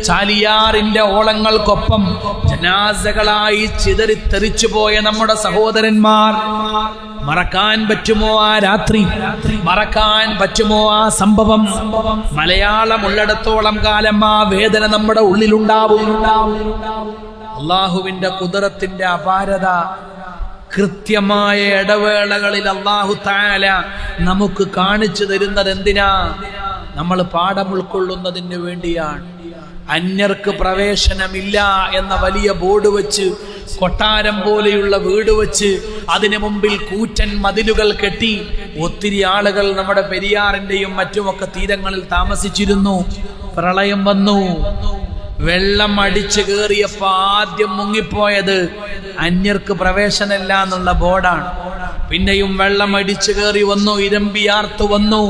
ചാലിയാറിന്റെ ഓളങ്ങൾക്കൊപ്പം ജനാസകളായി ചിതറിത്തെറിച്ചു പോയ നമ്മുടെ സഹോദരന്മാർ. മറക്കാൻ പറ്റുമോ ആ രാത്രി? മറക്കാൻ പറ്റുമോ ആ സംഭവം? മലയാളം ഉള്ളിടത്തോളം കാലം ആ വേദന നമ്മുടെ ഉള്ളിലുണ്ടാവും. അള്ളാഹുവിന്റെ ഖുദ്റത്തിന്റെ അപാരത കൃത്യമായ ഇടവേളകളിൽ അല്ലാഹു തആല നമുക്ക് കാണിച്ചു തരുന്നത് എന്തിനാ? നമ്മൾ പാഠം ഉൾക്കൊള്ളുന്നതിന് വേണ്ടിയാണ്. അന്യർക്ക് പ്രവേശനമില്ല എന്ന വലിയ ബോർഡ് വെച്ച്, കൊട്ടാരം പോലെയുള്ള വീട് വെച്ച്, അതിനു മുമ്പിൽ കൂറ്റൻ മതിലുകൾ കെട്ടി ഒത്തിരി ആളുകൾ നമ്മുടെ പെരിയാറിന്റെയും മറ്റുമൊക്കെ തീരങ്ങളിൽ താമസിച്ചിരുന്നു. പ്രളയം വന്നു, വെള്ളം അടിച്ചു കയറിയപ്പോ ആദ്യം മുങ്ങിപ്പോയത് അന്യർക്ക് പ്രവേശനമില്ല എന്നുള്ള ബോർഡാണ്. പിന്നെയും വെള്ളം അടിച്ചു കയറി വന്നു, ഇരമ്പിയാർത്തു വന്നു.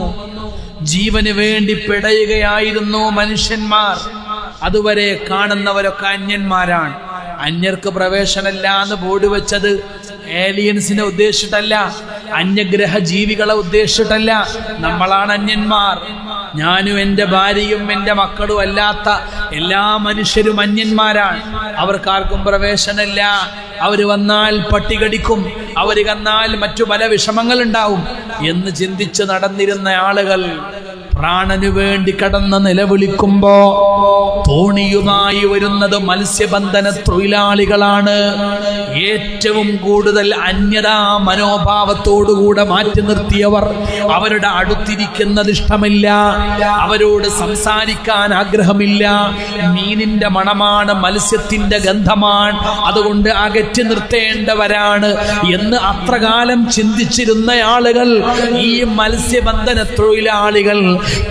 ജീവന് വേണ്ടി പിടയുകയായിരുന്നു മനുഷ്യന്മാർ. അതുവരെ കാണുന്നവരൊക്കെ അന്യന്മാരാണ്. അന്യർക്ക് പ്രവേശനമില്ല എന്ന് ബോർഡ് വെച്ചത് ഏലിയൻസിനെ ഉദ്ദേശിച്ചിട്ടല്ല, അന്യഗ്രഹ ജീവികളെ ഉദ്ദേശിച്ചിട്ടല്ല. നമ്മളാണ് അന്യന്മാർ. ഞാനും എൻ്റെ ഭാര്യയും എൻ്റെ മക്കളും അല്ലാത്ത എല്ലാ മനുഷ്യരും അന്യന്മാരാണ്. അവർക്കാർക്കും പ്രവേശനമില്ല. അവർ വന്നാൽ പട്ടി കടിക്കും, അവർ വന്നാൽ മറ്റു പല വിഷമങ്ങളുണ്ടാവും എന്ന് ചിന്തിച്ച് നടന്നിരുന്ന ആളുകൾ പ്രാണനു വേണ്ടി കടന്ന് നിലവിളിക്കുമ്പോ തോണിയുമായി വരുന്നത് മത്സ്യബന്ധന തൊഴിലാളികളാണ്. ഏറ്റവും കൂടുതൽ അന്യതാ മനോഭാവത്തോടുകൂടെ മാറ്റി നിർത്തിയവർ. അവരുടെ അടുത്തിരിക്കുന്നത് ഇഷ്ടമില്ല, അവരോട് സംസാരിക്കാൻ ആഗ്രഹമില്ല. മീനിന്റെ മണമാണ്, മത്സ്യത്തിന്റെ ഗന്ധമാണ്, അതുകൊണ്ട് അകറ്റി നിർത്തേണ്ടവരാണ് എന്ന് അത്രകാലം ചിന്തിച്ചിരുന്ന ആളുകൾ, ഈ മത്സ്യബന്ധന തൊഴിലാളികൾ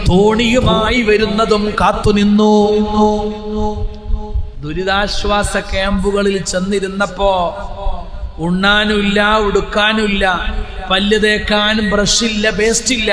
തോണിയുമായി വരുന്നതും കാത്തുനിന്നു. ദുരിതാശ്വാസ ക്യാമ്പുകളിൽ ചെന്നിരുന്നപ്പോ ഉണ്ണാനുമില്ല, ഉടുക്കാനുമില്ല, പല്ല് തേക്കാനും ബ്രഷില്ല, പേസ്റ്റില്ല.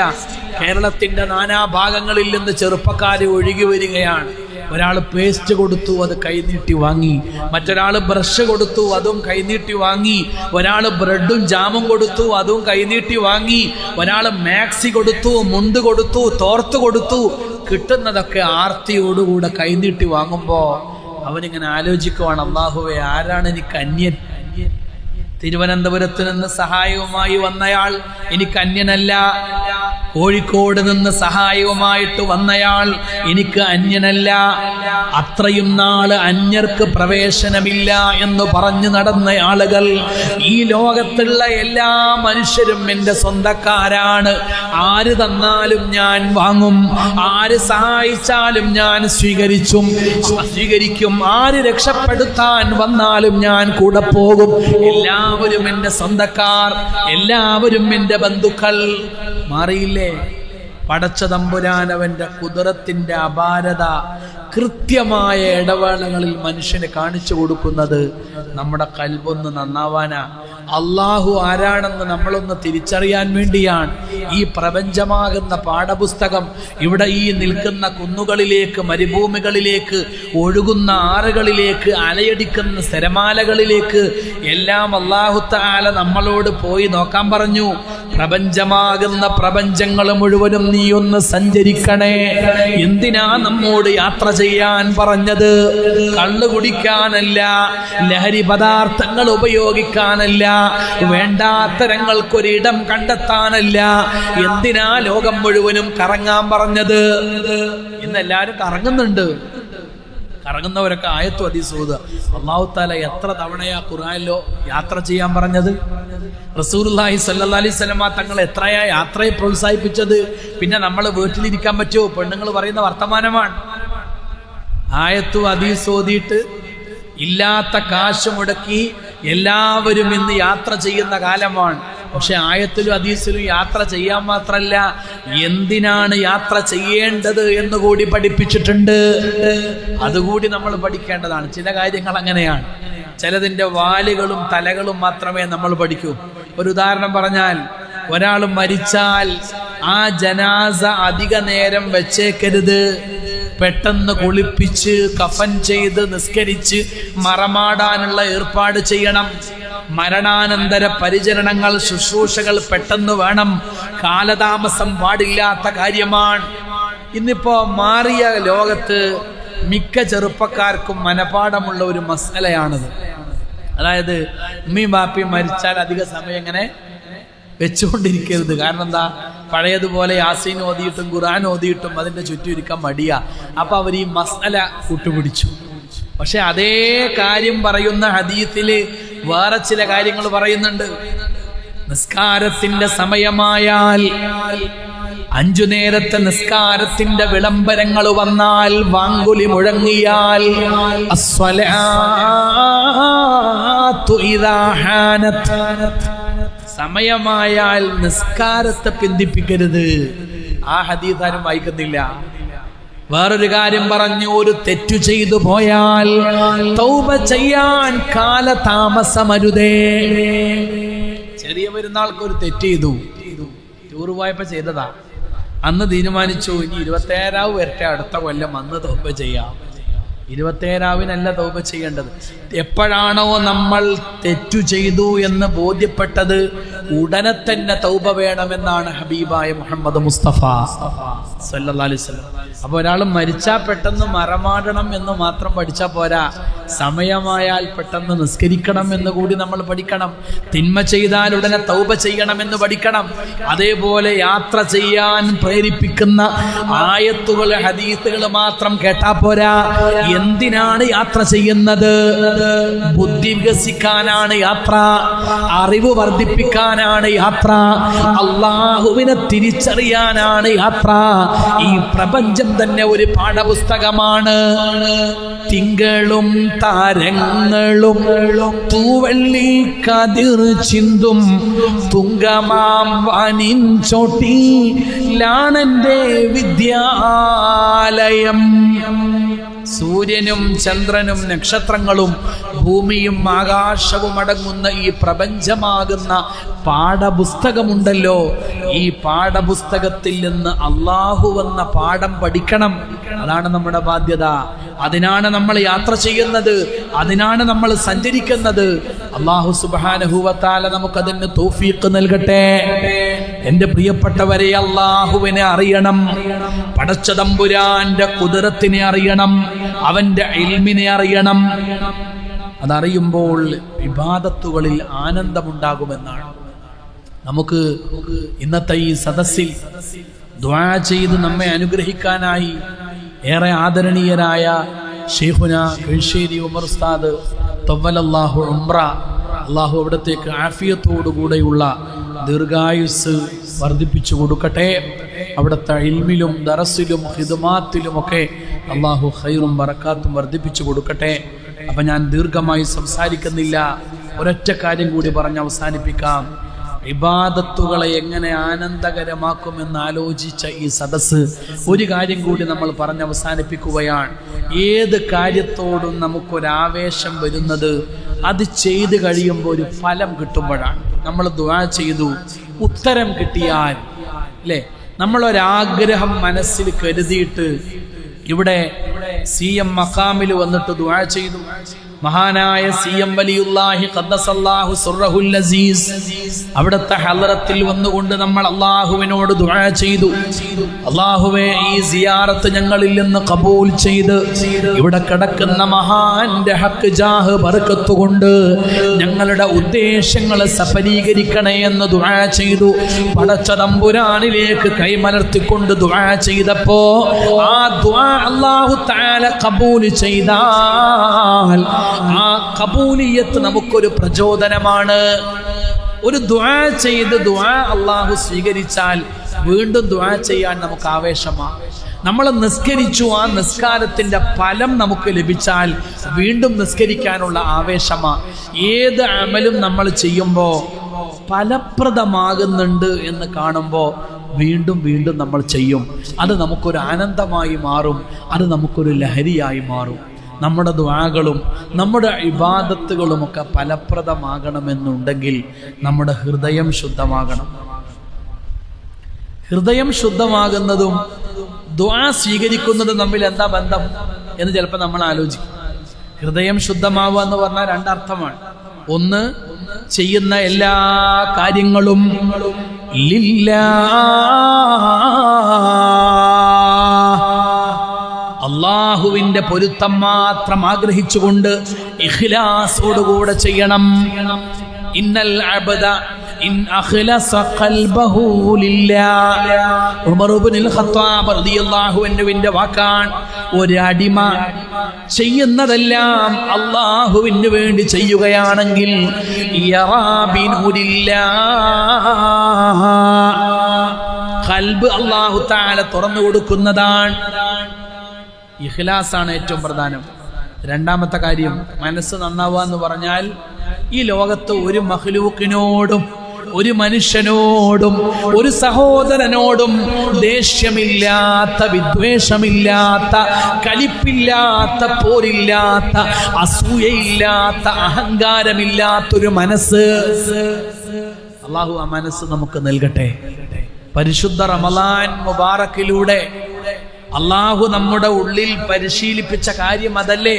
കേരളത്തിന്റെ നാനാഭാഗങ്ങളിൽ നിന്ന് ചെറുപ്പക്കാർ ഒഴുകി വരികയാണ്. ഒരാൾ പേസ്റ്റ് കൊടുത്തു, അത് കൈനീട്ടി വാങ്ങി. മറ്റൊരാൾ ബ്രഷ് കൊടുത്തു, അതും കൈനീട്ടി വാങ്ങി. ഒരാൾ ബ്രെഡും ജാമും കൊടുത്തു, അതും കൈനീട്ടി വാങ്ങി. ഒരാൾ മാക്സി കൊടുത്തു, മുണ്ട് കൊടുത്തു, തോർത്ത് കൊടുത്തു. കിട്ടുന്നതൊക്കെ ആർത്തിയോടുകൂടെ കൈനീട്ടി വാങ്ങുമ്പോൾ അവനിങ്ങനെ ആലോചിക്കുവാണ്, അല്ലാഹുവേ, ആരാണ് എനിക്ക് അന്യൻ? തിരുവനന്തപുരത്ത് നിന്ന് സഹായവുമായി വന്നയാൾ എനിക്ക് അന്യനല്ല. കോഴിക്കോട് നിന്ന് സഹായവുമായിട്ട് വന്നയാൾ എനിക്ക് അന്യനല്ല. അത്രയും നാള് അന്യർക്ക് പ്രവേശനമില്ല എന്ന് പറഞ്ഞു നടന്ന ആളുകൾ, ഈ ലോകത്തുള്ള എല്ലാ മനുഷ്യരും എൻ്റെ സ്വന്തക്കാരാണ്. ആര് തന്നാലും ഞാൻ വാങ്ങും, ആര് സഹായിച്ചാലും ഞാൻ സ്വീകരിക്കും, ആര് രക്ഷപ്പെടുത്താൻ വന്നാലും ഞാൻ കൂടെ പോകും. എല്ലാവരും എൻ്റെ സ്വന്തക്കാർ, എല്ലാവരും എൻ്റെ ബന്ധുക്കൾ. മാറിയില്ലേ? പടച്ച തമ്പുരാനവന്റെ കുദറത്തിന്റെ അപാരത കൃത്യമായ ഇടവേളകളിൽ മനുഷ്യന് കാണിച്ചു കൊടുക്കുന്നത് നമ്മുടെ കൽബൊന്ന് നന്നാവാനാ. അള്ളാഹു ആരാണെന്ന് നമ്മളൊന്ന് തിരിച്ചറിയാൻ വേണ്ടിയാണ് ഈ പ്രപഞ്ചമാകുന്ന പാഠപുസ്തകം ഇവിടെ ഈ നിൽക്കുന്ന കുന്നുകളിലേക്ക്, മരുഭൂമികളിലേക്ക്, ഒഴുകുന്ന ആറുകളിലേക്ക്, അലയടിക്കുന്ന സ്ഥലമാലകളിലേക്ക് എല്ലാം അല്ലാഹു തആല നമ്മളോട് പോയി നോക്കാൻ പറഞ്ഞു. പ്രപഞ്ചമാകുന്ന പ്രപഞ്ചങ്ങൾ മുഴുവനും നീ ഒന്ന് സഞ്ചരിക്കണേ. എന്തിനാ നമ്മോട് യാത്ര ചെയ്യാൻ പറഞ്ഞത്? കള്ളു കുടിക്കാനല്ല, ലഹരി പദാർത്ഥങ്ങൾ ഉപയോഗിക്കാനല്ല, വേണ്ടാത്തരങ്ങൾക്കൊരിടം കണ്ടെത്താനല്ല. എന്തിനാ ലോകം മുഴുവനും കറങ്ങാൻ പറഞ്ഞത്? ഇന്നെല്ലാരും കറങ്ങുന്നുണ്ട്. കറങ്ങുന്നവരൊക്കെ ആയത്തു ഹദീസും അല്ലാഹു തആല എത്ര തവണയാ ഖുർആനിലോ യാത്ര ചെയ്യാൻ പറഞ്ഞത്? റസൂലുള്ളാഹി സ്വല്ലല്ലാഹി അലൈഹി വസല്ലമ തങ്ങൾ എത്രയാ യാത്രയെ പ്രോത്സാഹിപ്പിച്ചത്? പിന്നെ നമ്മൾ വീട്ടിലിരിക്കാൻ പറ്റുമോ? പെണ്ണുങ്ങൾ പറയുന്ന വർത്തമാനമാണ്. ആയത്തു ഹദീസ് ഓതിയിട്ട് ഇല്ലാത്ത കാശ് മുടക്കി എല്ലാവരും ഇന്ന് യാത്ര ചെയ്യുന്ന കാലമാണ്. പക്ഷെ ആയത്തിലും ഹദീസിലും യാത്ര ചെയ്യാൻ മാത്രല്ല, എന്തിനാണ് യാത്ര ചെയ്യേണ്ടത് എന്ന് കൂടി പഠിപ്പിച്ചിട്ടുണ്ട്. അതുകൂടി നമ്മൾ പഠിക്കേണ്ടതാണ്. ചില കാര്യങ്ങൾ അങ്ങനെയാണ്. ചിലതിൻ്റെ വാലുകളും തലകളും മാത്രമേ നമ്മൾ പഠിക്കൂ. ഒരു ഉദാഹരണം പറഞ്ഞാൽ, ഒരാൾ മരിച്ചാൽ ആ ജനാസ അധിക നേരം വെച്ചേക്കരുത്. പെട്ടെന്ന് കുളിപ്പിച്ച് കഫൻ ചെയ്ത് നിസ്കരിച്ച് മറമാടാനുള്ള ഏർപ്പാട് ചെയ്യണം. മരണാനന്തര പരിചരണങ്ങൾ, ശുശ്രൂഷകൾ പെട്ടെന്ന് വേണം. കാലതാമസം പാടില്ലാത്ത കാര്യമാണ്. ഇന്നിപ്പോ മാറിയ ലോകത്ത് മിക്ക ചെറുപ്പക്കാർക്കും മനപാഠമുള്ള ഒരു മസലയാണത്. അതായത് ഉമ്മയും ബാപ്പയും മരിച്ചാൽ അധിക സമയം ഇങ്ങനെ വെച്ചുകൊണ്ടിരിക്കരുത്. കാരണം എന്താ? പഴയതുപോലെ യാസീൻ ഓതിയിട്ടും ഖുർആൻ ഓതിയിട്ടും അതിൻ്റെ ചുറ്റും ഇരിക്കാൻ മടിയാ. അപ്പൊ അവർ ഈ മസല കൂട്ടുപിടിച്ചു. പക്ഷെ അതേ കാര്യം പറയുന്ന ഹദീസില് വേറെ ചില കാര്യങ്ങൾ പറയുന്നുണ്ട്. നിസ്കാരത്തിന്റെ സമയമായാൽ, 5 നേരത്തെ നിസ്കാരത്തിന്റെ വിളംബരങ്ങൾ വന്നാൽ, വാങ്കുലി മുഴങ്ങിയാൽ, അസ്സലാത്തു ഇദാ ഹാനത്, സമയമായാൽ നിസ്കാരത്തെ പിന്തിപ്പിക്കരുത്. ആ ഹദീസ് ആരും വായിക്കുന്നില്ല. വേറൊരു കാര്യം പറഞ്ഞു, ഒരു തെറ്റു ചെയ്തു പോയാൽ തൗബ ചെയ്യാൻ കാലതാമസമരുതേ. ചെറിയ പെരുന്നാൾക്ക് ഒരു തെറ്റ് ചെയ്തു, ടൂർ പോയപ്പോ ചെയ്തതാ. അന്ന് തീരുമാനിച്ചു, ഇനി 27 വരട്ടെ, അടുത്ത കൊല്ലം അന്ന് തൗബ ചെയ്യാം. 27-നല്ല തൗബ ചെയ്യേണ്ടത്. എപ്പോഴാണോ നമ്മൾ തെറ്റു ചെയ്തു എന്ന് ബോധ്യപ്പെട്ടത്, ഉടനെ തന്നെ തൗബ വേണമെന്നാണ് ഹബീബായ മുഹമ്മദ് മുസ്തഫ സല്ലല്ലാഹു അലൈഹി വസല്ലം. അപ്പൊ ഒരാൾ മരിച്ചാൽ പെട്ടെന്ന് മറമാടണം എന്ന് മാത്രം പഠിച്ചാൽ പോരാ, സമയമായാൽ പെട്ടെന്ന് നിസ്കരിക്കണം എന്ന് കൂടി നമ്മൾ പഠിക്കണം. തിന്മ ചെയ്താൽ ഉടനെ തൗബ ചെയ്യണമെന്ന് പഠിക്കണം. അതേപോലെ യാത്ര ചെയ്യാൻ പ്രേരിപ്പിക്കുന്ന ആയത്തുകൾ, ഹദീസുകൾ മാത്രം കേട്ടാ പോരാ. എന്തിനാണ് യാത്ര ചെയ്യുന്നത്? ബുദ്ധി വികസിക്കാനാണ് യാത്ര, അറിവ് വർദ്ധിപ്പിക്കാനാണ് യാത്ര, അള്ളാഹുവിനെ തിരിച്ചറിയാനാണ് യാത്ര. ഈ പ്രപഞ്ചം തന്നെ ഒരു പാഠപുസ്തകമാണ്. തിങ്കളും താരങ്ങളും തൂവള്ളി കതിർ ചിന്തും തുങ്കമാം വാനിൻ ചോട്ടിലാണെന്റെ വിദ്യാലയം. സൂര്യനും ചന്ദ്രനും നക്ഷത്രങ്ങളും ഭൂമിയും ആകാശവും അടങ്ങുന്ന ഈ പ്രപഞ്ചമാകുന്ന പാഠപുസ്തകമുണ്ടല്ലോ, ഈ പാഠപുസ്തകത്തിൽ നിന്ന് അള്ളാഹു വന്ന പാഠം പഠിക്കണം. അതാണ് നമ്മുടെ ബാധ്യത. അതിനാണ് നമ്മൾ യാത്ര ചെയ്യുന്നത്, അതിനാണ് നമ്മൾ സഞ്ചരിക്കുന്നത്. അള്ളാഹു സുബ്ഹാനഹു വ തആല നമുക്കതിന് തൗഫീഖ് നൽകട്ടെ. എൻ്റെ പ്രിയപ്പെട്ടവരെ, അള്ളാഹുവിനെ അറിയണം, പടച്ച തമ്പുരാന്റെ ഖുദ്റത്തിനെ അറിയണം, അവന്റെ ഇൽമിനെ അറിയണം. അതറിയുമ്പോൾ ഇബാദത്തുകളിൽ ആനന്ദമുണ്ടാകുമെന്നാണ്. നമുക്ക് ഇന്നത്തെ ഈ സദസ്സിൽ ദുആ ചെയ്ത് നമ്മെ അനുഗ്രഹിക്കാനായി ഏറെ ആദരണീയരായ ശൈഖുന കിഴിശ്ശേരി ഉമർ ഉസ്താദ് തവ്വലല്ലാഹു ഉംറ, അള്ളാഹു അവിടത്തേക്ക് ആഫിയത്തോടുകൂടെയുള്ള ദീർഘായുസ് വർദ്ധിപ്പിച്ചു കൊടുക്കട്ടെ. അവിടുത്തെ ഇൽമിലും ദറസിലും ഖിദ്മാത്തിലുമൊക്കെ അള്ളാഹു ഖൈറും ബറക്കാത്തും വർദ്ധിപ്പിച്ചു കൊടുക്കട്ടെ. അപ്പം ഞാൻ ദീർഘമായി സംസാരിക്കുന്നില്ല, ഒരൊറ്റ കാര്യം കൂടി പറഞ്ഞ് അവസാനിപ്പിക്കാം. ഇബാദത്തുകളെ എങ്ങനെ ആനന്ദകരമാക്കുമെന്ന് ആലോചിച്ച ഈ സദസ്സ് ഒരു കാര്യം കൂടി നമ്മൾ പറഞ്ഞ് അവസാനിപ്പിക്കുകയാണ്. ഏത് കാര്യത്തോടും നമുക്കൊരാവേശം വരുന്നത് അത് ചെയ്ത് കഴിയുമ്പോൾ ഒരു ഫലം കിട്ടുമ്പോഴാണ്. നമ്മൾ ദുആ ചെയ്തു, ഉത്തരം കിട്ടിയാൽ, അല്ലേ, നമ്മളൊരാഗ്രഹം മനസ്സിൽ കരുതിയിട്ട് ഇവിടെ CM മഖാമിൽ വന്നിട്ട് ദുആ ചെയ്തു. മഹാനായ CM വലിയുല്ലാഹി ഖദ്ദസല്ലാഹു സിർറഹുൽ അസീസ് അവിടുത്തെ ഹളറത്തിൽ വന്നുകൊണ്ട് നമ്മൾ അള്ളാഹുവിനോട് ദുആ ചെയ്തു. അള്ളാഹുവേ, ഈ സിയാറത്ത് ഞങ്ങളിൽ നിന്ന് ഖബൂൽ ചെയ്ത് ഇവിടെ കിടക്കുന്ന മഹാന്റെ ഹക്ക് ജാഹ് ബർക്കത്ത് കൊണ്ട് ഞങ്ങളുടെ ഉദ്ദേശങ്ങളെ സഫലീകരിക്കണേ എന്ന് ദുആ ചെയ്തു. പടച്ച തമ്പുരാനിലേക്ക് കൈമലർത്തിക്കൊണ്ട് ദുആ ചെയ്തപ്പോ ആ ദുആ അല്ലാഹു തആല ഖബൂൽ ചെയ്താൽ ആ ഖബൂലിയത്ത് നമുക്കൊരു പ്രചോദനമാണ്. ഒരു ദുആ ചെയ്ത് ദുആ അല്ലാഹു സ്വീകരിച്ചാൽ വീണ്ടും ദുആ ചെയ്യാൻ നമുക്ക് ആവേശമാണ്. നമ്മൾ നിസ്കരിച്ചു, ആ നിസ്കാരത്തിന്റെ ഫലം നമുക്ക് ലഭിച്ചാൽ വീണ്ടും നിസ്കരിക്കാനുള്ള ആവേശമാണ്. ഏത് അമലും നമ്മൾ ചെയ്യുമ്പോൾ ഫലപ്രദമാകുന്നുണ്ട് എന്ന് കാണുമ്പോൾ വീണ്ടും വീണ്ടും നമ്മൾ ചെയ്യും. അത് നമുക്കൊരു ആനന്ദമായി മാറും, അത് നമുക്കൊരു ലഹരിയായി മാറും. നമ്മുടെ ദുആകളും നമ്മുടെ ഇബാദത്തുകളുമൊക്കെ ഫലപ്രദമാകണമെന്നുണ്ടെങ്കിൽ നമ്മുടെ ഹൃദയം ശുദ്ധമാകണം. ഹൃദയം ശുദ്ധമാകുന്നതും ദുആ സ്വീകരിക്കുന്നതും തമ്മിൽ എന്താ ബന്ധം എന്ന് ചിലപ്പോൾ നമ്മൾ ആലോചിക്കും. ഹൃദയം ശുദ്ധമാവുക എന്ന് പറഞ്ഞാൽ രണ്ടർത്ഥമാണ്. ഒന്ന്, ചെയ്യുന്ന എല്ലാ കാര്യങ്ങളും ലില്ലാഹ്, അള്ളാഹുവിന്റെ പൊരുത്തം മാത്രം ആഗ്രഹിച്ചുകൊണ്ട് ഇഖ്ലാസോടുകൂടെ ചെയ്യണം. ഇന്നൽ അബ്ദ ഇൻ അഖ്ലസ ഖൽബഹു ലില്ലാഹ്. ഉമർ ഇബ്നുൽ ഖത്താബ് റളിയല്ലാഹു അൻഹുവിന്റെ വാക്കാണ്. ഒരു അടിമ ചെയ്യുന്നതെല്ലാം അള്ളാഹുവിന് വേണ്ടി ചെയ്യുകയാണെങ്കിൽ യറാ ബിനൂരില്ലാഹ്, ഖൽബ് അല്ലാഹു തആല തുറന്നു കൊടുക്കുന്നതാണ്. ഇഖ്ലാസാണ് ഏറ്റവും പ്രധാനം. രണ്ടാമത്തെ കാര്യം, മനസ്സ് നന്നാവുക എന്ന് പറഞ്ഞാൽ ഈ ലോകത്ത് ഒരു മഖ്ലൂക്കിനോടും ഒരു മനുഷ്യനോടും ഒരു സഹോദരനോടും ദേഷ്യമില്ലാത്ത, വിദ്വേഷമില്ലാത്ത, കലിപ്പില്ലാത്ത, പോരില്ലാത്ത, അസൂയയില്ലാത്ത, അഹങ്കാരമില്ലാത്തൊരു മനസ്സ് അല്ലാഹു ആ മനസ്സ് നമുക്ക് നൽകട്ടെ. പരിശുദ്ധ റമളാൻ മുബാറക്കിലൂടെ അല്ലാഹു നമ്മുടെ ഉള്ളിൽ പരിശീലിപ്പിച്ച കാര്യം അതല്ലേ?